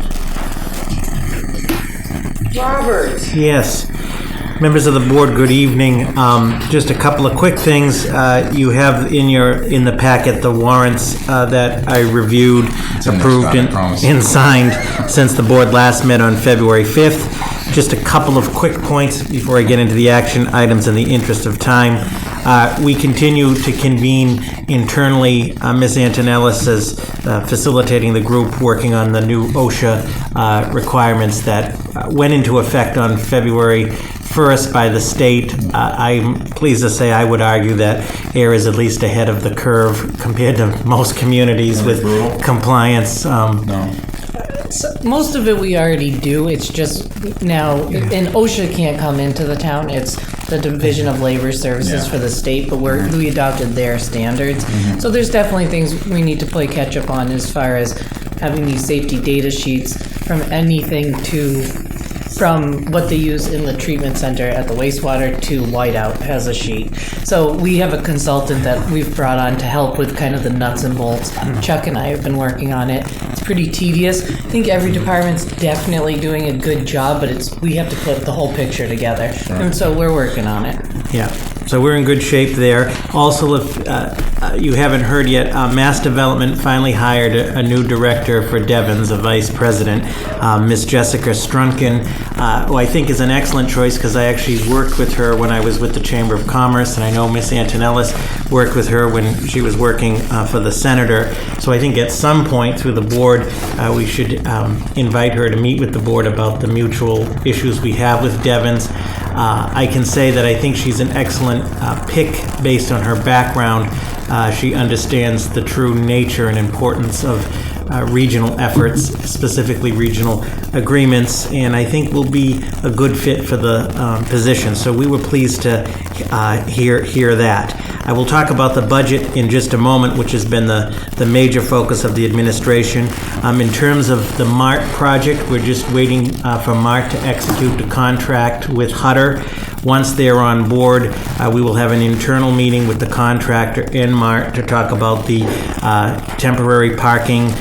Robert. Yes. Members of the board, good evening. Just a couple of quick things. You have in the packet the warrants that I reviewed, approved, and signed since the board last met on February 5th. Just a couple of quick points before I get into the action items in the interest of time. We continue to convene internally. Ms. Antonellis is facilitating the group working on the new OSHA requirements that went into effect on February 1st by the state. I'm pleased to say I would argue that Ayer is at least ahead of the curve compared to most communities with compliance. So most of it we already do. It's just now, and OSHA can't come into the town. It's the Division of Labor Services for the state, but we adopted their standards. So there's definitely things we need to play catch up on as far as having these safety data sheets from from what they use in the treatment center at the wastewater to Whiteout has a sheet. So we have a consultant that we've brought on to help with kind of the nuts and bolts. Chuck and I have been working on it. It's pretty tedious. I think every department's definitely doing a good job, but we have to put the whole picture together. And so we're working on it. Yeah, so we're in good shape there. Also, if you haven't heard yet, Mass Development finally hired a new director for Devon's, a vice president, Miss Jessica Strunken, who I think is an excellent choice because I actually worked with her when I was with the Chamber of Commerce, and I know Miss Antonellis worked with her when she was working for the senator. So I think at some point through the board, we should invite her to meet with the board about the mutual issues we have with Devon's. I can say that I think she's an excellent pick based on her background. She understands the true nature and importance of regional efforts, specifically regional agreements, and I think will be a good fit for the position. So we were pleased to hear that. I will talk about the budget in just a moment, which has been the major focus of the administration. In terms of the MART project, we're just waiting for MART to execute the contract with Hutter. Once they're on board, we will have an internal meeting with the contractor and MART to talk about the temporary parking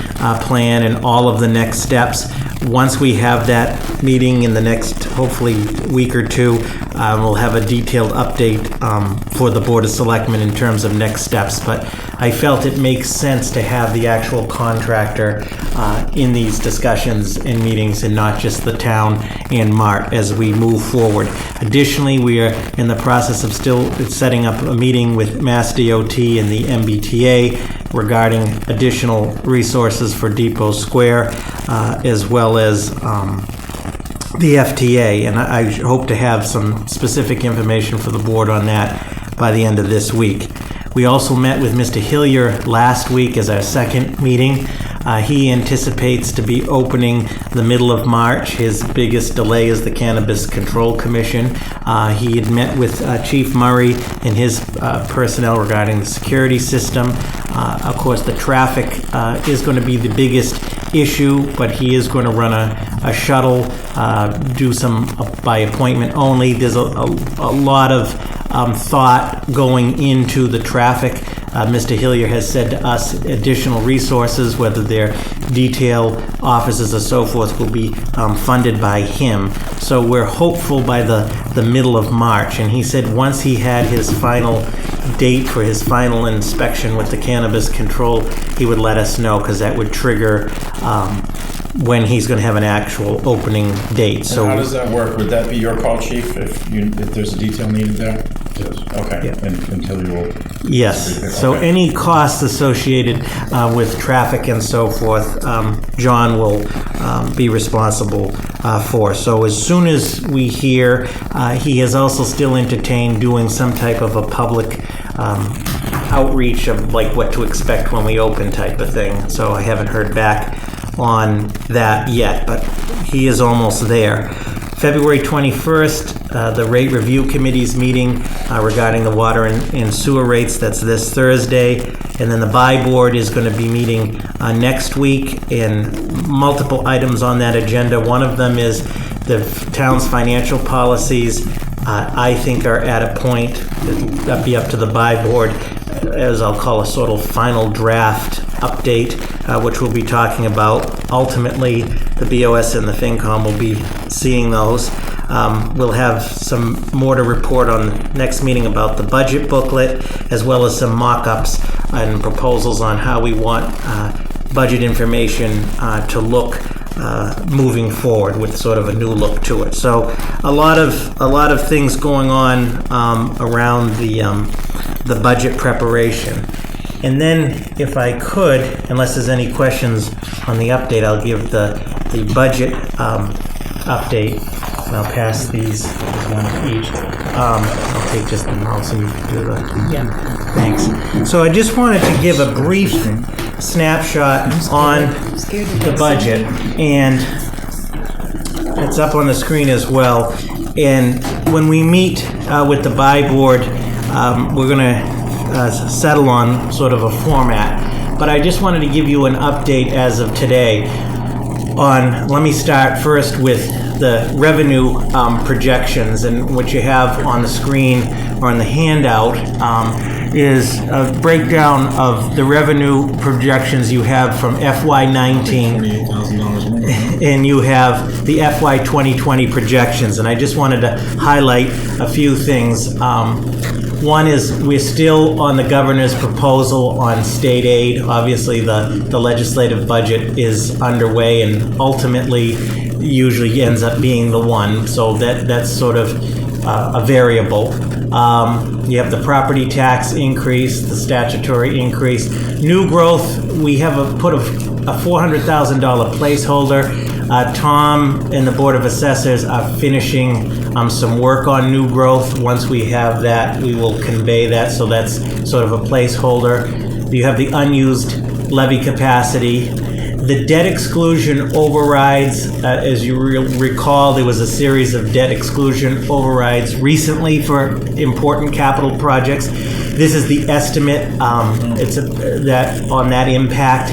plan and all of the next steps. Once we have that meeting in the next, hopefully, week or two, we'll have a detailed update for the Board of Selectmen in terms of next steps. But I felt it makes sense to have the actual contractor in these discussions and meetings and not just the town and MART as we move forward. Additionally, we are in the process of still setting up a meeting with Mass DOT and the MBTA regarding additional resources for Depot Square, as well as the FTA, and I hope to have some specific information for the board on that by the end of this week. We also met with Mr. Hillier last week as our second meeting. He anticipates to be opening the middle of March. His biggest delay is the Cannabis Control Commission. He had met with Chief Murray and his personnel regarding the security system. Of course, the traffic is going to be the biggest issue, but he is going to run a shuttle, do some by appointment only. There's a lot of thought going into the traffic. Mr. Hillier has said to us additional resources, whether they're detail offices or so forth, will be funded by him. So we're hopeful by the middle of March. And he said once he had his final date for his final inspection with the Cannabis Control, he would let us know, because that would trigger when he's going to have an actual opening date. And So how does that work? Would that be your call, chief, if there's a detail needed there? Yes. Okay, until you will. yes, so Okay. any costs associated with traffic and so forth, John will be responsible for. So as soon as we hear, he has also still entertained doing some type of a public outreach of like what to expect when we open type of thing. So I haven't heard back on that yet, but he is almost there. February 21st, the Rate Review Committee's meeting regarding the water and sewer rates. That's this Thursday. And then the Buy Board is going to be meeting next week, and multiple items on that agenda. One of them is the town's financial policies. I think are at a point that'll be up to the Buy Board, as I'll call a sort of final draft update, which we'll be talking about. Ultimately, the BOS and the FinCom will be seeing those. We'll have some more to report on the next meeting about the budget booklet, as well as some mock-ups and proposals on how we want budget information to look moving forward, with sort of a new look to it. So a lot of things going on around the budget preparation. And then, if I could, unless there's any questions on the update, I'll give the budget update. And I'll pass these one each. I'll take just the mouse and you can do the. Yeah. Thanks. So I just wanted to give a brief snapshot on the budget, and it's up on the screen as well. And when we meet with the Buy Board, we're going to settle on sort of a format. But I just wanted to give you an update as of today on, let me start first with the revenue projections, and what you have on the screen or on the handout is a breakdown of the revenue projections you have from FY19, and you have the FY 2020 projections. And I just wanted to highlight a few things. One is we're still on the governor's proposal on state aid. Obviously, the legislative budget is underway, and ultimately usually ends up being the one. So that's sort of a variable. You have the property tax increase, the statutory increase. New growth, we have put a $400,000 placeholder. Tom and the Board of Assessors are finishing some work on new growth. Once we have that, we will convey that, so that's sort of a placeholder. You have the unused levy capacity. The debt exclusion overrides, as you recall, there was a series of debt exclusion overrides recently for important capital projects. This is the estimate. That on that impact.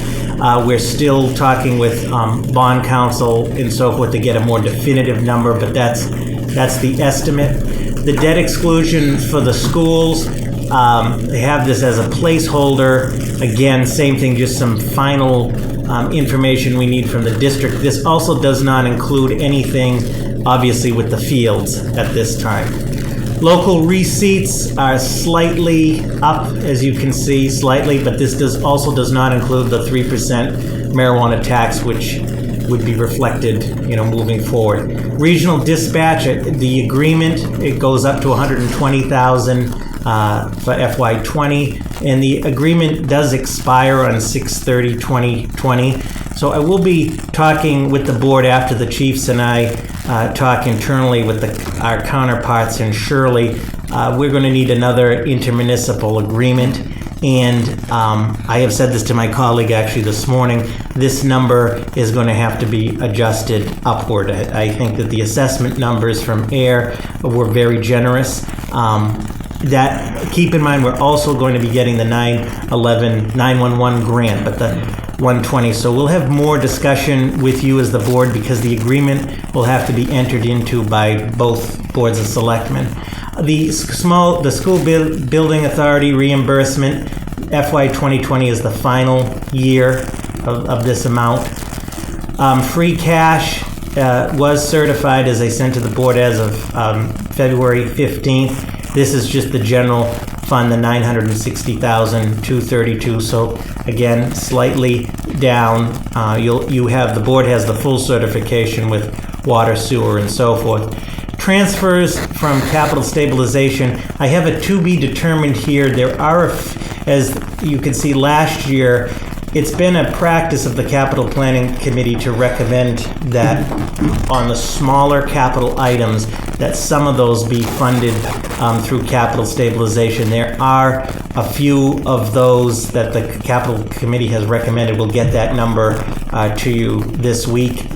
We're still talking with bond counsel and so forth to get a more definitive number, but that's the estimate. The debt exclusion for the schools, they have this as a placeholder. Again, same thing, just some final information we need from the district. This also does not include anything, obviously, with the fields at this time. Local receipts are slightly up, as you can see, slightly, but this also does not include the 3% marijuana tax, which would be reflected, moving forward. Regional dispatch, the agreement, it goes up to $120,000 for FY20, and the agreement does expire on 6/30/2020. So I will be talking with the board after the chiefs and I talk internally with our counterparts in Shirley. We're going to need another intermunicipal agreement. And I have said this to my colleague actually this morning, this number is going to have to be adjusted upward. I think that the assessment numbers from Ayer were very generous. Keep in mind, we're also going to be getting the 911 grant, but the 120. So we'll have more discussion with you as the board, because the agreement will have to be entered into by both boards of selectmen. The school building authority reimbursement, FY 2020 is the final year of this amount. Free cash was certified, as I sent to the board, as of February 15th. This is just the general fund the $960,232. So again, slightly down. The board has the full certification with water, sewer, and so forth. Transfers from capital stabilization, I have a to be determined here. There are, as you can see last year, it's been a practice of the capital planning committee to recommend that on the smaller capital items, that some of those be funded through capital stabilization. There are a few of those that the capital committee has recommended. We'll get that number to you this week.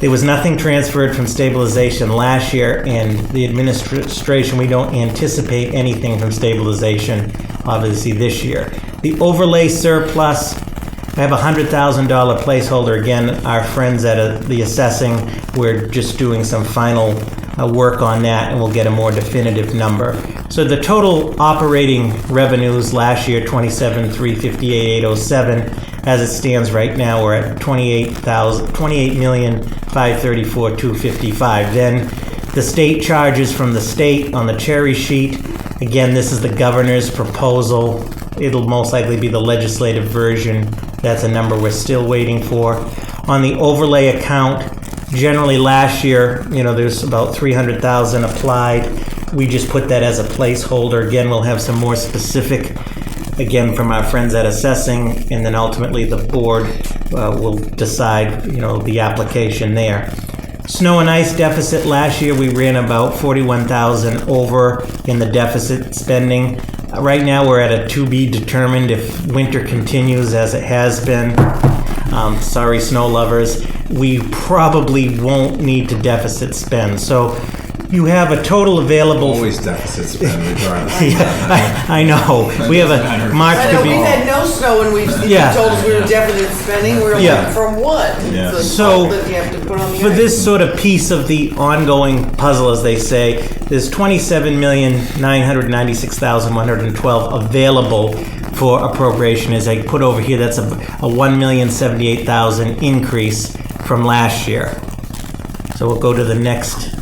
There was nothing transferred from stabilization last year, and the administration, we don't anticipate anything from stabilization, obviously, this year. The overlay surplus, I have a $100,000 placeholder. Again, our friends at the assessing, we're just doing some final work on that, and we'll get a more definitive number. So the total operating revenues last year, $27,358,807. As it stands right now, we're at $28,534,255. Then the state charges from the state on the cherry sheet. Again, this is the governor's proposal. It'll most likely be the legislative version. That's a number we're still waiting for. On the overlay account, generally last year, there's about $300,000 applied. We just put that as a placeholder. Again, we'll have some more specific, again, from our friends at assessing, and then ultimately the board will decide, the application there. Snow and ice deficit, last year we ran about $41,000 over in the deficit spending. Right now we're at a to be determined if winter continues as it has been. Sorry, snow lovers. We probably won't need to deficit spend. So you have a total available. Always deficit spend, regardless. Yeah, I know. We have a March could be. We've had no snow, and you told us we were deficit spending. We were like, from what? Yeah. So that you have to put on the for ice. this sort of piece of the ongoing puzzle, as they say, there's $27,996,112 available for appropriation. As I put over here, that's a $1,078,000 increase from last year. So we'll go to the next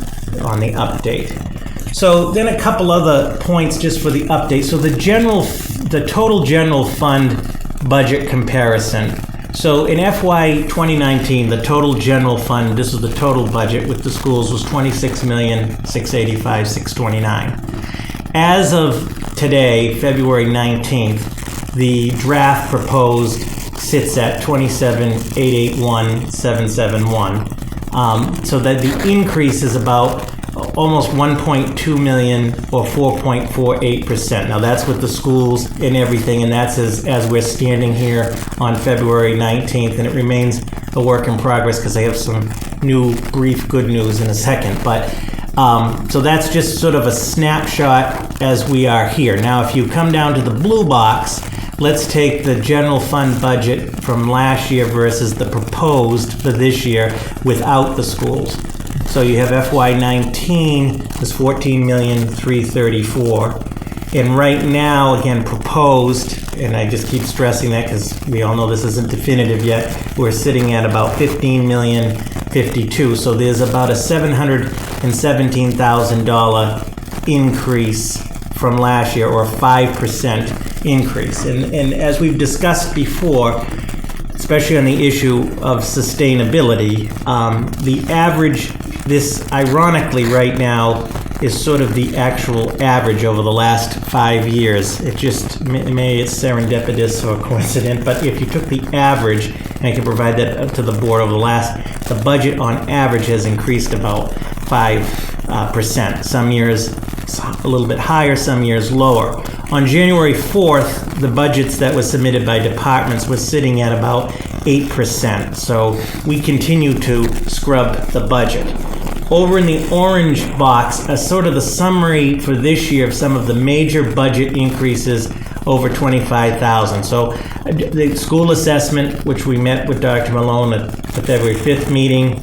on the update. So then a couple other points just for the update. So the total general fund budget comparison. So in FY 2019, the total general fund, this is the total budget with the schools, was $26,685,629. As of today, February 19th, the draft proposed sits at $27,881,771. So that the increase is about almost 1.2 million or 4.48%. Now that's with the schools and everything, and that's as we're standing here on February 19th, and it remains a work in progress because I have some new brief good news in a second. But so that's just sort of a snapshot as we are here. Now if you come down to the blue box, let's take the general fund budget from last year versus the proposed for this year without the schools. So you have FY19 is $14,334,000. And right now, again, proposed, and I just keep stressing that because we all know this isn't definitive yet, we're sitting at about $15,052,000. So there's about a $717,000 increase from last year, or 5% increase. And as we've discussed before, especially on the issue of sustainability, the average, this ironically right now is sort of the actual average over the last 5 years. It just it's serendipitous or coincident, but if you took the average, and I can provide that to the board over the budget on average has increased about 5%. Some years a little bit higher, some years lower. On January 4th, the budgets that were submitted by departments was sitting at about 8%. So we continue to scrub the budget. Over in the orange box, a sort of the summary for this year of some of the major budget increases over $25,000. So the school assessment, which we met with Dr. Malone at the February 5th meeting,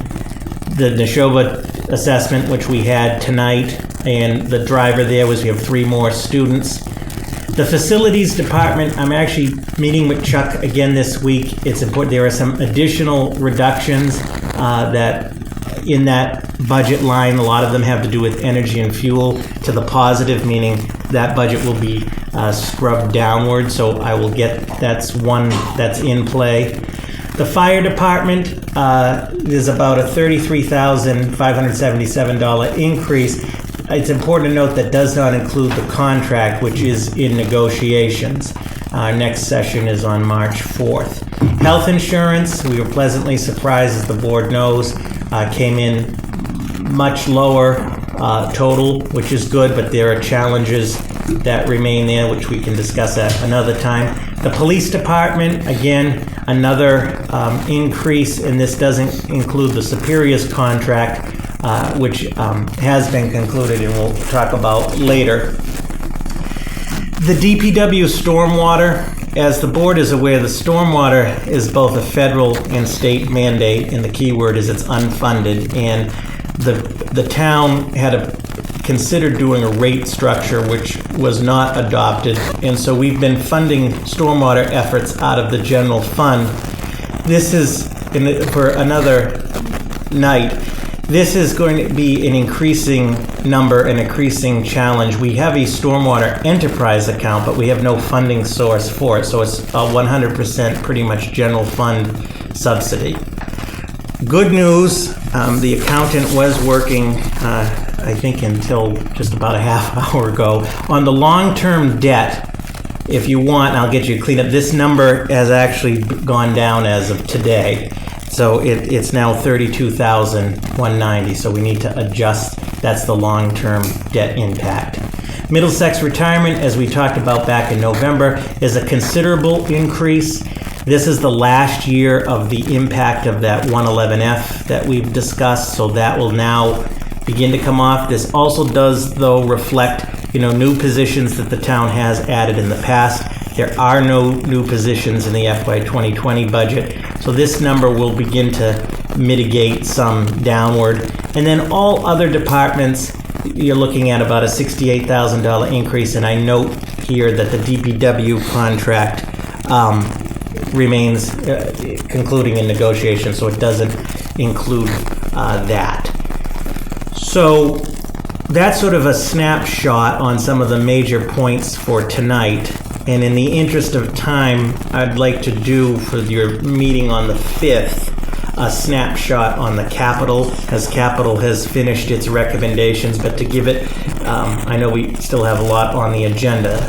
the Neshoba assessment, which we had tonight, and the driver there was we have 3 more students. The facilities department, I'm actually meeting with Chuck again this week. It's important. There are some additional reductions that in that budget line. A lot of them have to do with energy and fuel to the positive, meaning that budget will be scrubbed downward, so I will get, that's one that's in play. The fire department is about a $33,577 increase. It's important to note that does not include the contract, which is in negotiations. Our next session is on March 4th. Health insurance, we were pleasantly surprised, as the board knows, came in much lower total, which is good, but there are challenges that remain there, which we can discuss at another time. The police department, again, another increase, and this doesn't include the Superior's contract, which has been concluded and we'll talk about later. The DPW stormwater, as the board is aware, the stormwater is both a federal and state mandate, and the key word is it's unfunded, and the town had considered doing a rate structure which was not adopted, and so we've been funding stormwater efforts out of the general fund. This is, for another night, this is going to be an increasing number, an increasing challenge. We have a stormwater enterprise account, but we have no funding source for it, so it's a 100% pretty much general fund subsidy. Good news, the accountant was working, I think until just about a half hour ago, on the long-term debt. If you want, I'll get you to clean up. This number has actually gone down as of today. So it's now $32,190, so we need to adjust. That's the long-term debt impact. Middlesex retirement, as we talked about back in November, is a considerable increase. This is the last year of the impact of that 111F that we've discussed, so that will now begin to come off. This also does, though, reflect, new positions that the town has added in the past. There are no new positions in the FY 2020 budget, so this number will begin to mitigate some downward. And then all other departments, you're looking at about a $68,000 increase, and I note here that the DPW contract remains concluding in negotiation, so it doesn't include that. So that's sort of a snapshot on some of the major points for tonight. And in the interest of time, I'd like to do for your meeting on the 5th a snapshot on the capital, as capital has finished its recommendations, but to give it, I know we still have a lot on the agenda,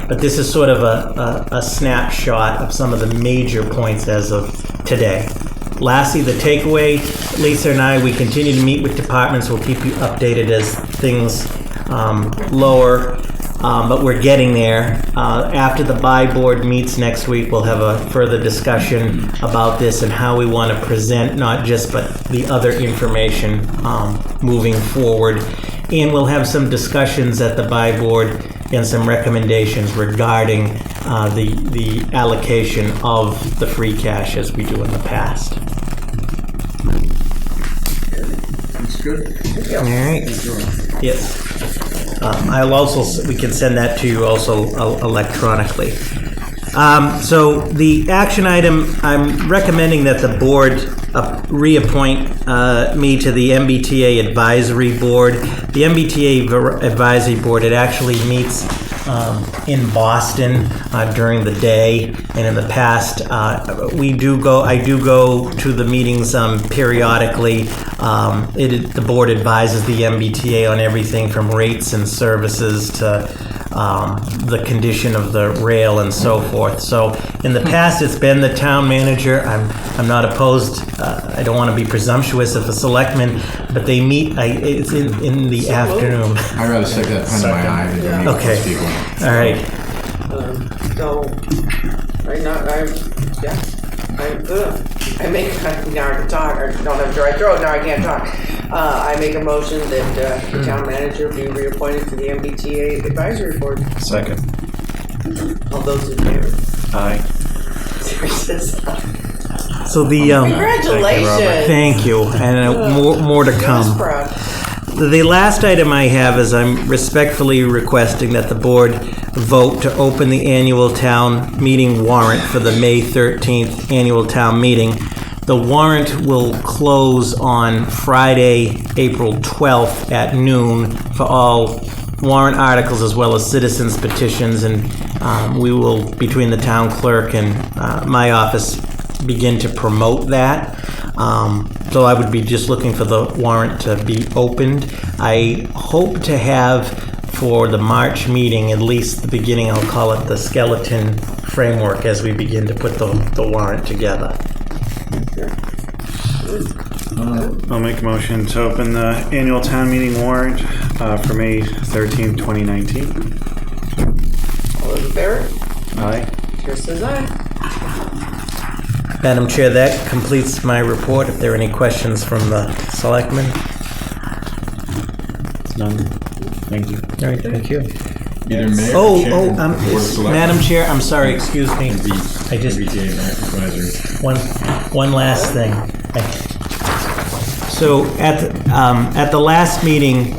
but this is sort of a snapshot of some of the major points as of today. Lastly, the takeaway, Lisa and I, we continue to meet with departments. We'll keep you updated as things lower, but we're getting there. After the buy board meets next week, we'll have a further discussion about this and how we want to present not just but the other information moving forward. And we'll have some discussions at the buy board and some recommendations regarding the allocation of the free cash as we do in the past. That's good. All right. Yes. I'll also, we can send that to you also electronically. So the action item, I'm recommending that the board reappoint me to the MBTA Advisory Board. The MBTA Advisory Board, it actually meets in Boston during the day, and in the past I do go to the meetings periodically. The board advises the MBTA on everything from rates and services to the condition of the rail and so forth. So in the past, it's been the town manager. I'm not opposed. I don't want to be presumptuous of the selectmen, but they meet. It's in the afternoon. I'd rather stick that pen in my eye than meet with those people. All right. So, I make, now I can talk, I don't have a dry throat, now I can't talk. I make a motion that the town manager be reappointed to the MBTA Advisory Board. Second. All those in favor? Aye. So the congratulations. Thank you, and more to come. The last item I have is I'm respectfully requesting that the board vote to open the annual town meeting warrant for the May 13th annual town meeting. The warrant will close on Friday, April 12th at noon for all warrant articles as well as citizens petitions, and we will, between the town clerk and my office, begin to promote that. So I would be just looking for the warrant to be opened. I hope to have for the March meeting, at least the beginning, I'll call it the skeleton framework as we begin to put the warrant together. I'll make a motion to open the annual town meeting warrant for May 13th, 2019. All those in favor? Aye. Chair says aye. Madam Chair, that completes my report. If there are any questions from the selectmen. None. Thank you. All right, thank you. Either mayor or chairman, Board of Selectmen. Madam Chair, I'm sorry, excuse me. I just, one last thing. So at the last meeting,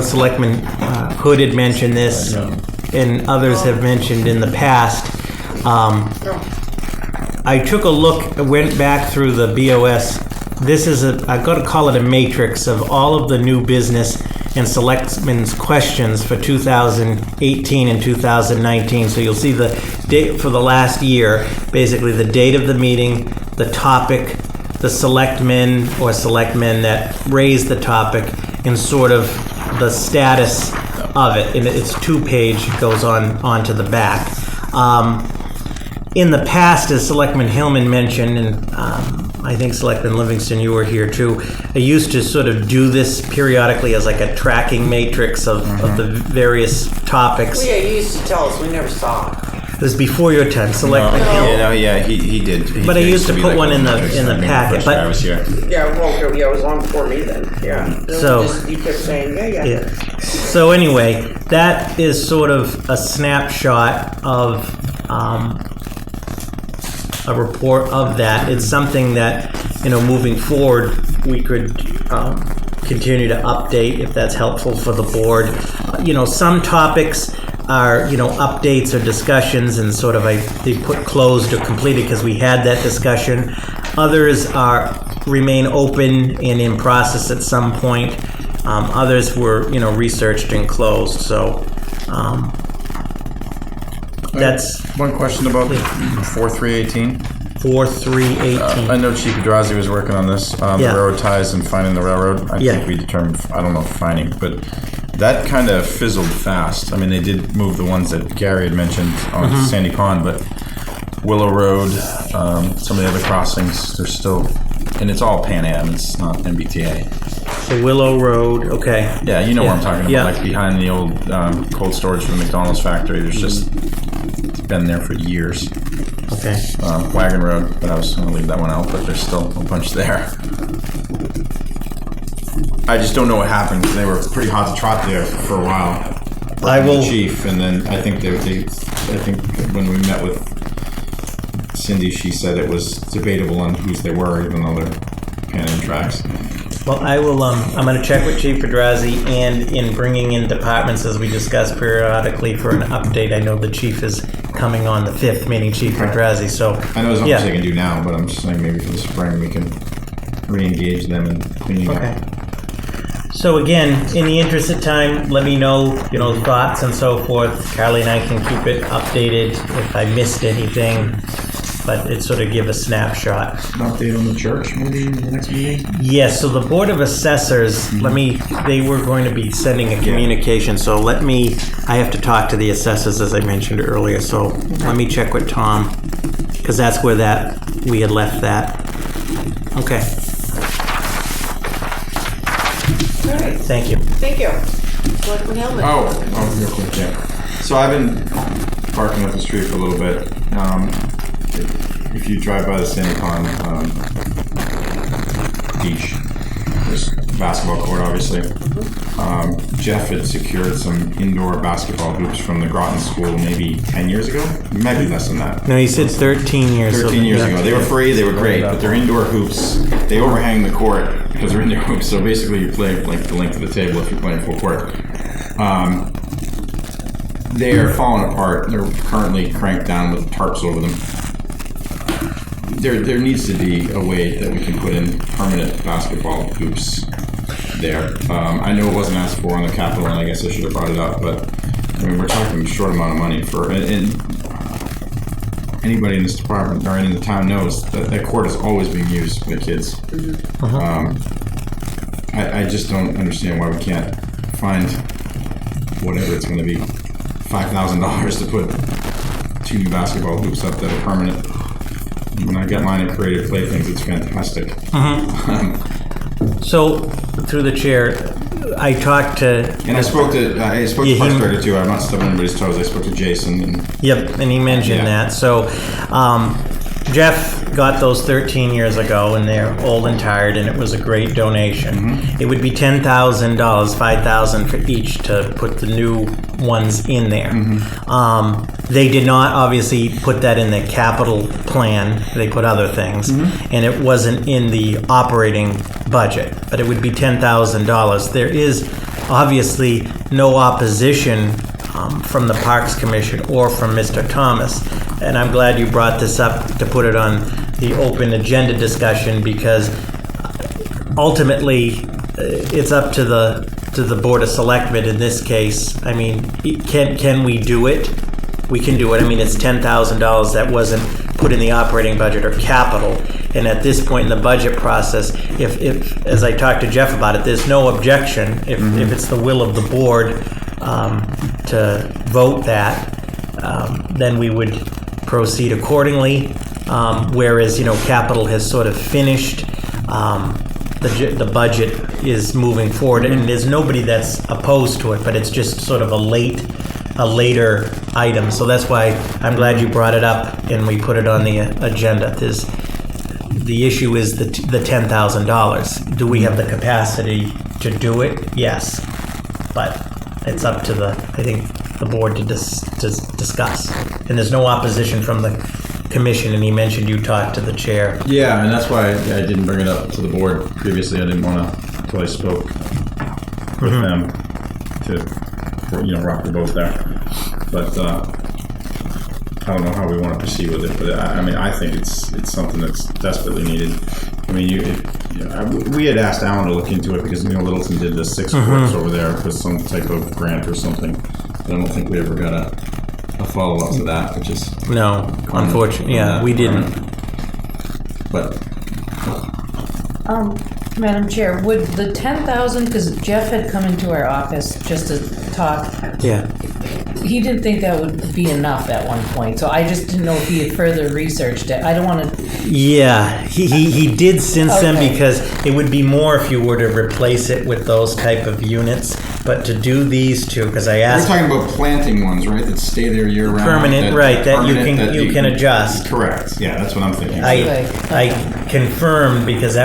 Selectman Hood had mentioned this, and others have mentioned in the past. I took a look, went back through the BOS. This is I've got to call it a matrix of all of the new business and selectmen's questions for 2018 and 2019. So you'll see the date for the last year, basically the date of the meeting, the topic, the selectmen or selectmen that raised the topic, and sort of the status of it. And it's 2-page, it goes on to the back. In the past, as Selectman Hillman mentioned, and I think Selectman Livingston, you were here too, I used to sort of do this periodically as like a tracking matrix of the various topics. Well, yeah, you used to tell us, we never saw it. It was before your time, Selectman Hillman. He did. But I used to put one in the packet. But I was here. Yeah, well, yeah, it was on before me then, yeah. So- You kept saying, yeah. So anyway, that is sort of a snapshot of a report of that. It's something that, moving forward, we could continue to update if that's helpful for the board. Some topics are, updates or discussions, and sort of they put closed or completed because we had that discussion. Others remain open and in process at some point. Others were, researched and closed. So that's one question about 4318. 4318. I know Chief Pedrazi was working on this, the railroad ties and finding the railroad. I think we determined, I don't know if finding, but that kind of fizzled fast. I mean, they did move the ones that Gary had mentioned on Sandy Pond, but Willow Road, some of the other crossings, they're still, and it's all Pan Am, it's not MBTA. So Willow Road, okay. Yeah, you know what I'm talking about, like behind the old cold storage for the McDonald's factory. There's just, it's been there for years. Okay. Wagon Road, but I was going to leave that one out, but there's still a bunch there. I just don't know what happened, because they were pretty hot to trot there for a while. I will. The chief, and then I think I think when we met with Cindy, she said it was debatable on whose they were, even though they're Pan Am tracks. Well, I will. I'm going to check with Chief Pedrazi, and in bringing in departments as we discuss periodically for an update. I know the chief is coming on the 5th, meeting Chief Pedrazi. So I know there's nothing they can do now, but I'm just saying maybe for the spring we can re-engage them in cleaning up. So again, in the interest of time, let me know, thoughts and so forth. Carly and I can keep it updated if I missed anything, but it sort of give a snapshot. An update on the church, maybe in the next meeting? Yes, so the Board of Assessors, they were going to be sending a communication, so I have to talk to the assessors, as I mentioned earlier, so let me check with Tom, because that's where we had left that. Okay. All right. Thank you. Thank you. Selectman Hillman. Oh, real quick, yeah. So I've been parking up the street for a little bit. If you drive by the Sandy Pond beach, there's a basketball court, obviously. Jeff had secured some indoor basketball hoops from the Groton School maybe 10 years ago. Maybe less than that. No, he said 13 years. 13 years ago. They were free, they were great, but they're indoor hoops. They overhang the court because they're indoor hoops. So basically you play like the length of the table if you're playing full court. They are falling apart. They're currently cranked down with tarps over them. There needs to be a way that we can put in permanent basketball hoops. there. I know it wasn't asked for on the capital, and I guess I should have brought it up, but I mean, we're talking a short amount of money for, and anybody in this department or in the town knows that that court is always being used for the kids. I just don't understand why we can't find whatever it's going to be, $5,000 to put 2 new basketball hoops up that are permanent. When I get mine at Creative Playthings, it's fantastic. So, through the chair, I talked to... And I spoke to Parks Director too. I'm not stepping on anybody's toes. I spoke to Jason. And, Yep, and he mentioned that. So, Jeff got those 13 years ago, and they're old and tired, and it was a great donation. It would be $10,000, $5,000 for each to put the new ones in there. They did not obviously put that in the capital plan. They put other things, and it wasn't in the operating budget, but it would be $10,000. There is obviously no opposition from the Parks Commission or from Mr. Thomas, and I'm glad you brought this up to put it on the open agenda discussion, because ultimately it's up to the Board of Selectmen in this case. I mean, can we do it? We can do it. I mean, it's $10,000 that wasn't put in the operating budget or capital. And at this point in the budget process, if as I talked to Jeff about it, there's no objection. If it's the will of the board to vote that, then we would proceed accordingly. Whereas, capital has sort of finished. The budget is moving forward, and there's nobody that's opposed to it, but it's just sort of a later item. So that's why I'm glad you brought it up and we put it on the agenda. The issue is the $10,000. Do we have the capacity to do it? Yes, but it's up to the board to discuss. And there's no opposition from the commission, and he mentioned you talked to the chair. Yeah, and that's why I didn't bring it up to the board previously. I didn't want to, until I spoke with them to, rock the boat there. But I don't know how we want to proceed with it. But I mean, I think it's something that's desperately needed. I mean, we had asked Alan to look into it because Littleton did the 6 courts over there with some type of grant or something. But I don't think we ever got a follow-up to that, which is... No, unfortunately, yeah, we didn't. But... Madam Chair, would the 10,000, because Jeff had come into our office just to talk. Yeah. He didn't think that would be enough at one point, so I just didn't know if he had further researched it. I don't want to... Yeah, he did since then, because it would be more if you were to replace it with those type of units. But to do these two, because I asked... We're talking about planting ones, right, that stay there year-round? Permanent, right, that you can adjust. Correct, yeah, that's what I'm thinking. I confirmed, because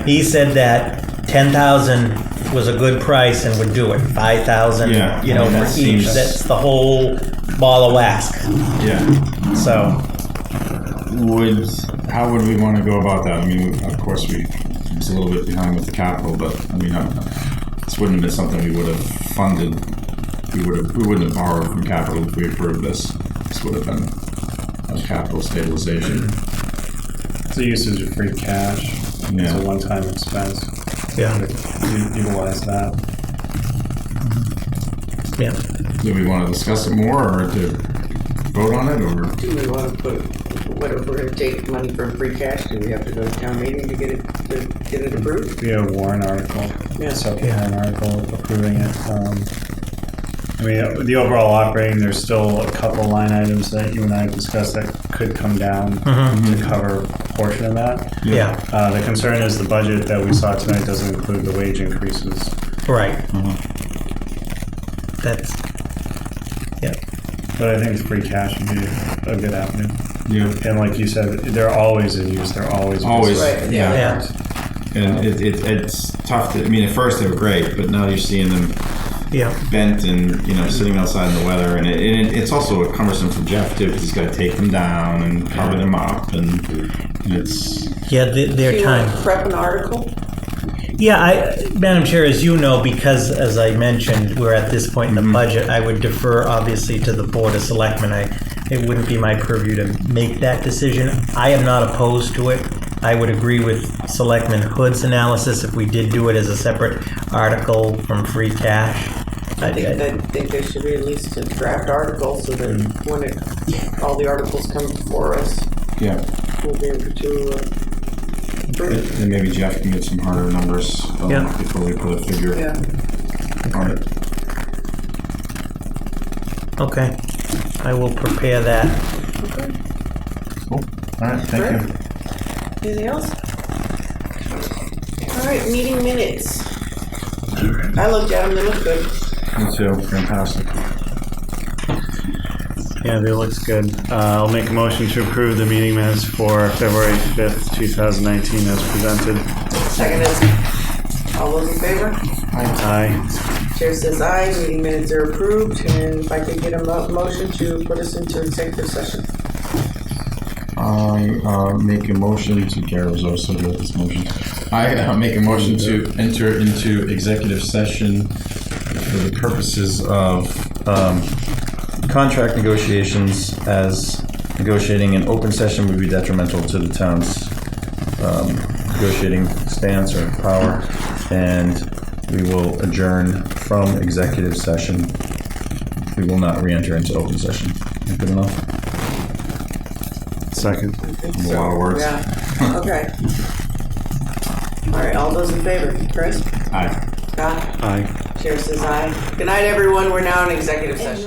he said that 10,000 was a good price and would do it. 5,000, for each. That's the whole ball of wax. Yeah. So, how would we want to go about that? I mean, of course, it's a little bit behind with the capital, but I mean, this wouldn't have been something we would have funded. We wouldn't have borrowed from capital if we approved this. This would have been a capital stabilization. It's a usage of free cash. It's a one-time expense. Yeah. Utilize that. Yeah. Do we want to discuss it more, or to vote on it, or? Do we want to what if we're going to take money from free cash? Do we have to go to town meeting to get it approved? Be a warrant article. Warrant article approving it. I mean, the overall operating, there's still a couple line items that you and I discussed that could come down to cover a portion of that. Yeah. The concern is the budget that we saw tonight doesn't include the wage increases. Right. That's... Yeah. But I think free cash would be a good avenue. Yeah. And like you said, they're always in use. They're always right. Yeah. And it's tough to. I mean, at first they were great, but now you're seeing them bent and sitting outside in the weather, and it's also cumbersome for Jeff too, because he's got to take them down and cover them up, and it's their time. Prep an article. Yeah, Madam Chair, as you know, because as I mentioned, we're at this point in the budget, I would defer obviously to the Board of Selectmen. It wouldn't be my purview to make that decision. I am not opposed to it. I would agree with Selectman Hood's analysis if we did do it as a separate article from free cash. I think there should be at least a draft article so that when all the articles come before us, Yeah. we'll be able to approve. And maybe Jeff can get some harder numbers before we put a figure on it. Okay, I will prepare that. Okay. Cool. All right, thank you. Anything else? All right, meeting minutes. I looked at them, they look good. Me too. Fantastic. Yeah, that looks good. I'll make a motion to approve the meeting minutes for February 5th, 2019 as presented. Second is, all those in favor? Aye. Chair says aye, meeting minutes are approved, and if I could get a motion to put us into executive session. I make a motion to, Gary was also good with this motion. I make a motion to enter into executive session for the purposes of contract negotiations, as negotiating an open session would be detrimental to the town's negotiating stance or power, and we will adjourn from executive session. We will not re-enter into open session. Good enough? Second. A lot of words. Yeah, okay. All right, all those in favor? Chris? Aye. Scott? Aye. Chair says aye. Good night, everyone. We're now in executive session.